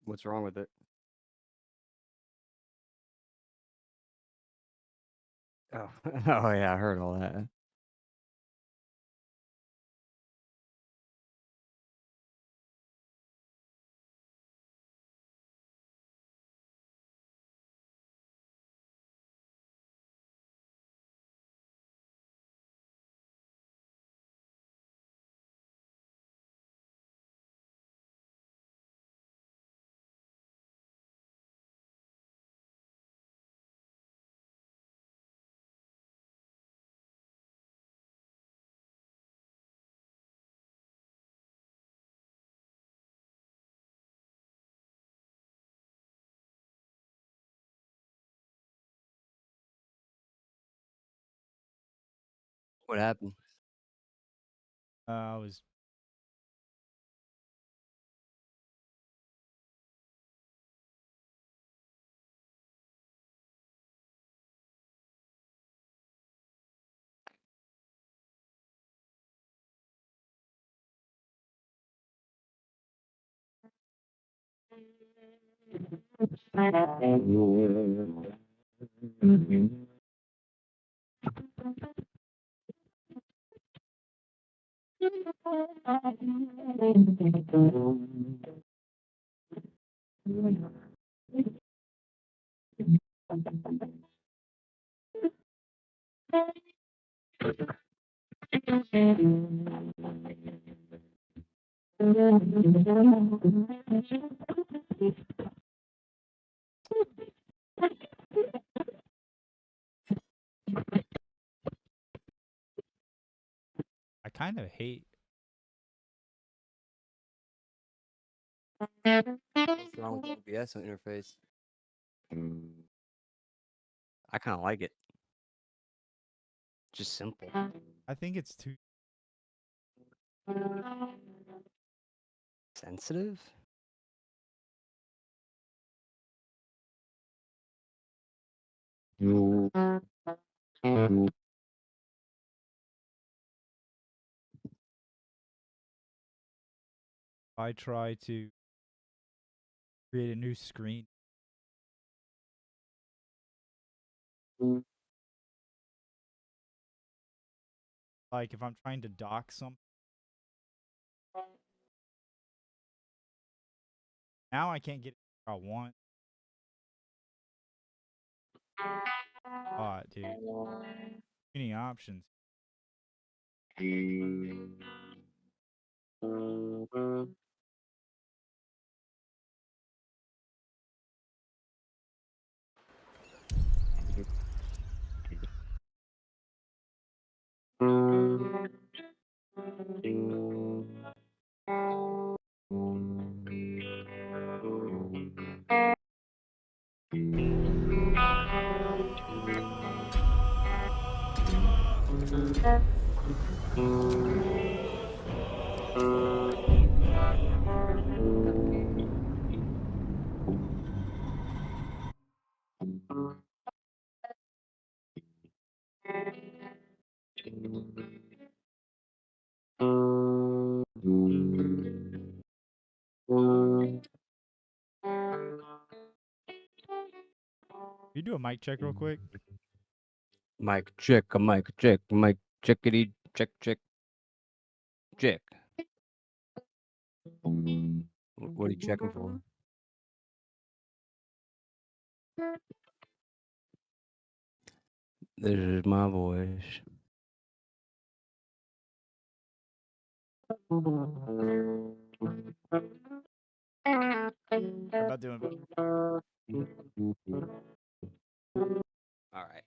What's wrong with it? Oh, oh yeah, I heard all that. What happened? I was. I kind of hate. What's wrong with the OBS interface? I kind of like it. Just simple. I think it's too Sensitive? I try to create a new screen. Like if I'm trying to dock something. Now I can't get what I want. Dude. Too many options. Can you do a mic check real quick? Mic check, a mic check, mic checkity, check, check, check. What are you checking for? This is my voice. How about doing All right.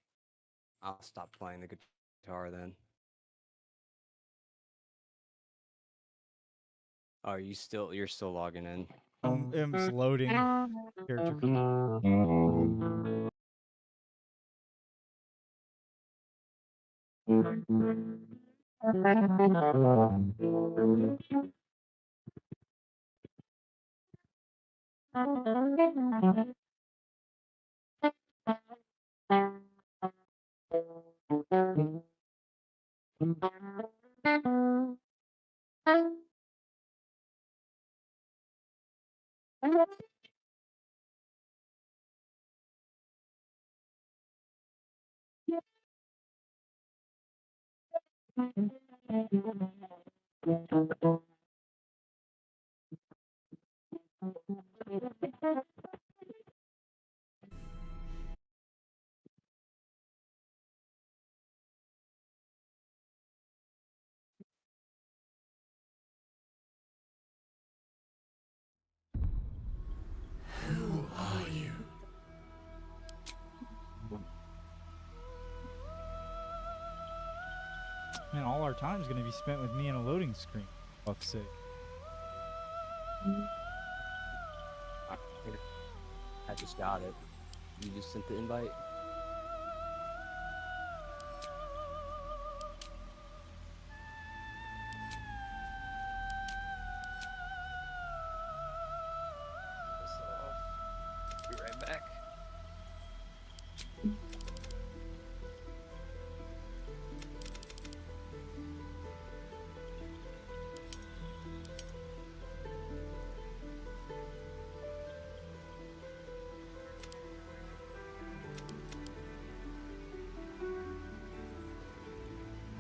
I'll stop playing the guitar then. Oh, you're still logging in. It's loading. Character. Who are you? Man, all our time is going to be spent with me in a loading screen. Fuck's sake. I just got it. You just sent the invite? Be right back.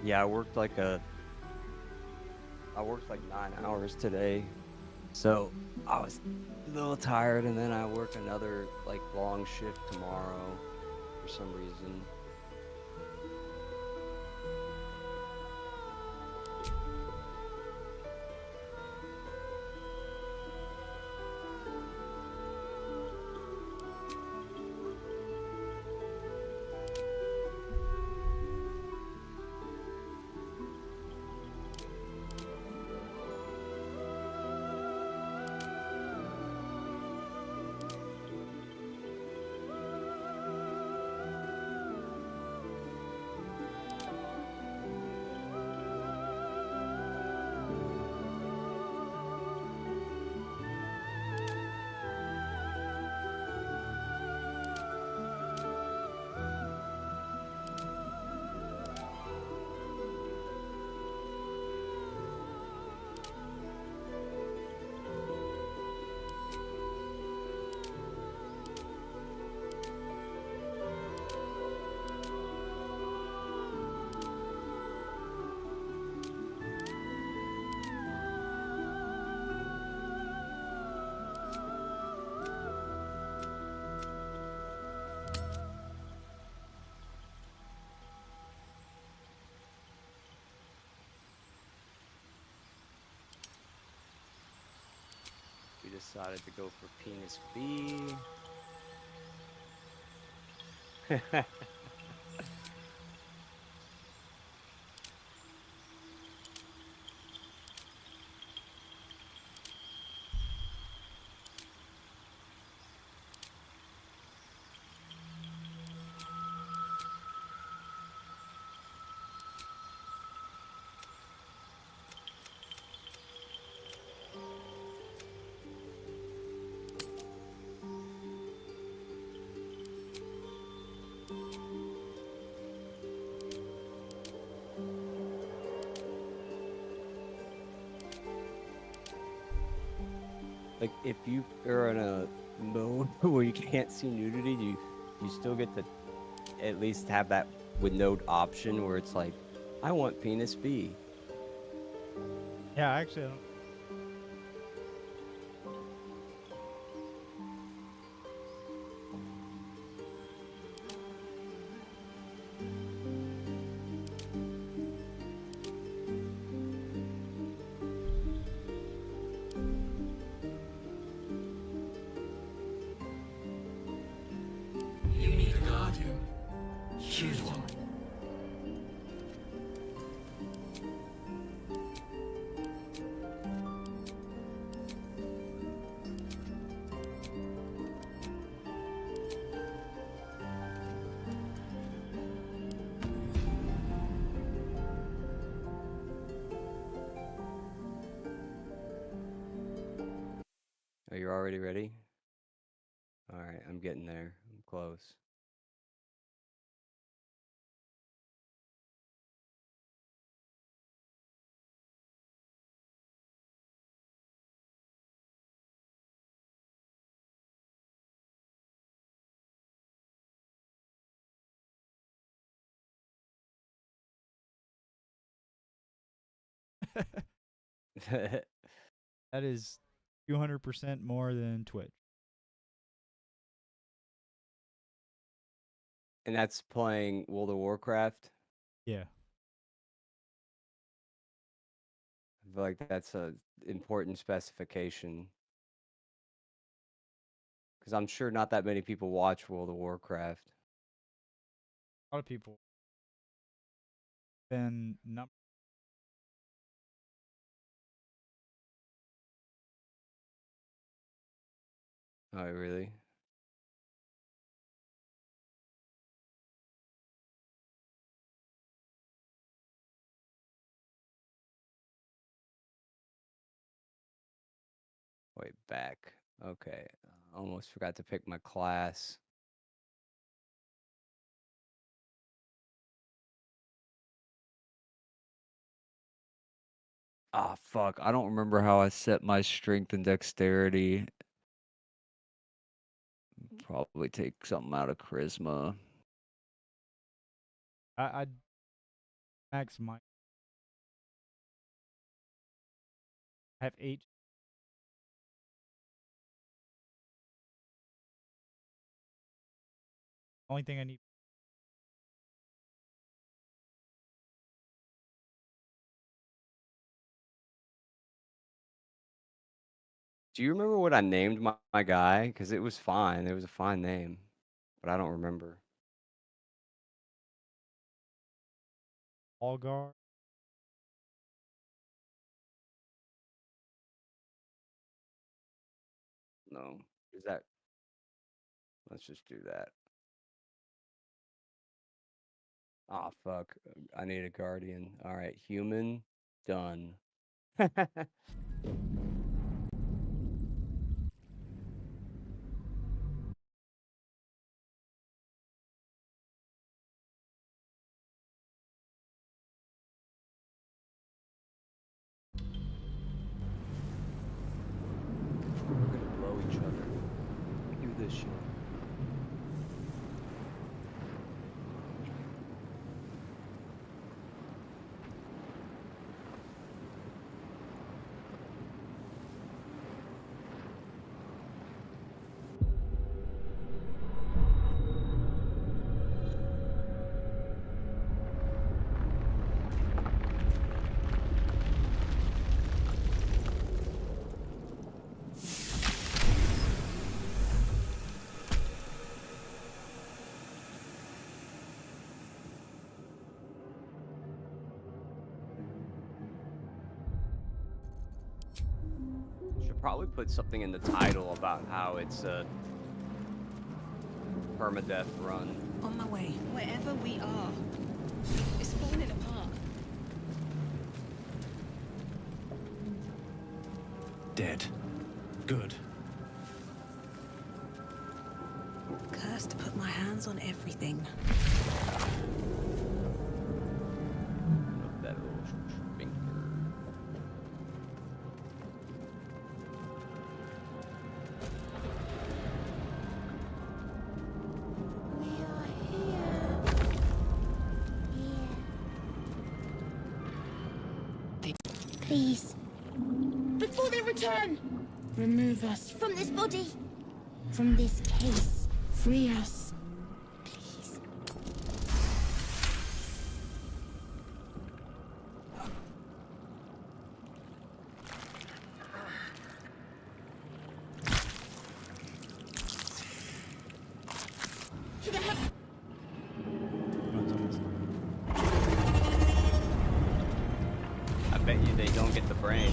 Yeah, I worked like 9 hours today, so I was a little tired, and then I work another like long shift tomorrow for some reason. decided to go for penis B. Like, if you are in a mode where you can't see nudity, you still get to at least have that with node option where it's like, I want penis B. Yeah, actually, I don't. You need a guardian. Choose one. Are you already ready? All right, I'm getting there. I'm close. That is 200% more than Twitch. And that's playing World of Warcraft. Yeah. I feel like that's a important specification. Because I'm sure not that many people watch World of Warcraft. A lot of people. Then not. Oh, really? Wait, back. Okay. Almost forgot to pick my class. Ah, fuck. I don't remember how I set my strength and dexterity. Probably take something out of charisma. I'd max my. I have 8. Only thing I need. Do you remember what I named my guy? Because it was fine. It was a fine name. But I don't remember. Algar. No. Is that... Let's just do that. Ah, fuck. I need a guardian. All right, human. Done. We're gonna blow each other. Do this shit. could probably put something in the title about how it's a permadeath run. On my way, wherever we are. It's falling apart. Dead. Good. Cursed to put my hands on everything. That little finger. Please. Before they return, remove us from this body, from this case. Free us. Please. Should I have... I bet you they don't get the brain.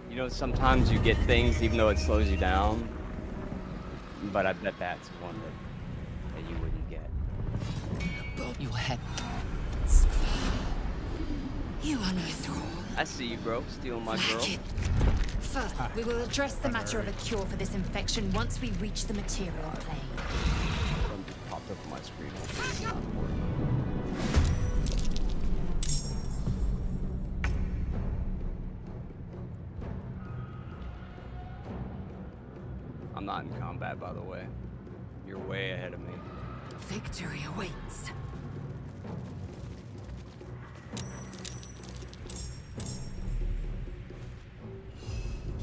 You know, sometimes you get things even though it slows you down. But I bet that's one that you wouldn't get. Above your head. You are no thrall. I see you, bro. Stealing my girl. First, we will address the matter of a cure for this infection once we reach the material plane. Something just popped up on my screen. Hopefully it's not important. I'm not in combat, by the way. You're way ahead of me. Victory awaits.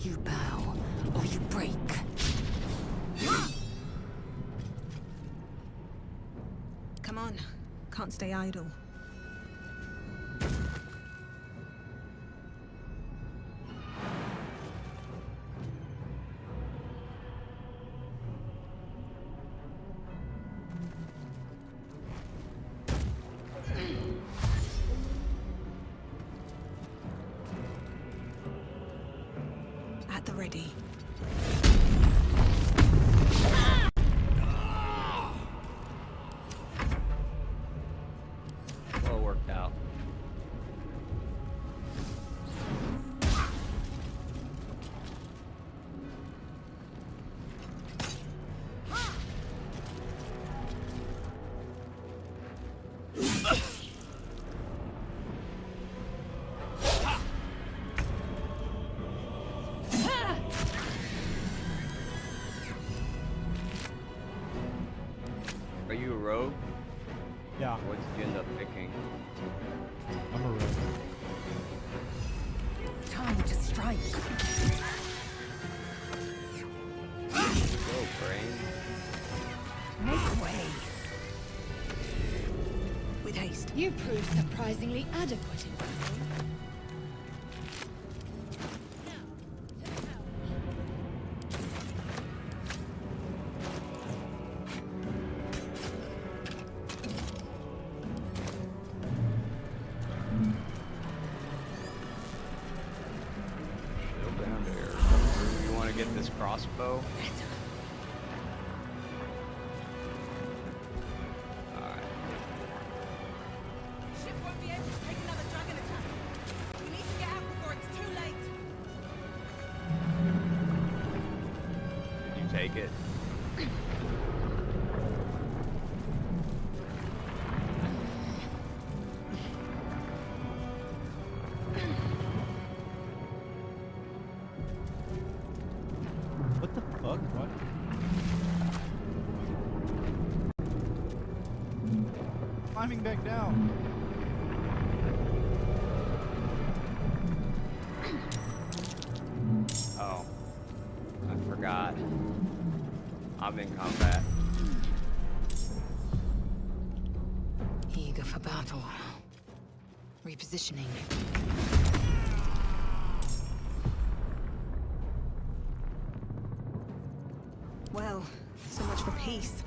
You bow, or you break. Come on, can't stay idle. At the ready. Well worked out. Are you a rogue? Yeah. What did you end up picking? I'm a rogue. Time to strike. Go, brain. Make way. With haste. You proved surprisingly adequate in battle. Go down there. You want to get this crossbow? Alright. Ship won't be able to take another dragon attack. We need to get out before it's too late. Did you take it? What the fuck? What? Climbing back down. Oh. I forgot. I'm in combat. Eager for battle. Repositioning. Well, so much for peace.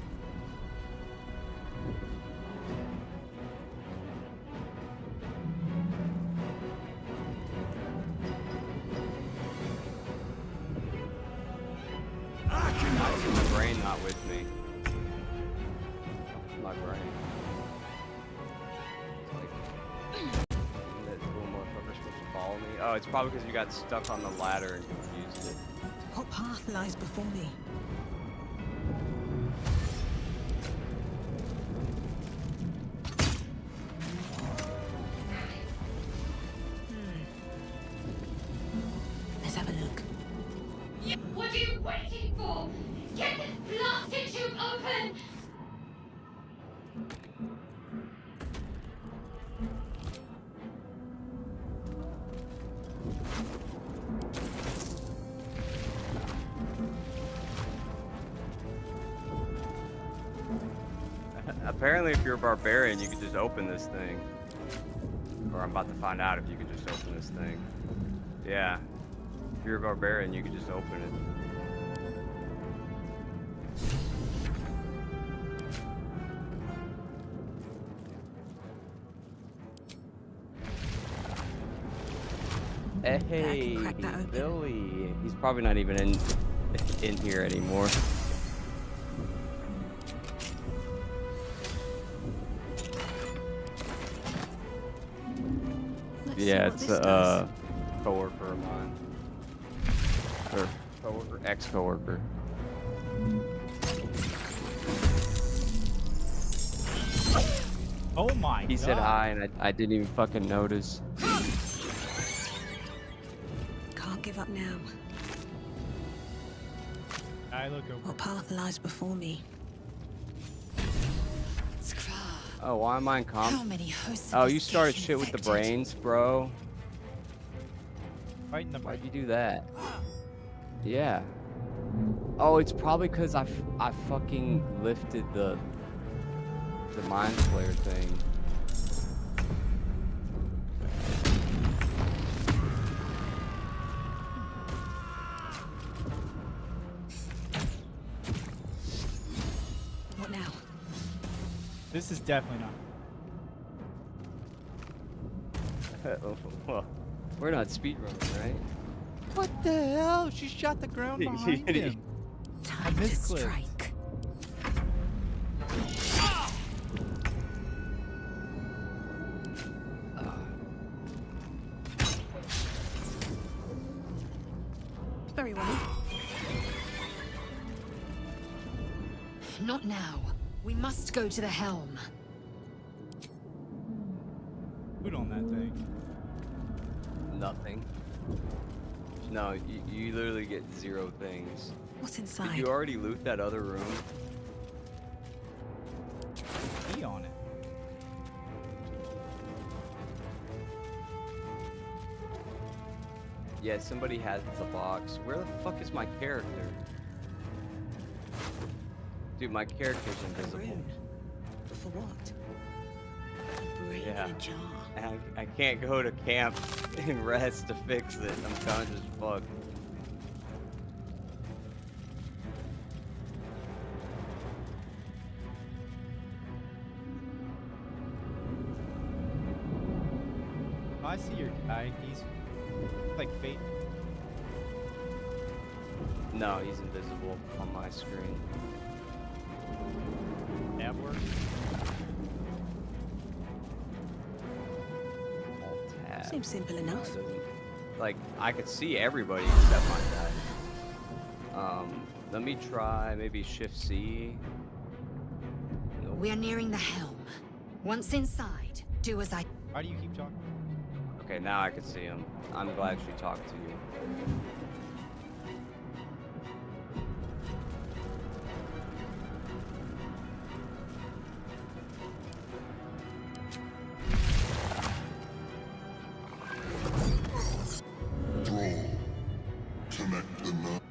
Oh, it's probably because you got stuck on the ladder and confused it. What path lies before me? Let's have a look. What are you waiting for? Get this blasted tube open! Apparently, if you're a barbarian, you can just open this thing. Or I'm about to find out if you can just open this thing. Yeah. If you're a barbarian, you can just open it. Hey, Billy. He's probably not even in here anymore. Yeah, it's a coworker of mine. Or coworker, ex-coworker. Oh my He said hi and I didn't even fucking notice. Can't give up now. I look over. What path lies before me? Oh, why am I in How comp? many hosts Oh, of you this started get shit with the infected? brains, bro. Fighting the Why'd you do that? Yeah. Oh, it's probably because I fucking lifted the Mind Flayer thing. What now? This is definitely not. Well, we're not speedrunning, right? What the hell? She shot the ground behind him. Time to strike. Very well. Not now. We must go to the helm. Loot on that thing. Nothing. No, you literally get 0 things. What's inside? Did you already loot that other room? E on it. Yeah, somebody has the box. Where the fuck is my character? Dude, my character's invisible. For what? A brain Yeah. in a jar. And I can't go to camp and rest to fix it. I'm conscious as fuck. Oh, I see your guy. He's like fate. No, he's invisible on my screen. That works. Alt tab. Seems simple enough. Like, I could see everybody except my guy. Let me try maybe Shift C. Nope. We are nearing the helm. Once inside, do as I... Why do you keep talking? Okay, now I can see him. I'm glad she talked to you.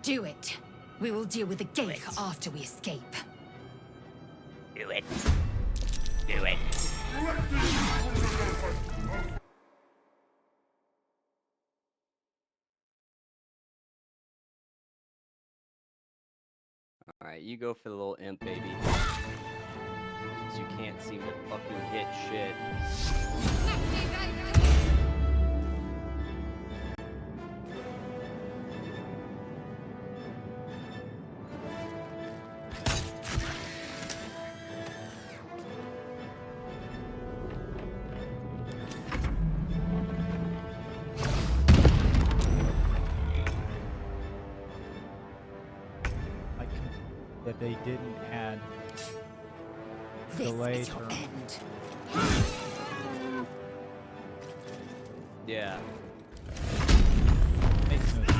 Do it. We will deal with the gate after we escape. Do it. Do it. Alright, you go for the little imp, baby. Since you can't seem to fucking hit shit. that they didn't add This delay is your term. end. Yeah. Makes no sense.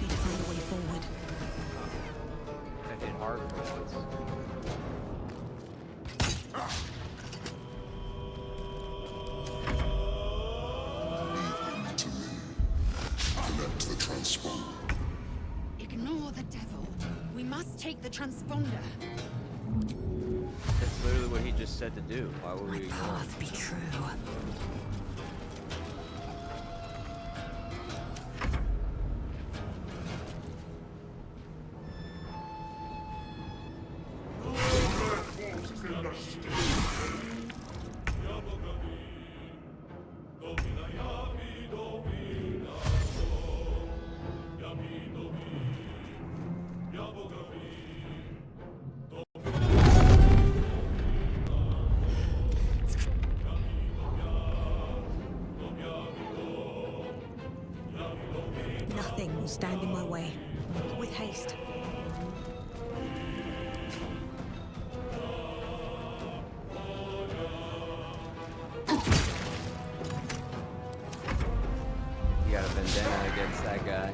Need to find a way forward. That hit hard for once. Connect the transponder. Ignore the devil. We must take the transponder. That's literally what he just said to do. Why would we ignore it? Path be true. Nothing will stand in my way. With haste. You got a vendetta against that guy.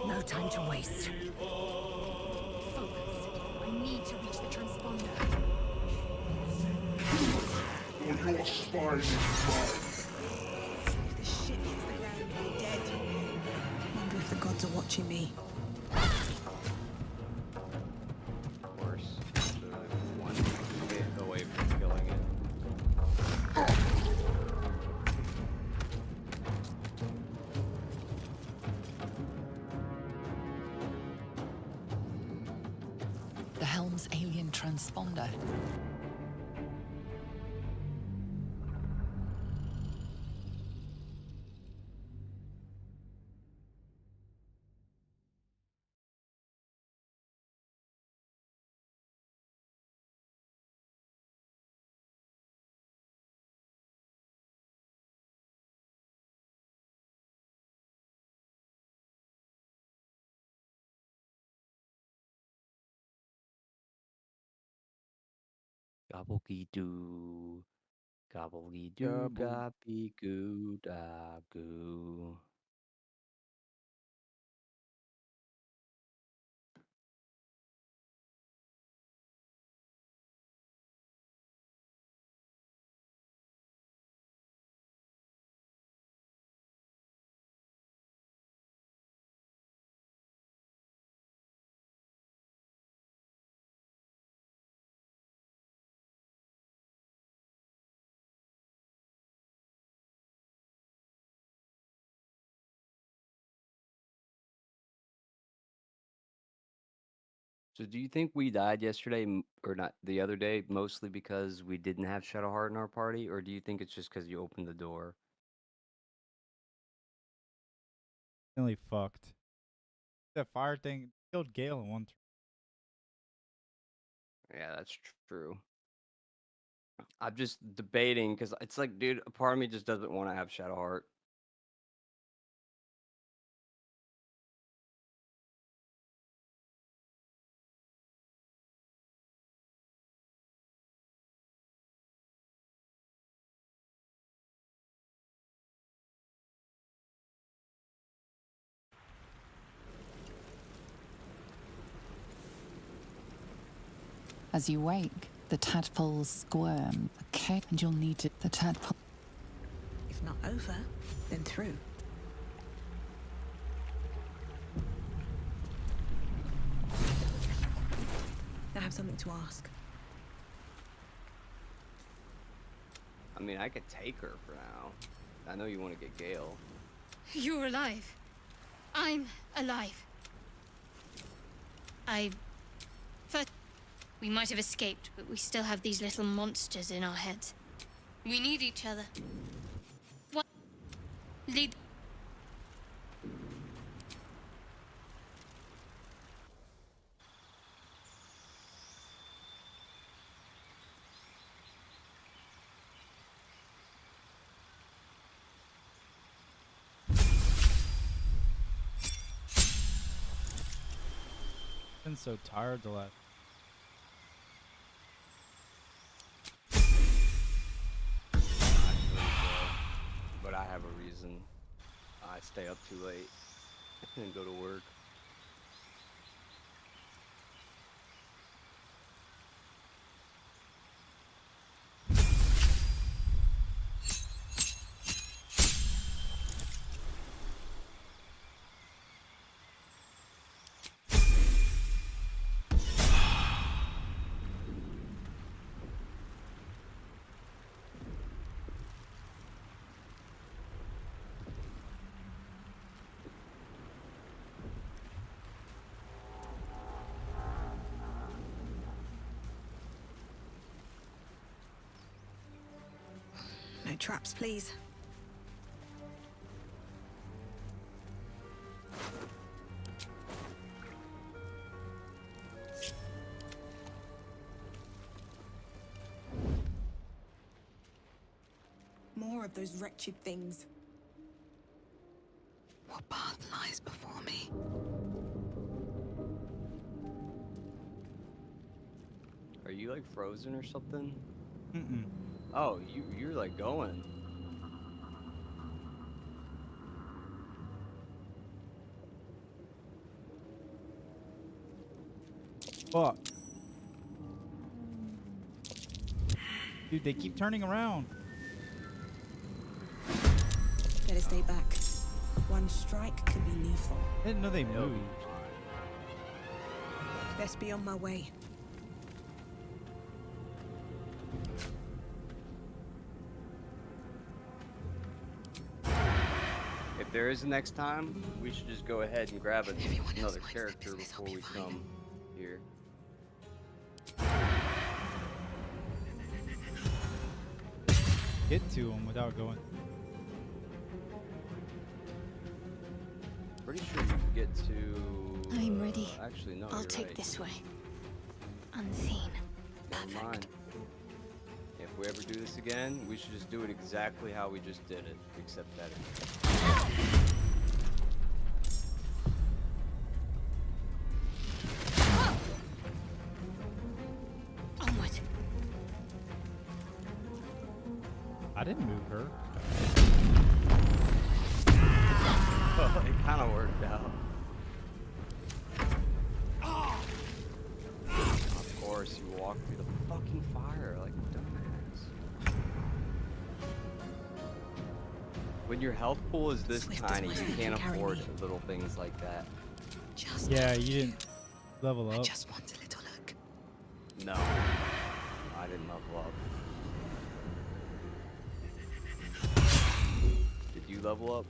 No time to waste. Focus. I need to reach the transponder. Or your spine is mine. If this ship hits the ground, we're dead. Wonder if the gods are watching me. Worse. One hit away from killing it. The Helm's alien transponder. Gobbledee-doo. Gobbledee-doo, gobbly-goo, da goo. So do you think we died yesterday, or not the other day, mostly because we didn't have Shadowheart in our party, or do you think it's just because you opened the door? Really fucked. That fire thing killed Gale in one turn. Yeah, that's true. I'm just debating because it's like, dude, a part of me just doesn't want to have Shadowheart. As you wake, the tadpoles squirm. Okay, and you'll need to. The tadpole. If not over, then through. I have something to ask. I mean, I could take her for now. I know you want to get Gale. You're alive. I'm alive. We might have escaped, but we still have these little monsters in our heads. We need each other. What? Lead. Been so tired the last. But I have a reason. I stay up too late and go to work. No traps, please. More of those wretched things. What path lies before me? Are you like frozen or something? Mm-mm. Oh, you're like going. Fuck. Dude, they keep turning around. Better stay back. One strike can be lethal. I didn't know they moved. Best be on my way. If there is a next time, we should just go ahead and grab another character before we come here. Get to him without going. Pretty sure you can get to. I'm ready. Actually, no. I'll you're take right. this way. Unseen. Never mind. If we ever do this again, we should just do it exactly how we just did it, except better. Onward. I didn't move her. It kind of worked out. Of course, you walk through the fucking fire like a dumbass. When your health pool is this tiny, you can't afford little things like that. Yeah, you didn't level up. I just want a little look. No, I didn't level up. Did you level up?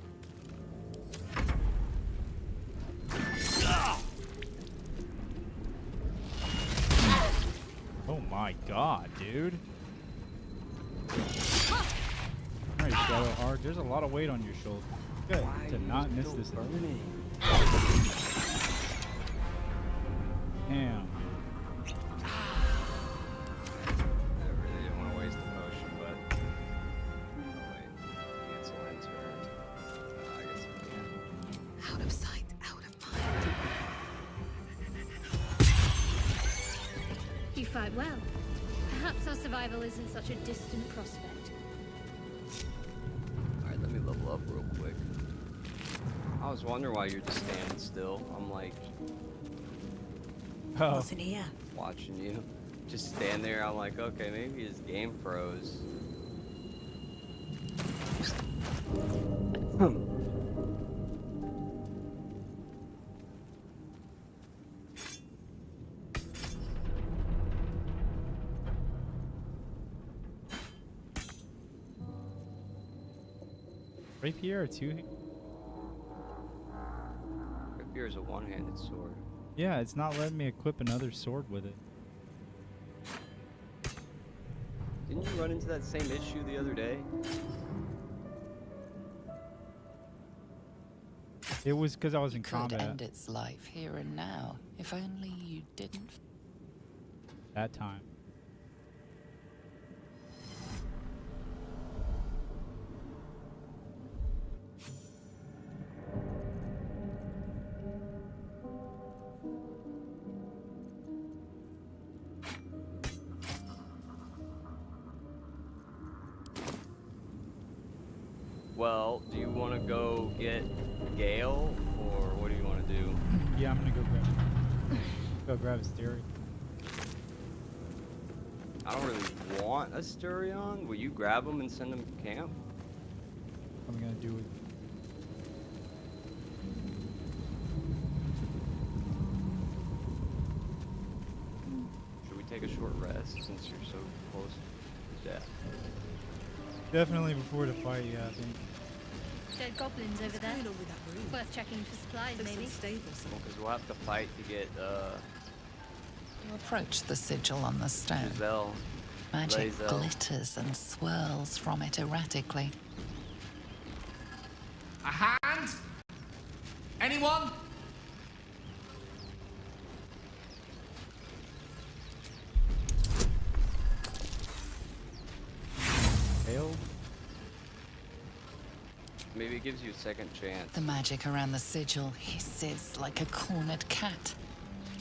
Oh my god, dude. Alright, Shadow Arc, there's a lot of weight on your shoulder. Good to not miss this. Damn. I really didn't want to waste the potion, but. Oh, wait. Cancel enter. I guess I can. Out of sight, out of mind. You fight well. Perhaps our survival isn't such a distant prospect. Alright, let me level up real quick. I was wondering why you're just standing still. I'm like. Oh. What's in here? Watching you. Just stand there. I'm like, okay, maybe his game froze. Rapier or two? Rapier is a one-handed sword. Yeah, it's not letting me equip another sword with it. Didn't you run into that same issue the other day? It was because I was in Could combat end its life here and now, if only you didn't. that time. Well, do you want to go get Gale, or what do you want to do? Yeah, I'm gonna go grab a stereo. I don't really want a Sturion. Will you grab him and send him to camp? What I'm gonna do with. Should we take a short rest since you're so close to death? Definitely before the fight, yeah, I think. Dead goblins over there. Worth checking for supplies, maybe. Because we'll have to fight to get You approach the sigil on the stone. Giselle. Magic Lae'zel. glitters and swirls from it erratically. A hand? Anyone? Failed. Maybe it gives you a second chance. The magic around the sigil hisses like a cornered cat.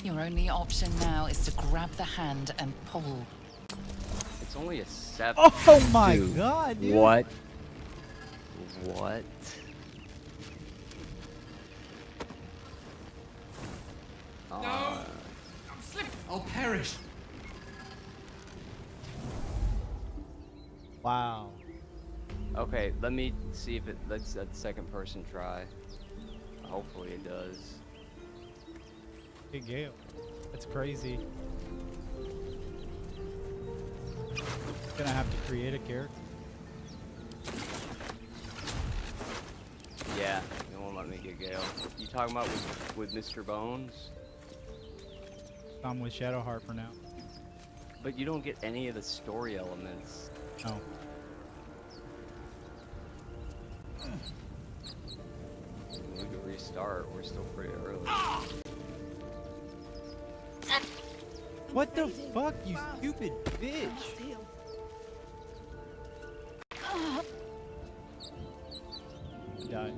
Your only option now is to grab the hand and pull. It's only a 7. Oh my Dude, god, dude. What? What? No! I'm slipping. I'll perish. Wow. Okay, let me see if it lets that second person try. Hopefully it does. Hey, Gale. That's crazy. Gonna have to create a character. Yeah, they won't let me get Gale. You talking about with Mr. Bones? I'm with Shadowheart for now. But you don't get any of the story elements. No. We could restart. We're still pretty early. What the fuck, you stupid bitch? I died.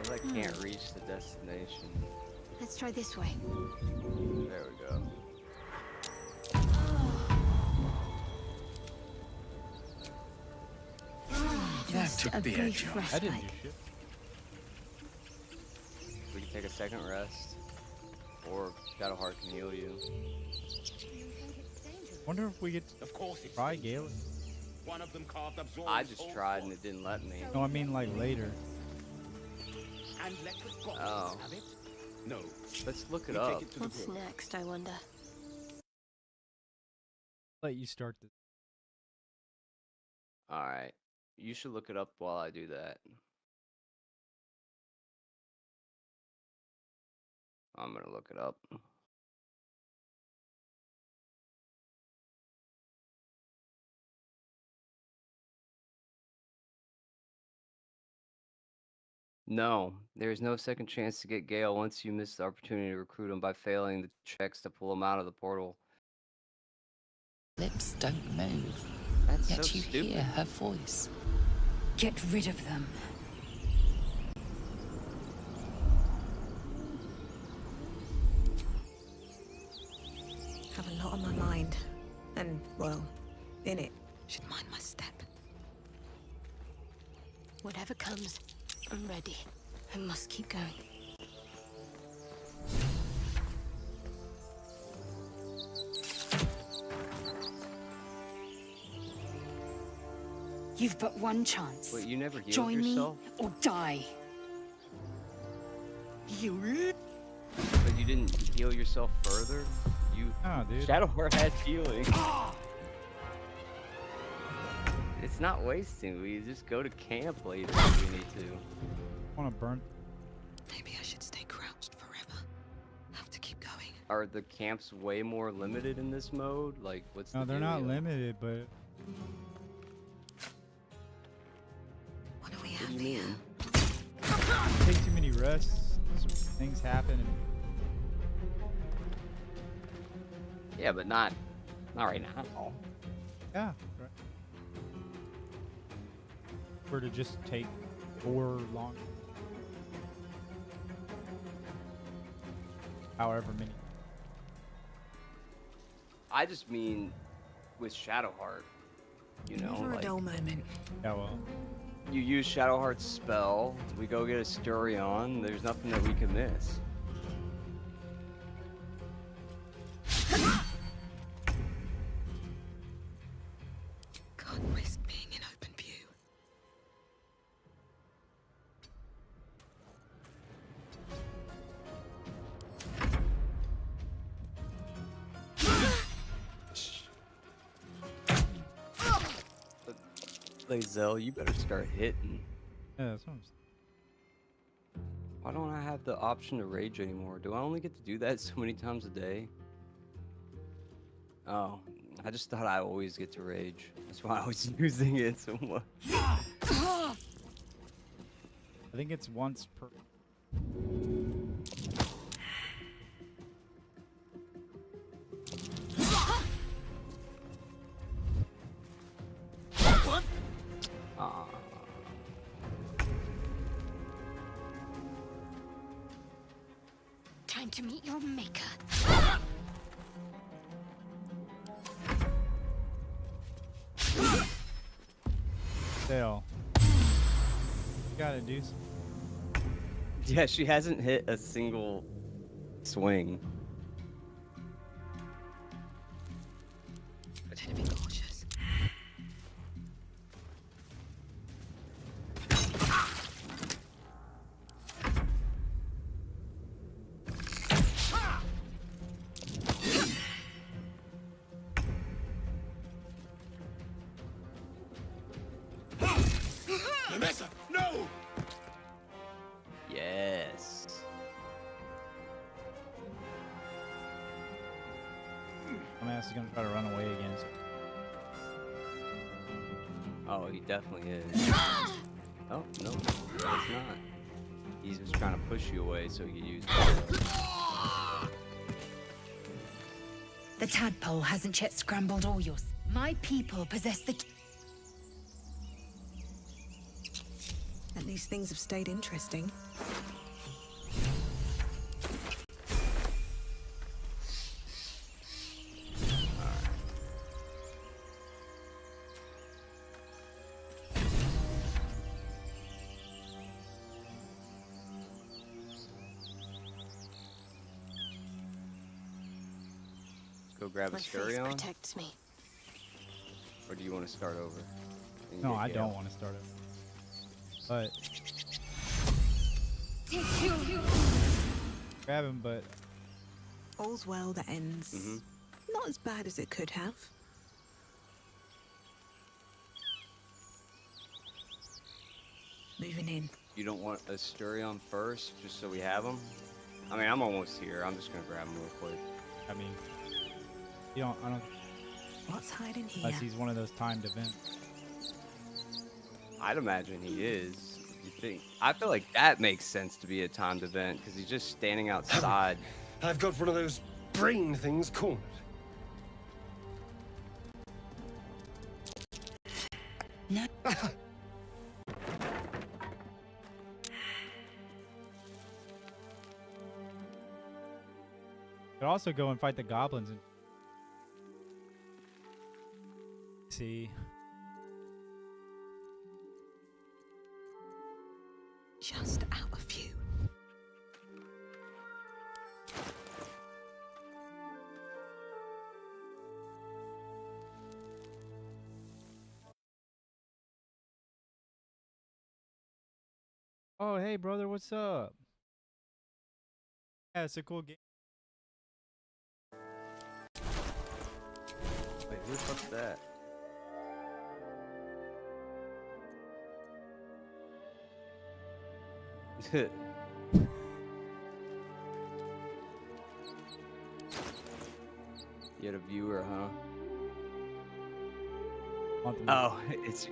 Because I can't reach the destination. Let's try this way. There we go. Just a brief I didn't respite. do shit. We can take a second rest. Or Shadowheart can heal you. Wonder if we get to try Gale. One of them carved up I just tried and it didn't let me. No, I mean like later. And let the gods Oh. have it. No. Let's look it We up. take it to the What's brook. next, I wonder? Let you start this. Alright. You should look it up while I do that. I'm gonna look it up. No, there is no second chance to get Gale once you miss the opportunity to recruit him by failing the checks to pull him out of the portal. Lips don't move. That's Yet so you stupid. hear her voice. Get rid of them. Have a lot on my mind. And, well, in it. Should mind my step. Whatever comes, I'm ready. I must keep going. You've but one chance. Wait, you never healed Join yourself? me or die. But you didn't heal yourself further? You dude. Shadowheart has healing. It's not wasting. We just go to camp later if we need to. I want to burn. Maybe I should stay crouched forever. Have to keep going. Are the camps way more limited in this mode? Like, what's No, the they're not dealio? limited, but What do we What have do you here? mean? take too many rests. Things happen. And Yeah, but not right now. yeah, right. Were to just take 4 long, however many. I just mean with Shadowheart, you know, Never a like dull moment. Yeah, well, you use Shadowheart's spell, we go get a Sturion, there's nothing that we can miss. Can't risk being in open view. Lae'zel, you better start hitting. yeah, that's what I'm saying. Why don't I have the option to rage anymore? Do I only get to do that so many times a day? Oh, I just thought I always get to rage. That's why I was using it so much. I think it's once per. Aw. Time to meet your maker. Dale. You gotta do something. Yeah, she hasn't hit a single swing. Better be cautious. No! Yes. Dumbass is gonna try to run away again. Oh, he definitely is. Oh, no, it's not. He's just trying to push you away so he can use The tadpole hasn't yet scrambled all yours. My people possess the... At least things have stayed interesting. Go grab a My face Sturion? protects me. Or do you want to start over? and No, get I Gale? don't want to start it. But grab him, but All's well that ends. Not as bad as it could have. Moving in. You don't want a Sturion first, just so we have him? I mean, I'm almost here. I'm just gonna grab him real quick. I mean, you don't. I don't. What's hiding here? Unless he's one of those timed events. I'd imagine he is. You think? I feel like that makes sense to be a timed event because he's just standing outside. I've got one of those brain things cornered. No. Could also go and fight the goblins and see. Just out of view. Oh, hey, brother, what's up? Yeah, it's a cool game. Wait, who the fuck's that? You had a viewer, huh? Oh, it's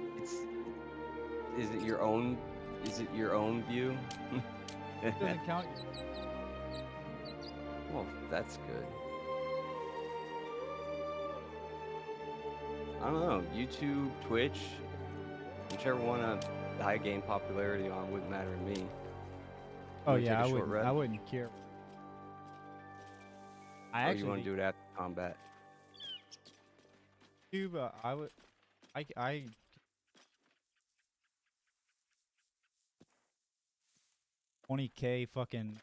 is it your own? Is it your own view? Doesn't count. Well, that's good. I don't know. YouTube, Twitch, whichever one I gain popularity on wouldn't matter to me. Oh Wanna yeah, take a short rest? I wouldn't care. I Or actually you want to do it after combat? YouTube, I would, I 20K fucking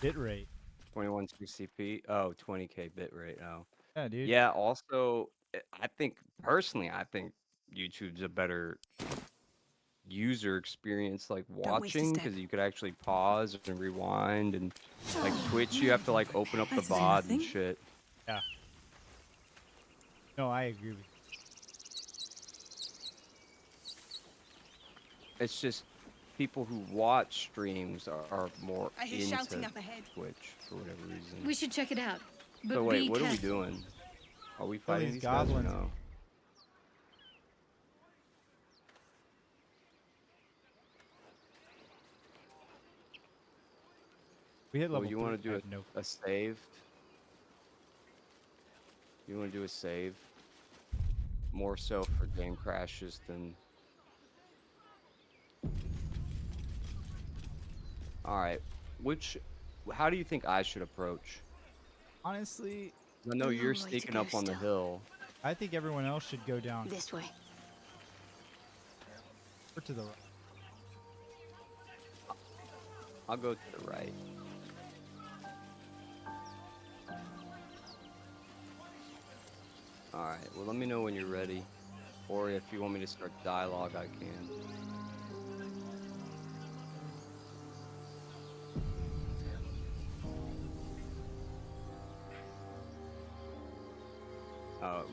bitrate. 2160p. Oh, 20K bitrate. Oh. Yeah, dude. Yeah. Also, I think personally, I think YouTube's a better user experience, like waste a watching, step. because you could actually pause and rewind, and like Twitch, you have to like open up the Better than VOD and nothing. shit. Yeah. No, I agree with you. It's just people who watch streams are more I hear into shouting up ahead. Twitch for whatever reason. We should check it out. But So wait, be what are we careful. doing? Are we fighting these these guys or goblins. no? We hit Well, level you want to 3. do I have no. a save? You want to do a save? More so for game crashes than... Alright, how do you think I should approach? Honestly, I know A you're long way to sneaking go up on the still. hill. I think everyone else should go down This way. or to the right. I'll go to the right. Alright, well let me know when you're ready. Or if you want me to start dialogue, I can.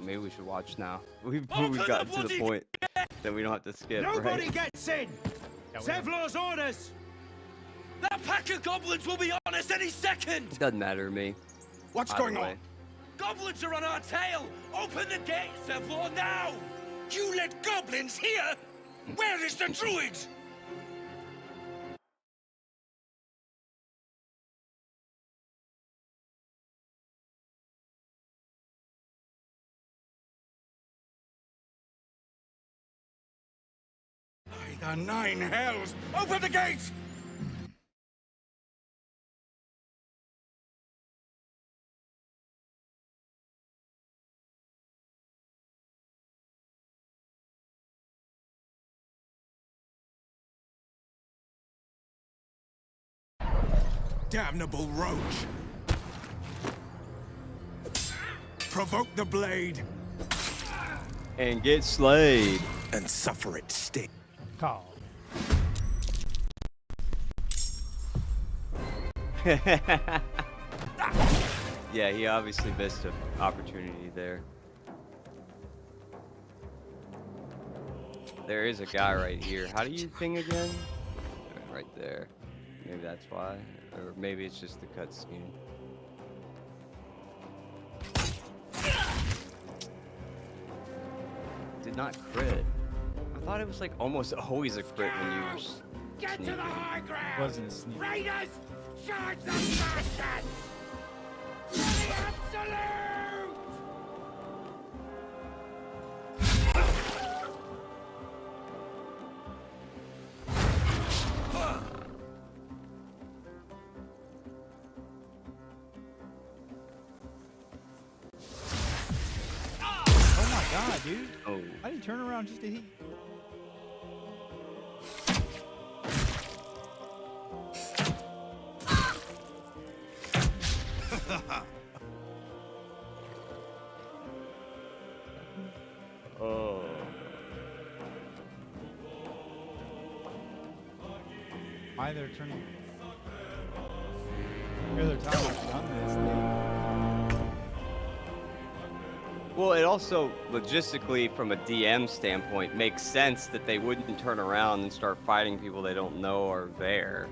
Maybe we should watch now. We've gotten to the point that we don't have to skip, Nobody right? gets in! Zevlor's orders! That pack of goblins will be on us any second! It doesn't matter to me. What's Either going way. on? Goblins are on our tail! Open the gate, Zevlor, now! You let goblins here? Where is the druid? By the 9 hells! Open the gate! Damnable roach! Provoke the blade! And get slayed. And suffer it sting. Call. Yeah, he obviously missed an opportunity there. There is a guy right here. How do you ping again? Right there. Maybe that's why. Or maybe it's just the cutscene. Did not crit. I thought it was like almost always a crit when you were Get to the high ground! Wasn't a sneak. Raiders! Charge the bastards! For the absolute! Oh my god, dude. Oh. How do you turn around just to hit? Oh. why they're turning. They're telling us done this. Well, it also logistically, from a DM standpoint, makes sense that they wouldn't turn around and start fighting people they don't know are there.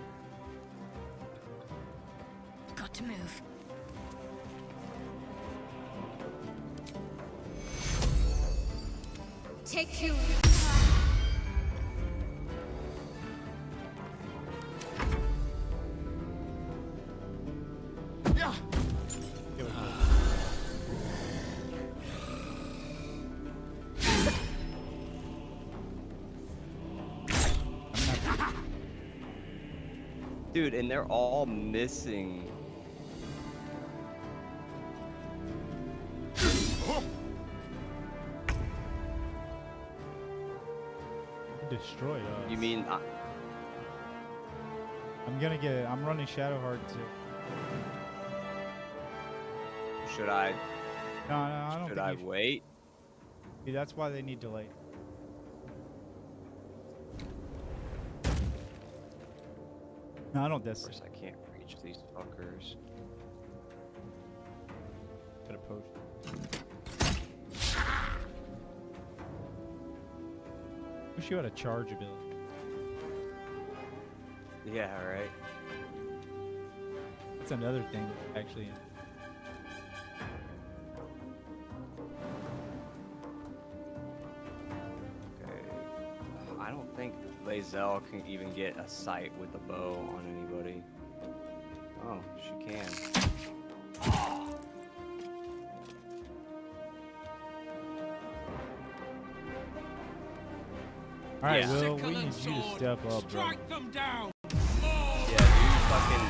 Got to move. Take you. Dude, and they're all missing. Destroyed us. You mean I'm running Shadowheart too. should I? No, I don't Should think I you should. wait? See, that's why they need delay. No, I don't Of course, I can't reach these fuckers. Put a potion. Wish you had a charge ability. Yeah, right. That's another thing, actually. Okay. I don't think Lae'zel can even get a sight with a bow on anybody. Oh, she can. All right, Yeah. Will, we need you to step up, bro. Them down. Yeah, dude, fucking.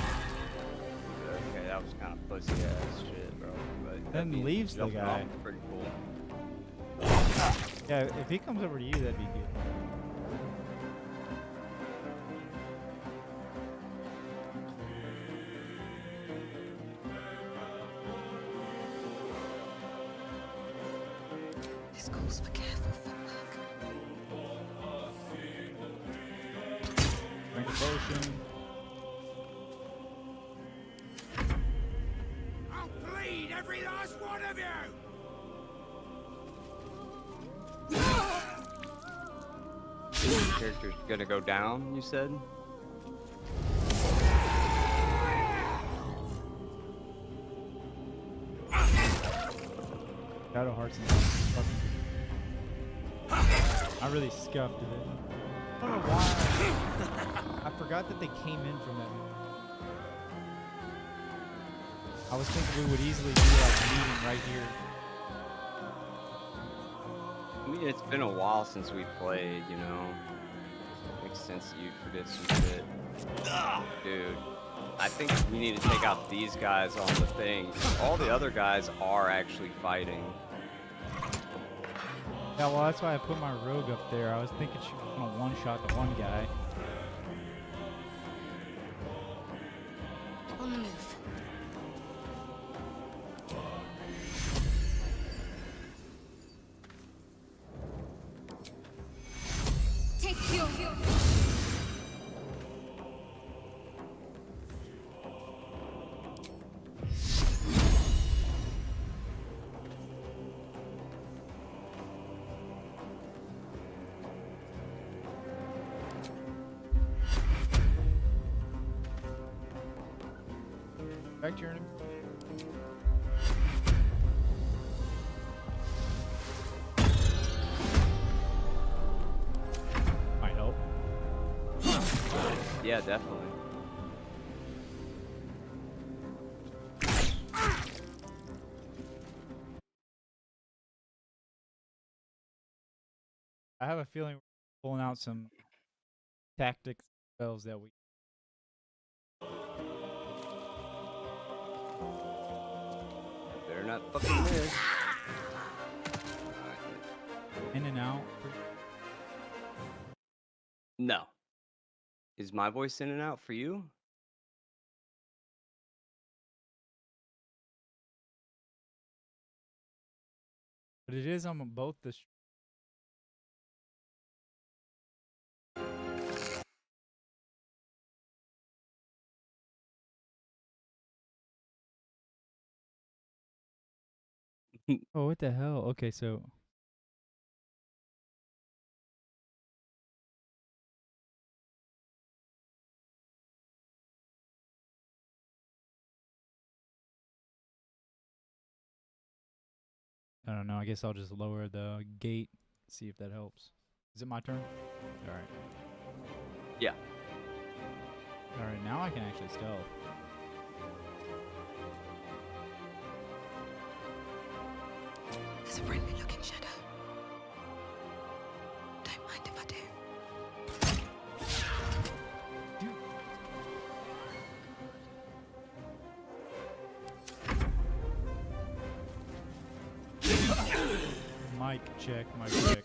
Okay, that was kind of pussy ass shit, bro. But Then being leaves the jumping guy. off is pretty cool. Yeah, if he comes over to you, that'd be good. This calls for careful footwork. Drink a potion. I'll bleed every last one of you. The character's gonna go down, you said? Shadowheart's in I really scuffed it. I don't know why. I forgot that they came in from that. I was thinking we would easily do like meeting right here. I mean, it's been a while since we played, you know? It makes sense that you'd forget some shit. Dude, I think we need to take out these guys on the thing. All the other guys are actually fighting. Yeah, well, that's why I put my rogue up there. I was thinking she was gonna one-shot the one guy. On the move. Take you. Back to your enemy. Might help. Yeah, definitely. I have a feeling we're pulling out some tactics spells that we. Better not fucking miss. In and out. No. Is my voice in and out for you? But it is on both the. Oh, what the hell? Okay, so I don't know. I guess I'll just lower the gate, see if that helps. Is it my turn? All right. Yeah. All right, now I can actually stealth. There's a friendly looking shadow. Don't mind if I do. Mic check, mic check.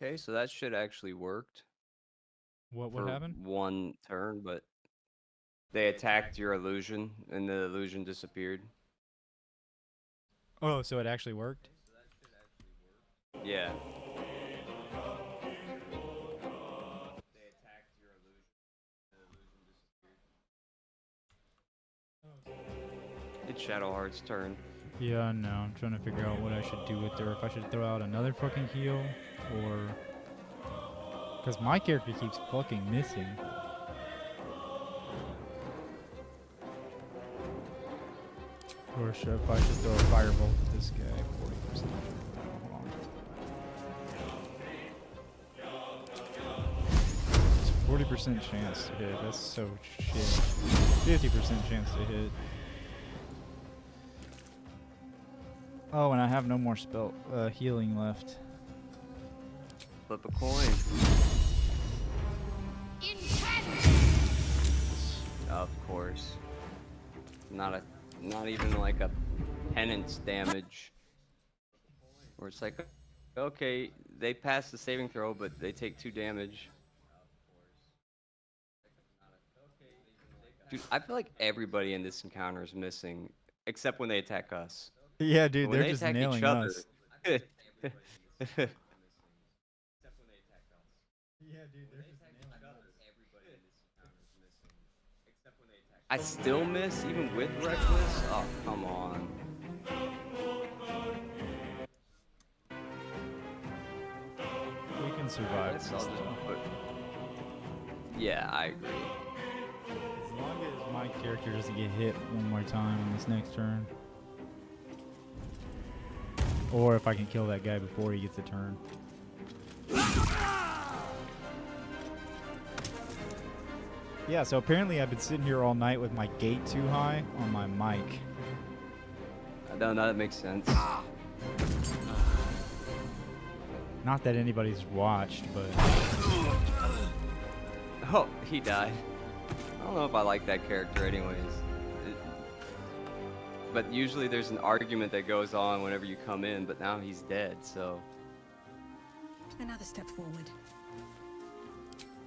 Okay, so that shit actually worked. What for happened? one turn, but they attacked your illusion, and the illusion disappeared. Oh, so it actually worked? Yeah. It's Shadowheart's turn. Yeah, no, I'm trying to figure out what I should do with her. If I should throw out another fucking heal, or... Because my character keeps fucking missing. Or should I should throw a firebolt at this guy? 40%. Hold on. It's 40% chance to hit. That's so shit. 50% chance to hit. Oh, and I have no more spell healing left. Flip a coin. Of course. Not even like a penance damage. Where it's like, okay, they pass the saving throw, but they take 2 damage. Dude, I feel like everybody in this encounter is missing, except when they attack us. Yeah, dude, When they're they just attack nailing each other, us. I still miss even with reckless. Oh, come on. We can survive Let's this all just though. put... Yeah, I agree. As long as my character doesn't get hit one more time on this next turn. Or if I can kill that guy before he gets a turn. Yeah, so apparently I've been sitting here all night with my gate too high on my mic. No, that makes sense. Not that anybody's watched, but... Oh, he died. I don't know if I like that character anyways. But usually there's an argument that goes on whenever you come in, but now he's dead, so... Another step forward.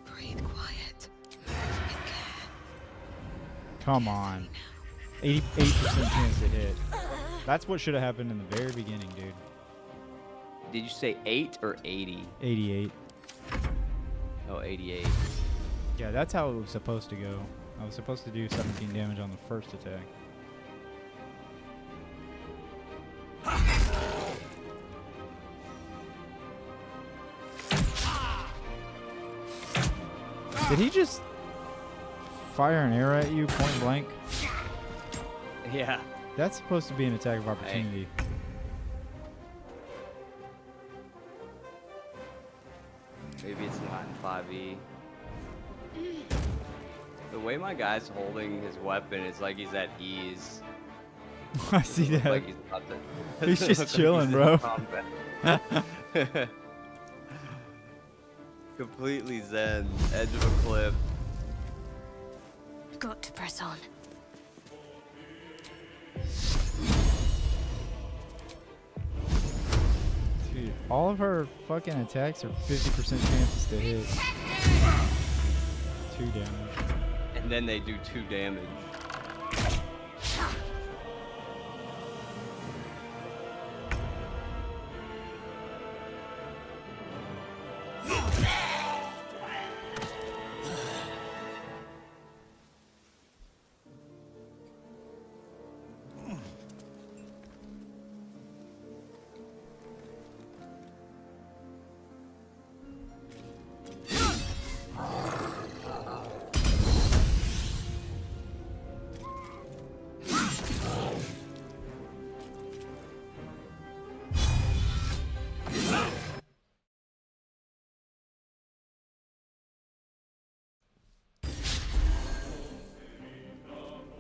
Breathe quiet. Come on. 88% chance to hit. That's what should have happened in the very beginning, dude. Did you say 8 or 80? 88. Oh, 88. Yeah, that's how it was supposed to go. I was supposed to do 17 damage on the first attack. Did he just fire an arrow at you point blank? Yeah. That's supposed to be an attack of opportunity. Hey. Maybe it's not in 5e. The way my guy's holding his weapon is like he's at ease. I see that. Like he's about to He's just chilling, bro. Completely zen, edge of a cliff. Got to press on. Dude, all of her fucking attacks are 50% chances to hit. 2 damage. And then they do 2 damage.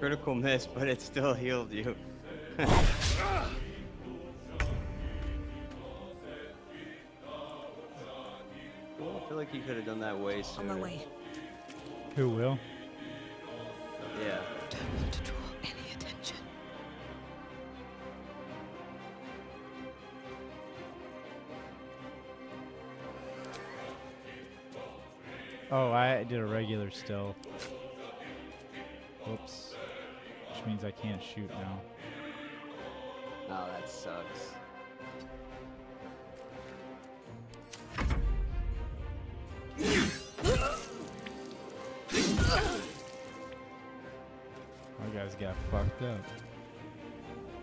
Critical miss, but it still healed you. I feel like you could have done that way sooner. On my way. Who will? Yeah. Don't want to draw any attention. Oh, I did a regular stealth. Whoops. Which means I can't shoot now. Oh, that sucks. My guys got fucked up.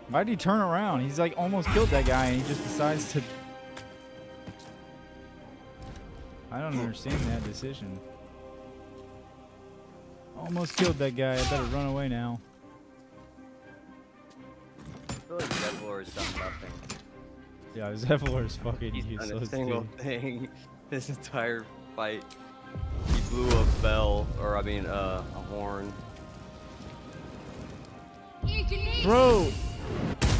Why'd he turn around? He's like almost killed that guy and he just decides to... I don't understand that decision. Almost killed that guy. I better run away now. I feel like Zevlor has done nothing. Yeah, Zevlor is fucking He's useless. done a single dude. thing this entire fight. He blew a bell, or I mean, a horn. Bro!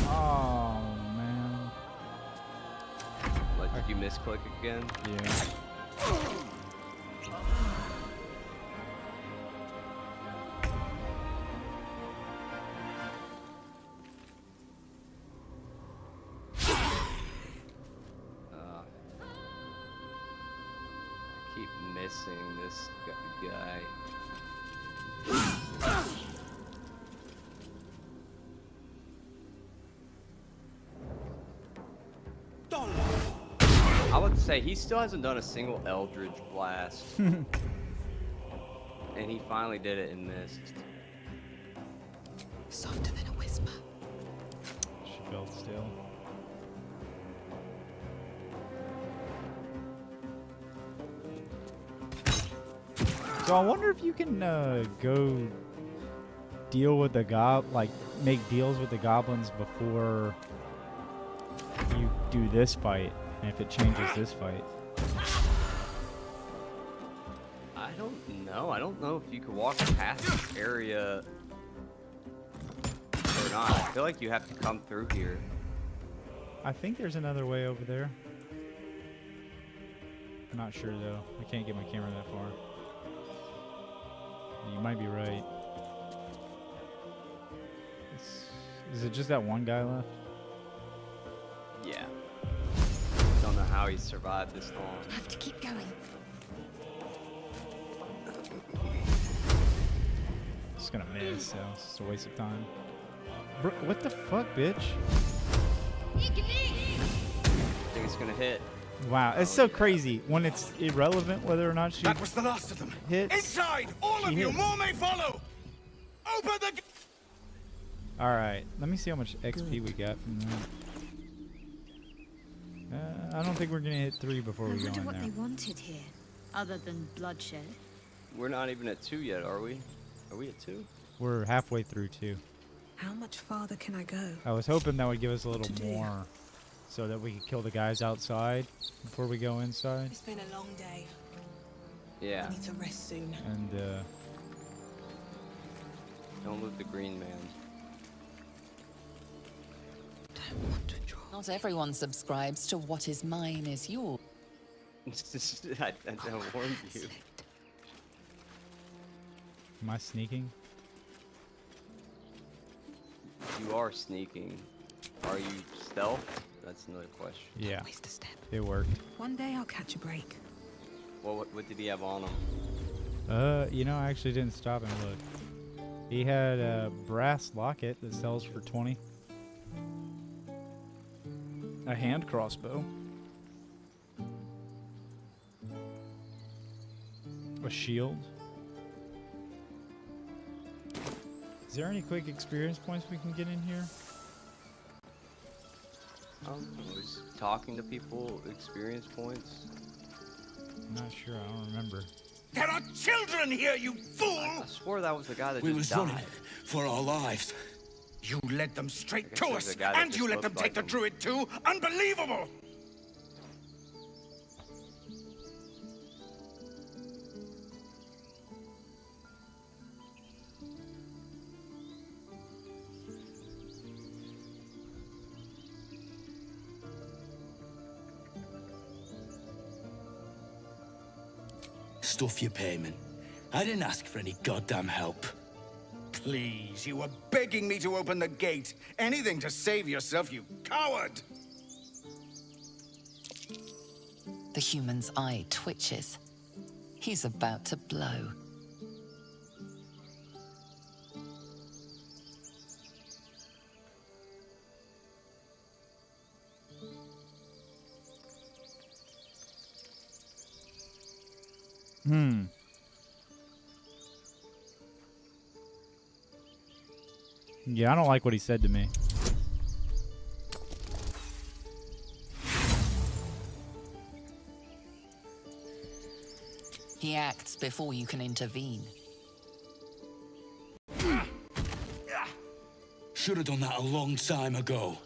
Oh, man. What, did you misclick again? Yeah. I keep missing this guy. I would say he still hasn't done a single Eldritch Blast. And he finally did it and missed. Softer than a whisper. She felt still. So I wonder if you can go deal with the make deals with the goblins before you do this fight, and if it changes this fight. I don't know. I don't know if you could walk past this area or not. I feel like you have to come through here. I think there's another way over there. I'm not sure though. I can't get my camera that far. You might be right. Is it just that one guy left? Yeah. Don't know how he survived this long. I have to keep going. Just gonna miss, so it's just a waste of time. Bro, what the fuck, bitch? I think it's gonna hit. Wow, it's so crazy when it's irrelevant whether or not she That was the last of them. hits. Inside, all of She you, hits. more may follow. Open the. All right, let me see how much XP we got from that. I don't think we're gonna hit 3 before we I go wonder in what there. they wanted here, other than bloodshed. We're not even at 2 yet, are we? Are we at 2? We're halfway through 2. How much farther can I go? I was hoping that would give us a little To do. more, so that we could kill the guys outside before we go inside. It's been a long day. Yeah. I need to rest soon. And Don't loot the green man. Not everyone subscribes to what is mine is yours. I don't warn you. am I sneaking? You are sneaking. Are you stealth? That's another question. Yeah, Waste a step. it worked. One day I'll catch a break. Well, what did he have on him? You know, I actually didn't stop and look. He had a brass locket that sells for 20. A hand crossbow. A shield. Is there any quick experience points we can get in here? Was talking to people experience points? I'm not sure, I don't remember. There are children here, you fool! I swore that was the guy that We just was running died. for our lives. You led them straight to there's us, a guy that and just you let them looked take like the druid too. Unbelievable! stuff your payment. I didn't ask for any goddamn help. Please, you were begging me to open the gate. Anything to save yourself, you coward! The human's eye twitches. He's about to blow. Yeah, I don't like what he said to me. He acts before you can intervene. Should have done that a long time ago.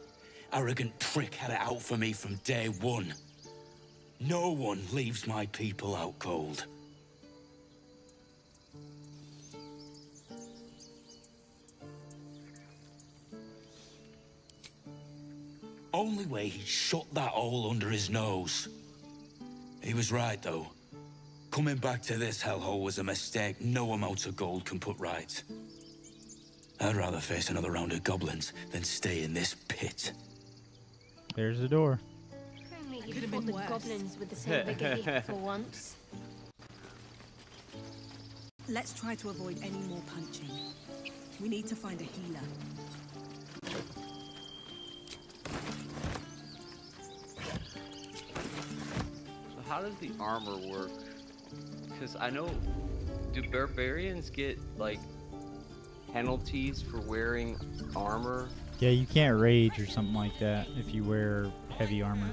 Arrogant prick had it out for me from day one. No one leaves my people out cold. Only way he'd shut that hole under his nose. He was right, though. Coming back to this hellhole was a mistake no amount of gold can put right. I'd rather face another round of goblins than stay in this pit. There's the door. Only you fought the goblins with the same vigor for once. Let's try to avoid any more punching. We need to find a healer. So how does the armor work? Because I know, do barbarians get like penalties for wearing armor? Yeah, you can't rage or something like that if you wear heavy armor.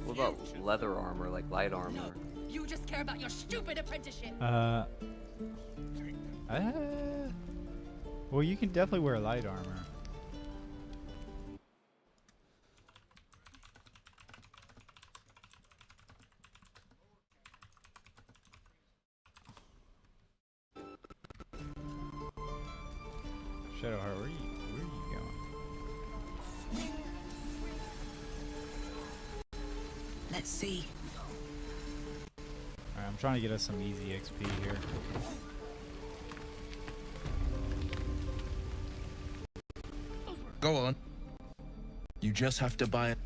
What about leather armor, like light armor? You just care about your stupid apprenticeship. Well, you can definitely wear light armor. Shadowheart, where are you going? Let's see. Alright, I'm trying to get us some easy XP here. Go on. You just have to buy it.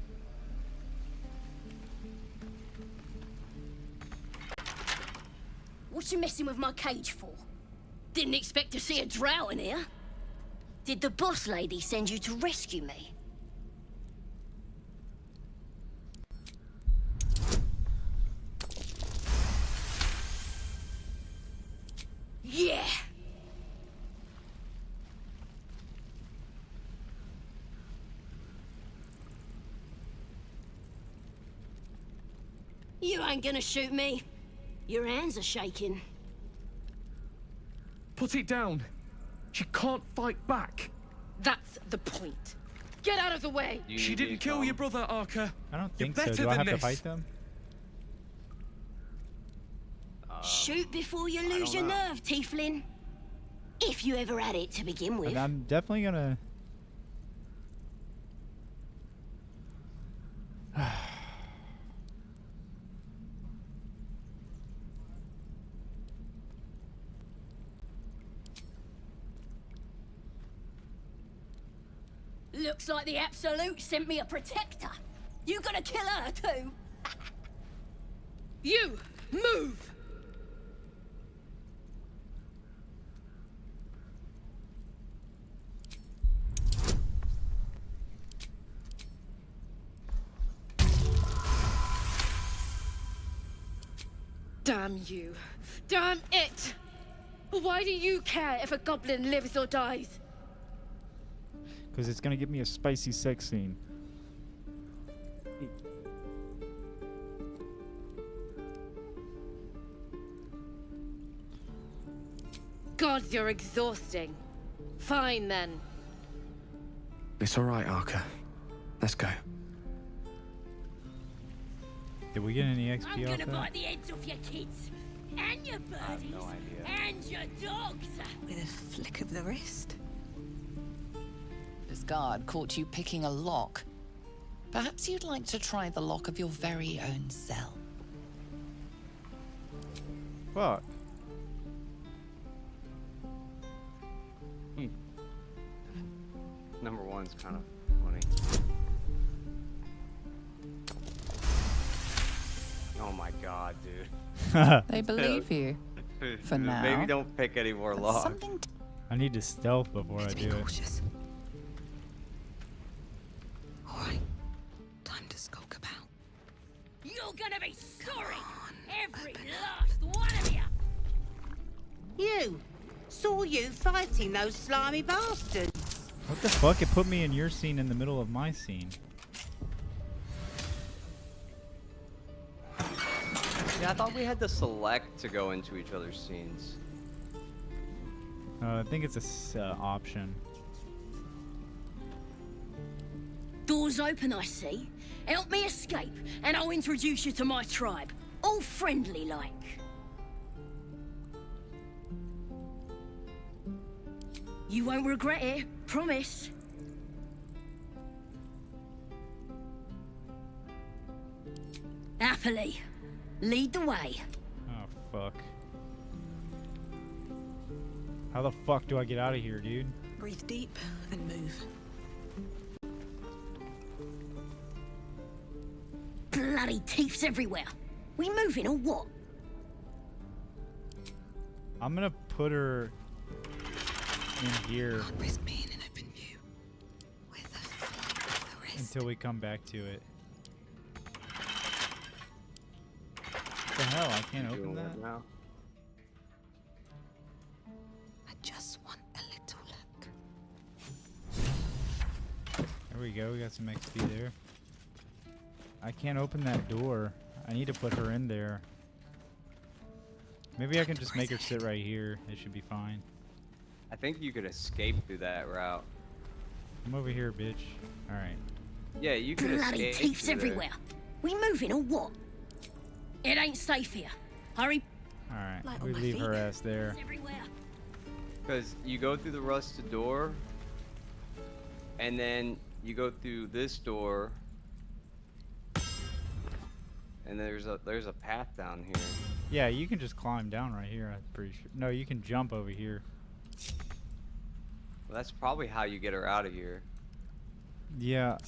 What you messing with my cage for? Didn't expect to see a drow in here. Did the boss lady send you to rescue me? Yeah! You ain't gonna shoot me. Your hands are shaking. Put it down. She can't fight back. That's the point. Get out of the way! She didn't kill your brother, Arca. I don't You're think so. better Do I than have to this. fight them? Shoot before you lose your nerve, Tiefling. If you ever had it to begin with. And I'm definitely gonna... Looks like the Absolute sent me a protector. You gonna kill her too? You, move! Damn you. Damn it! Why do you care if a goblin lives or dies? Because it's gonna give me a spicy sex scene. Gods, you're exhausting. Fine then. It's all right, Arca. Let's go. Did we get any I'm XP gonna off bite that? the heads off your kids. And your birdies. no idea. And your dogs. With a flick of the wrist. This guard caught you picking a lock. Perhaps you'd like to try the lock of your very own cell. Fuck. Number one's kind of funny. Oh my god, dude. They believe you. For now. Maybe don't pick any more logs. I need to stealth before I do it. Alright. Time to skulk about. You're gonna be sorry! Every last one of you! You! Saw you fighting those slimy bastards. What the fuck? It put me in your scene in the middle of my scene. Yeah, I thought we had to select to go into each other's scenes. I think it's a option. Doors open, I see. Help me escape, and I'll introduce you to my tribe. All friendly like. You won't regret it, promise. Happily. Lead the way. Oh, fuck. How the fuck do I get out of here, dude? Breathe deep and move. Bloody teeths everywhere. We moving or what? I'm gonna put her in here Risk being in open view. until we come back to it. What the hell? I can't open that? Now. I just want a little look. There we go. We got some XP there. I can't open that door. I need to put her in there. Maybe I can just make her sit right here. It should be fine. I think you could escape through that route. Come over here, bitch. Alright. Yeah, you could Bloody escape teeths through there. everywhere. We moving or what? It ain't safe here. Hurry. Alright. Light We on my leave feet. her ass there. Everywhere. Because you go through the rusted door, and then you go through this door, and there's a path down here. Yeah, you can just climb down right here, I'm pretty sure. No, you can jump over here. Well, that's probably how you get her out of here. Yeah.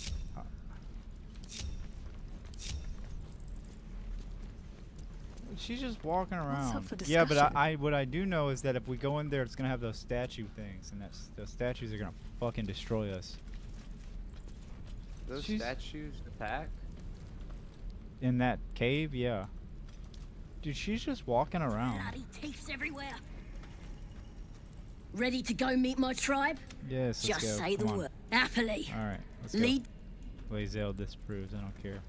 She's just walking around. for Yeah, but discussion? I what I do know is that if we go in there, it's gonna have those statue things, and those statues are gonna fucking destroy us. Those statues attack? In that cave, yeah. Dude, she's just walking around. Bloody teeths everywhere. Ready to go meet my tribe? Yes, let's Just go. say the Come on. word. Happily. All right, let's Lead. go. Lazel disproves. I don't care.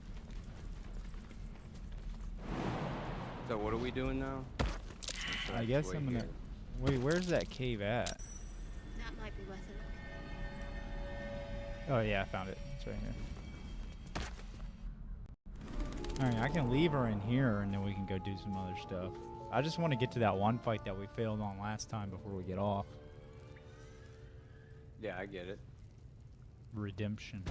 So what are we doing now? I guess I'm gonna. Wait, where's that cave at? That might be worth a look. Oh yeah, I found it. It's right here. Alright, I can leave her in here and then we can go do some other stuff. I just want to get to that one fight that we failed on last time before we get off. Yeah, I get it. Redemption.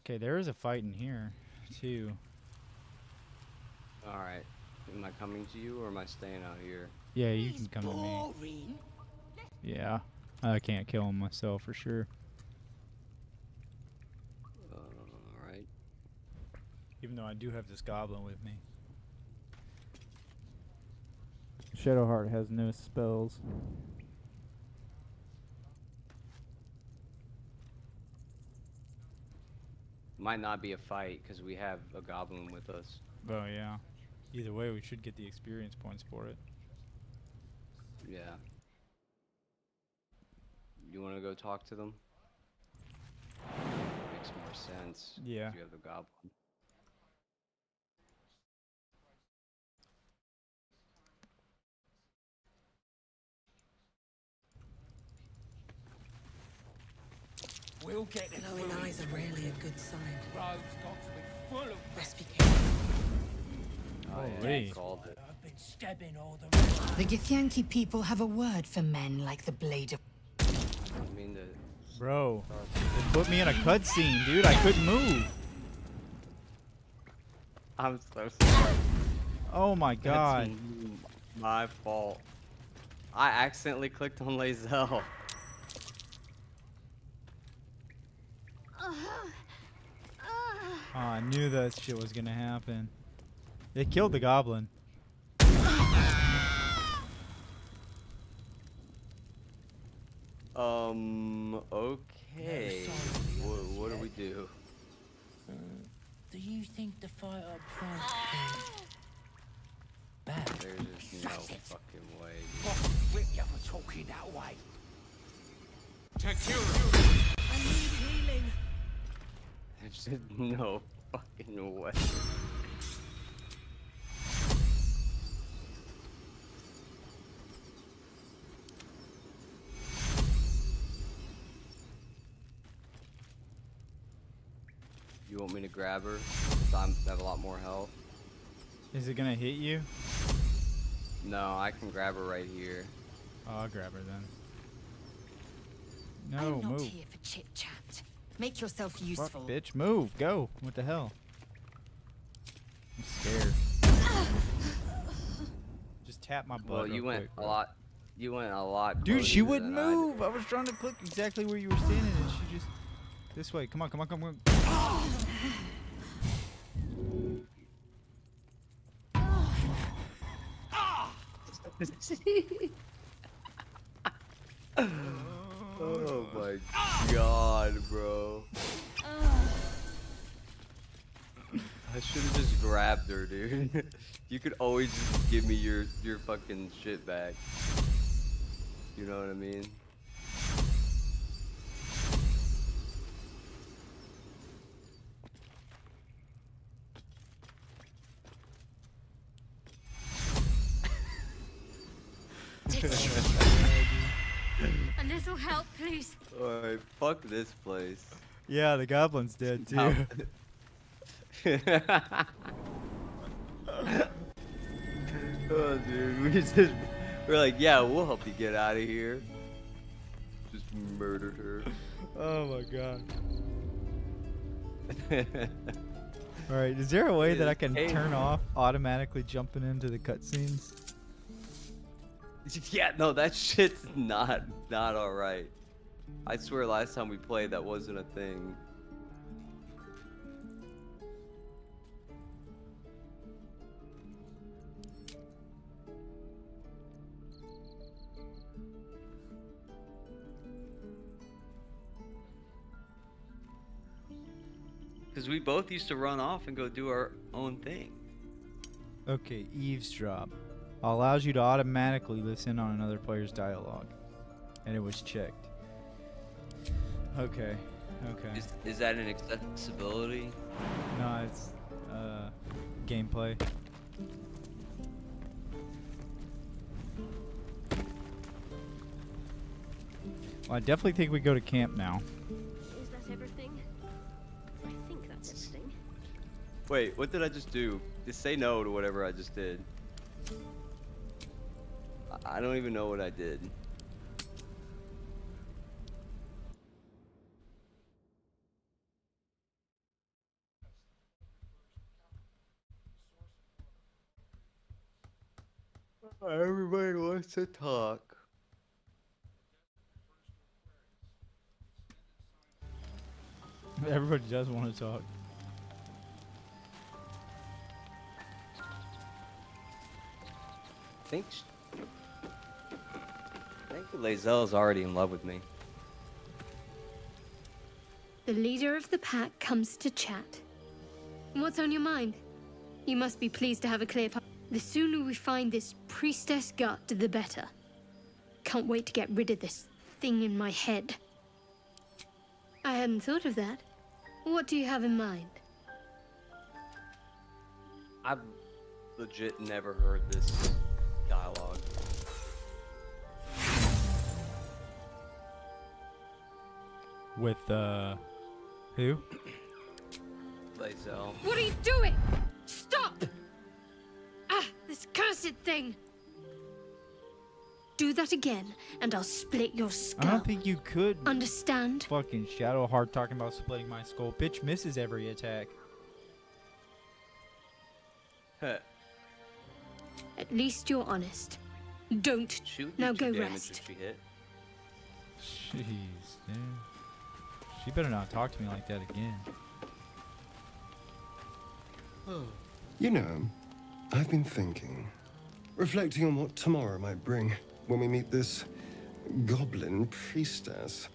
Okay, there is a fight in here, too. Alright. Am I coming to you or am I staying out here? Yeah, you can come to me. Yeah, I can't kill him myself for sure. Alright. Even though I do have this goblin with me. Shadowheart has no spells. Might not be a fight because we have a goblin with us. Oh yeah. Either way, we should get the experience points for it. Yeah. You want to go talk to them? Makes more sense. Yeah. If you have the goblin. We'll get it. Glowing eyes are rarely a good sign. Rogues got to be full of Best be careful. Holy. Called it. I've been stabbing all the The Githyanki people have a word for men like the blade of... I mean, Bro, it put me in a cutscene, dude. I couldn't move. I'm so sorry. Oh my god. That's my fault. I accidentally clicked on Lae'zel. Oh, I knew that shit was gonna happen. It killed the goblin. Okay. What do we do? Do you think the fight up front There's just no fucking way. Rip you for talking that way? I need healing. There's just no fucking way. You want me to grab her? I have a lot more health. Is it gonna hit you? No, I can grab her right here. Oh, I'll grab her then. No, I'm not move. here for chit chat. Make yourself Fuck, useful. bitch, move, go. What the hell? I'm scared. Just tap my butt. Well, you real went quick, a bro. lot. You went a lot. Dude, she closer wouldn't than I did. move. I was trying to click exactly where you were standing, and she just this way. Come on, come on, come on. Oh my god, bro. I should have just grabbed her, dude. You could always just give me your fucking shit back. You know what I mean? A little help, please. Alright, fuck this place. Yeah, the goblin's dead too. Now- Oh, dude, we're like, yeah, we'll help you get out of here. Just murdered her. Oh my god. Alright, is there a way that I can turn off automatically jumping into the cutscenes? Yeah, no, that shit's not alright. I swear last time we played that wasn't a thing. Because we both used to run off and go do our own thing. Okay, eavesdrop. Allows you to automatically listen on another player's dialogue. And it was checked. Okay, okay. Is that an accessibility? No, it's gameplay. Well, I definitely think we go to camp now. Is that everything? I think that's everything. Wait, what did I just do? Just say no to whatever I just did. I don't even know what I did. Everybody wants to talk. Everybody does want to talk. I think Lae'zel's already in love with me. The leader of the pack comes to chat. What's on your mind? You must be pleased to have a clear path. The sooner we find this priestess gut, the better. Can't wait to get rid of this thing in my head. I hadn't thought of that. What do you have in mind? I've legit never heard this dialogue. With, who? Lae'zel. What are you doing? Stop! Ah, this cursed thing! Do that again, and I'll split your skull. I don't think you could. Understand? Fucking Shadowheart talking about splitting my skull. Bitch misses every attack. At least you're honest. Don't. Now go rest. Jeez, dude. She better not talk to me like that again. You know, I've been thinking, reflecting on what tomorrow might bring when we meet this goblin priestess.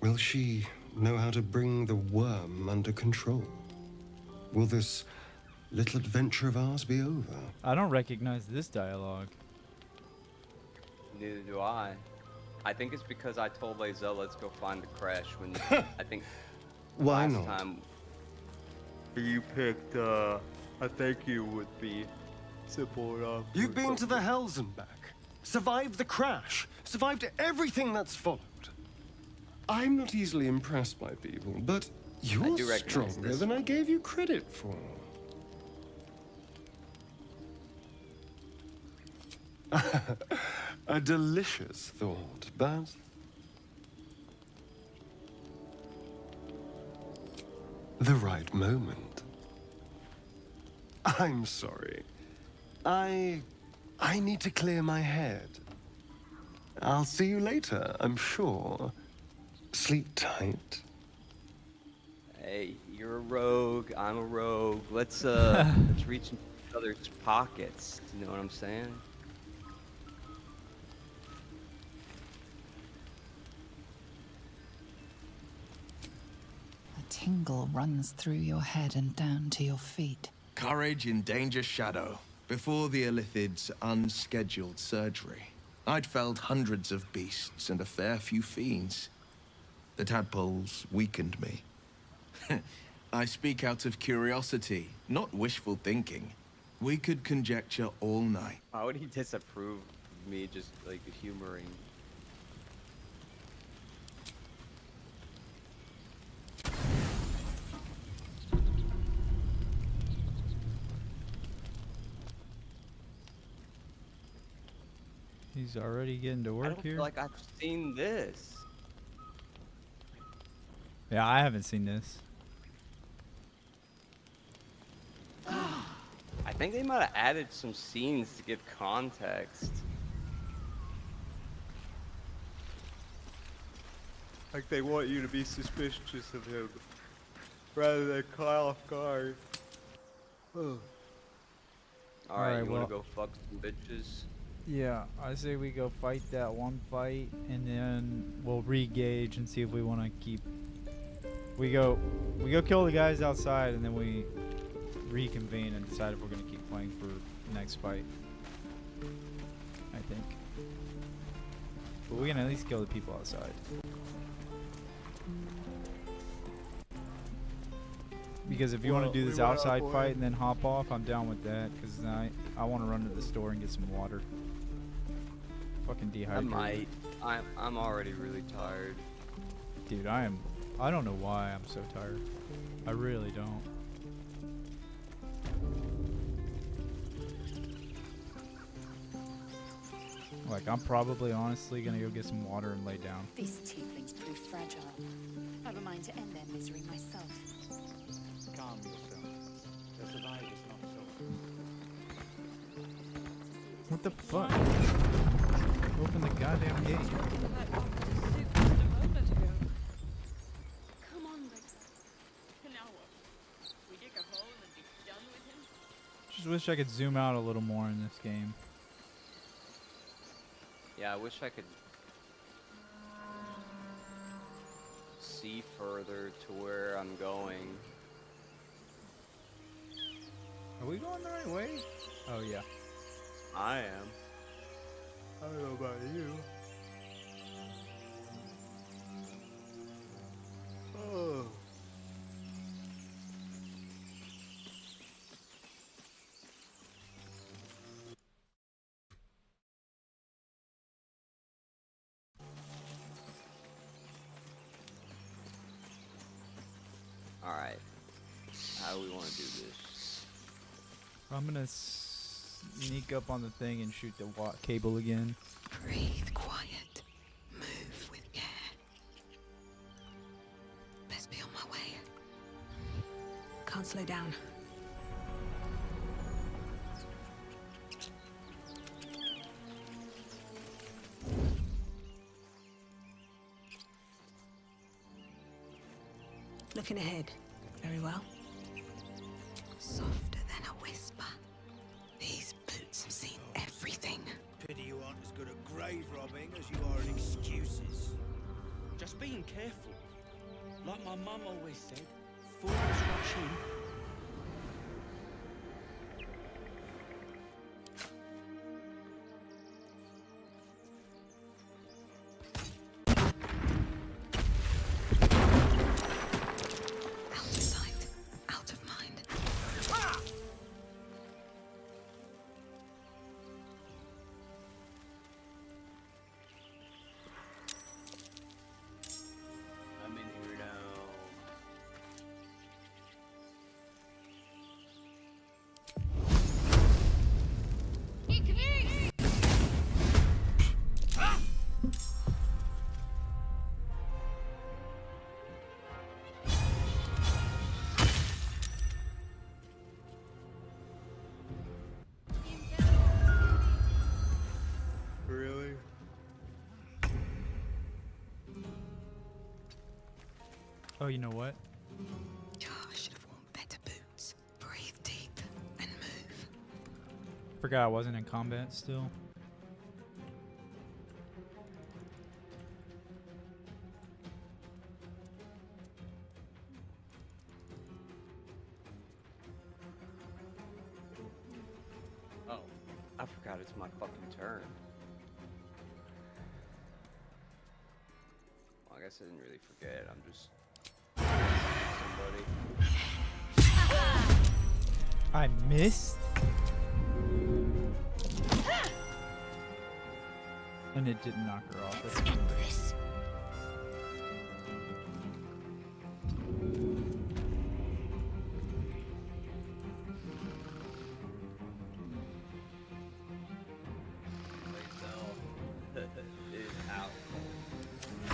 Will she know how to bring the worm under control? Will this little adventure of ours be over? I don't recognize this dialogue. Neither do I. I think it's because I told Lae'zel let's go find the crash when I think Why last not? time you picked I think you would be support. You've been to the hells and back, survived the crash, survived everything that's followed. I'm not easily impressed by people, but you're do recognize stronger this than I gave you credit for. A delicious thought, but the right moment. I'm sorry. I need to clear my head. I'll see you later, I'm sure. Sleep tight. Hey, you're a rogue, I'm a rogue. Let's let's reach into each other's pockets. You know what I'm saying? A tingle runs through your head and down to your feet. Courage in danger shadow. Before the Illithid's unscheduled surgery, I'd felled hundreds of beasts and a fair few fiends. The tadpoles weakened me. I speak out of curiosity, not wishful thinking. We could conjecture all night. How would he disapprove of me just like humoring? He's already getting to I work don't here. feel like I've seen this. Yeah, I haven't seen this. I think they might have added some scenes to give context. Like they want you to be suspicious of him rather than caught off guard. Alright, you wanna go fuck some bitches? Yeah, I say we go fight that one fight, and then we'll re-gauge and see if we want to keep. We go kill the guys outside, and then we reconvene and decide if we're gonna keep playing for the next fight. I think. But we can at least kill the people outside. Because if you want to do this outside fight and then hop off, I'm down with that. Because I want to run to the store and get some water. Fucking dehydrated. I might. I'm already really tired. Dude, I don't know why I'm so tired. I really don't. Like, I'm probably honestly gonna go get some water and lay down. These tieflings prove fragile. I've a mind to end their misery myself. Calm yourself. The survivor's not so. What the fuck? Open the goddamn gate. Come on, Lexa. Now what? We dig a hole and be done with him? Just wish I could zoom out a little more in this game. Yeah, I wish I could see further to where I'm going. Are we going the right way? Oh yeah. I am. I don't know about you. Oh. Alright. How do we want to do this? I'm gonna sneak up on the thing and shoot the cable again. Breathe quiet. Move with care. Best be on my way. Can't slow down. Looking ahead. Very well. Softer than a whisper. These boots have seen everything. Pity you aren't as good at grave robbing as you are at excuses. Just being careful. Like my mum always said, fools rush in. Out of sight, out of mind. I'm in here now. Really? Oh, you know what? I should have worn better boots. Breathe deep and move. Forgot I wasn't in combat still. Oh, I forgot it's my fucking turn. Well, I guess I didn't really forget. I'm just somebody. I missed? And it didn't knock her off. That's good.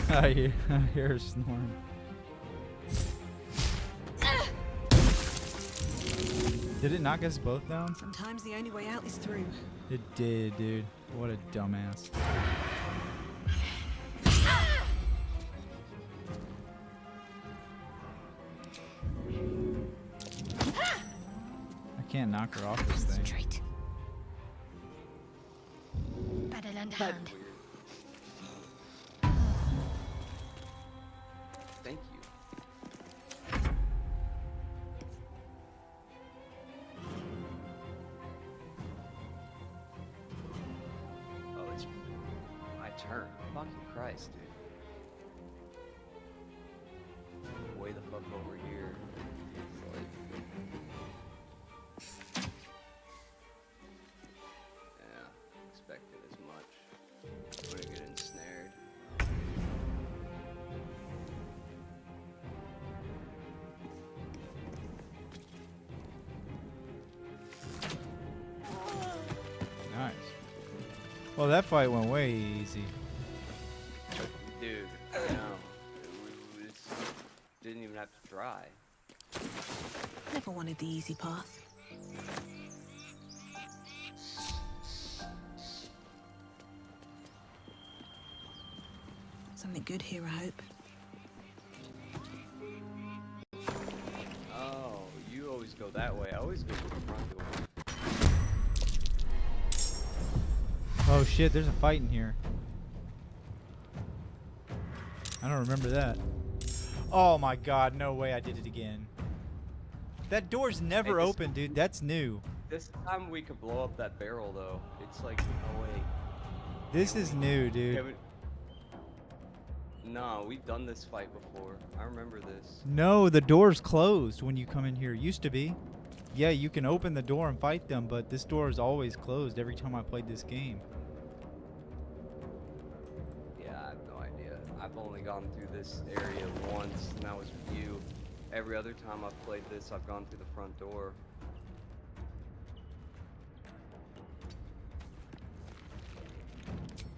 I hear her snoring. Did it knock us both down? Sometimes the only way out is through. It did, dude. What a dumbass. I can't knock her off this thing. Better lend a hand. Thank you. Oh, it's my turn. Fucking Christ, dude. Way the fuck over here. It's like... Yeah, expected as much. I'm gonna get ensnared. Nice. Well, that fight went way easy. Dude, I know. It didn't even have to try. Never wanted the easy path. Something good here, I hope. Oh, you always go that way. I always go to the front door. Oh shit, there's a fight in here. I don't remember that. Oh my god, no way I did it again. That door's never open, dude. That's new. This time we could blow up that barrel, though. It's like, oh wait. This is new, dude. No, we've done this fight before. I remember this. No, the door's closed when you come in here. It used to be. Yeah, you can open the door and fight them, but this door is always closed every time I played this game. Yeah, I have no idea. I've only gone through this area once, and that was with you. Every other time I've played this, I've gone through the front door.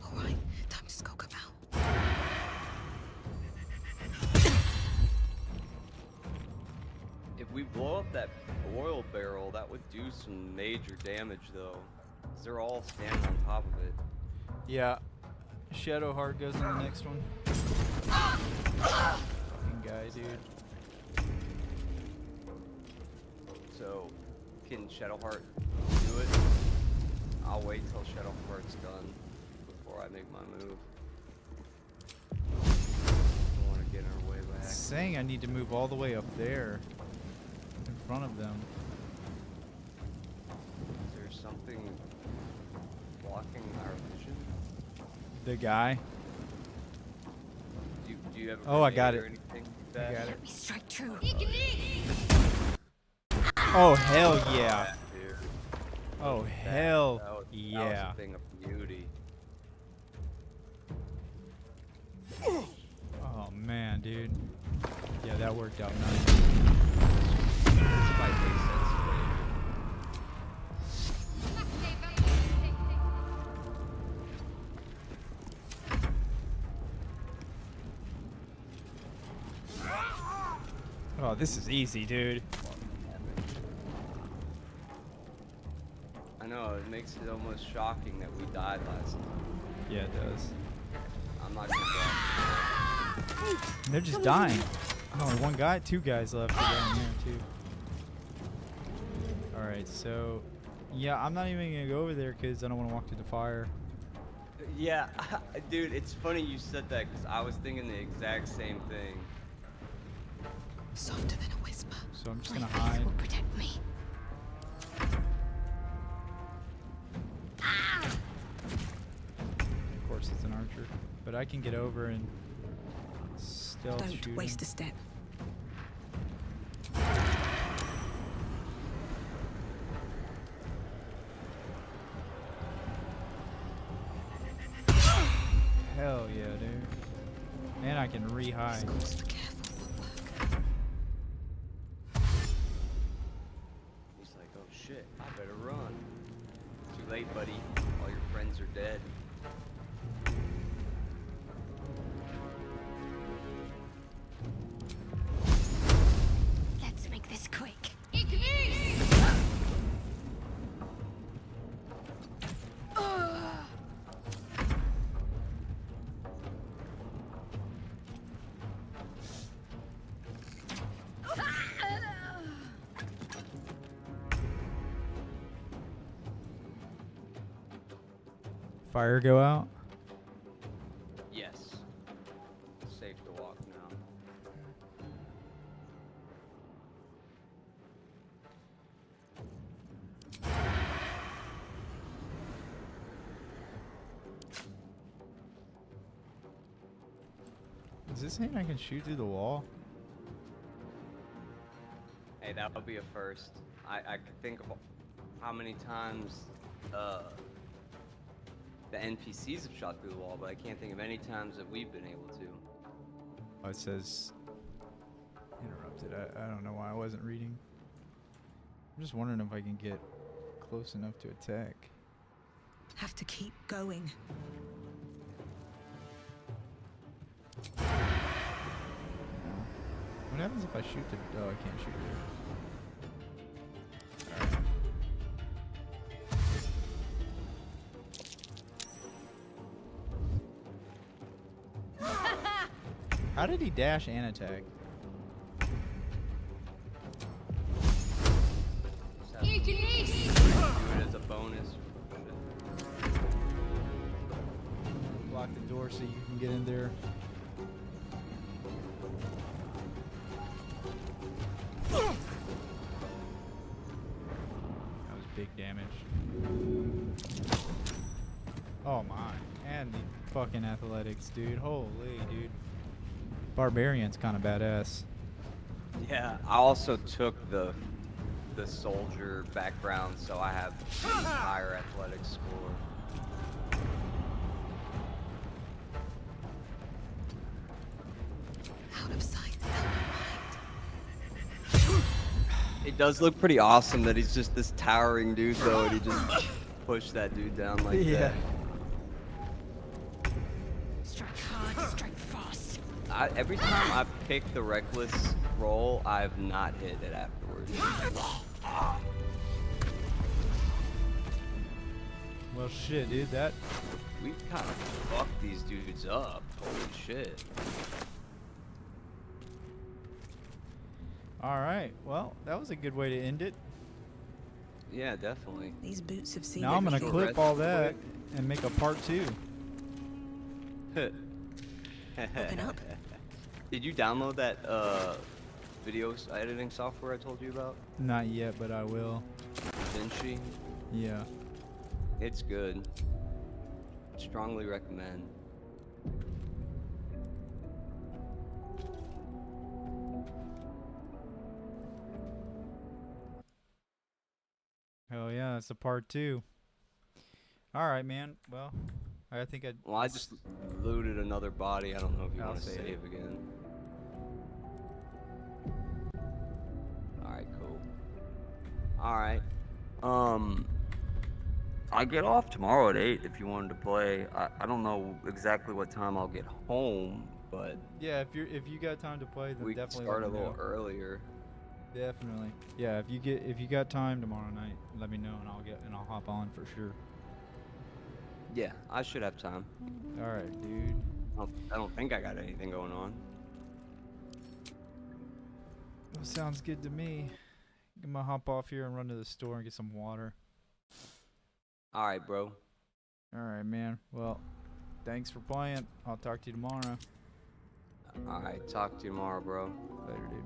Alright, time to skulk about. If we blow up that oil barrel, that would do some major damage, though. 'Cause they're all standing on top of it. Yeah. Shadowheart goes on the next one. Fucking guy, dude. So, can Shadowheart do it? I'll wait till Shadowheart's done before I make my move. I want to get our way back. It's saying I need to move all the way up there in front of them. Is there something blocking our vision? The guy. Do you have a Oh, I got grenade or it. anything like I that? got it. Let me strike true. Oh, hell yeah. Dude. Oh, That hell was yeah. a thing of beauty. Oh, man, dude. Yeah, that worked out nice. This might make sense for you. Oh, this is easy, dude. I know, it makes it almost shocking that we died last time. Yeah, it does. I'm not gonna go. They're just dying. Oh, one guy, two guys left down here, too. Alright, so... Yeah, I'm not even gonna go over there because I don't want to walk through the fire. Yeah, dude, it's funny you said that because I was thinking the exact same thing. Softer than a whisper. So I'm just gonna hide. Will protect me. Of course, it's an archer. But I can get over and stealth shoot Don't waste him. a step. Hell yeah, dude. And I can re-hide. He's like, oh shit, I better run. Too late, buddy. All your friends are dead. Let's make this quick. Fire go out? Yes. Safe to walk now. Is this saying I can shoot through the wall? Hey, that would be a first. I could think of how many times the NPCs have shot through the wall, but I can't think of any times that we've been able to. Oh, it says interrupted. I don't know why I wasn't reading. I'm just wondering if I can get close enough to attack. Have to keep going. What happens if I shoot the... Oh, I can't shoot it. How did he dash and attack? Do it as a bonus. Block the door so you can get in there. That was big damage. Oh my. And the fucking athletics, dude. Holy, dude. Barbarian's kind of badass. Yeah, I also took the soldier background, so I have a higher athletics score. Out of sight, out of mind. It does look pretty awesome that he's just this towering dude, though, and he just pushed that dude down like that. Strike hard, strike fast. Every time I've picked the reckless roll, I've not hit it afterwards. Well, shit, dude. That... We kind of fucked these dudes up. Holy shit. Alright, well, that was a good way to end it. Yeah, definitely. These boots have seen. Now I'm gonna short clip rest all real that and make a part 2. Open up. Did you download that video editing software I told you about? Not yet, but I will. DaVinci? Yeah. It's good. Strongly recommend. Hell yeah, it's a part 2. All right, man. Well, I think I. Well, I just looted another body. I don't know if you I'll want to save. save again. Alright, cool. Alright. I get off tomorrow at 8 if you wanted to play. I don't know exactly what time I'll get home, but Yeah, if you got time to play, then we can definitely start a let me little know. earlier. Definitely. Yeah, if you got time tomorrow night, let me know and I'll hop on for sure. Yeah, I should have time. All right, dude. I don't think I got anything going on. Well, sounds good to me. I'm gonna hop off here and run to the store and get some water. Alright, bro. All right, man. Well, thanks for playing. I'll talk to you tomorrow. Alright, talk to you tomorrow, bro. Later, dude.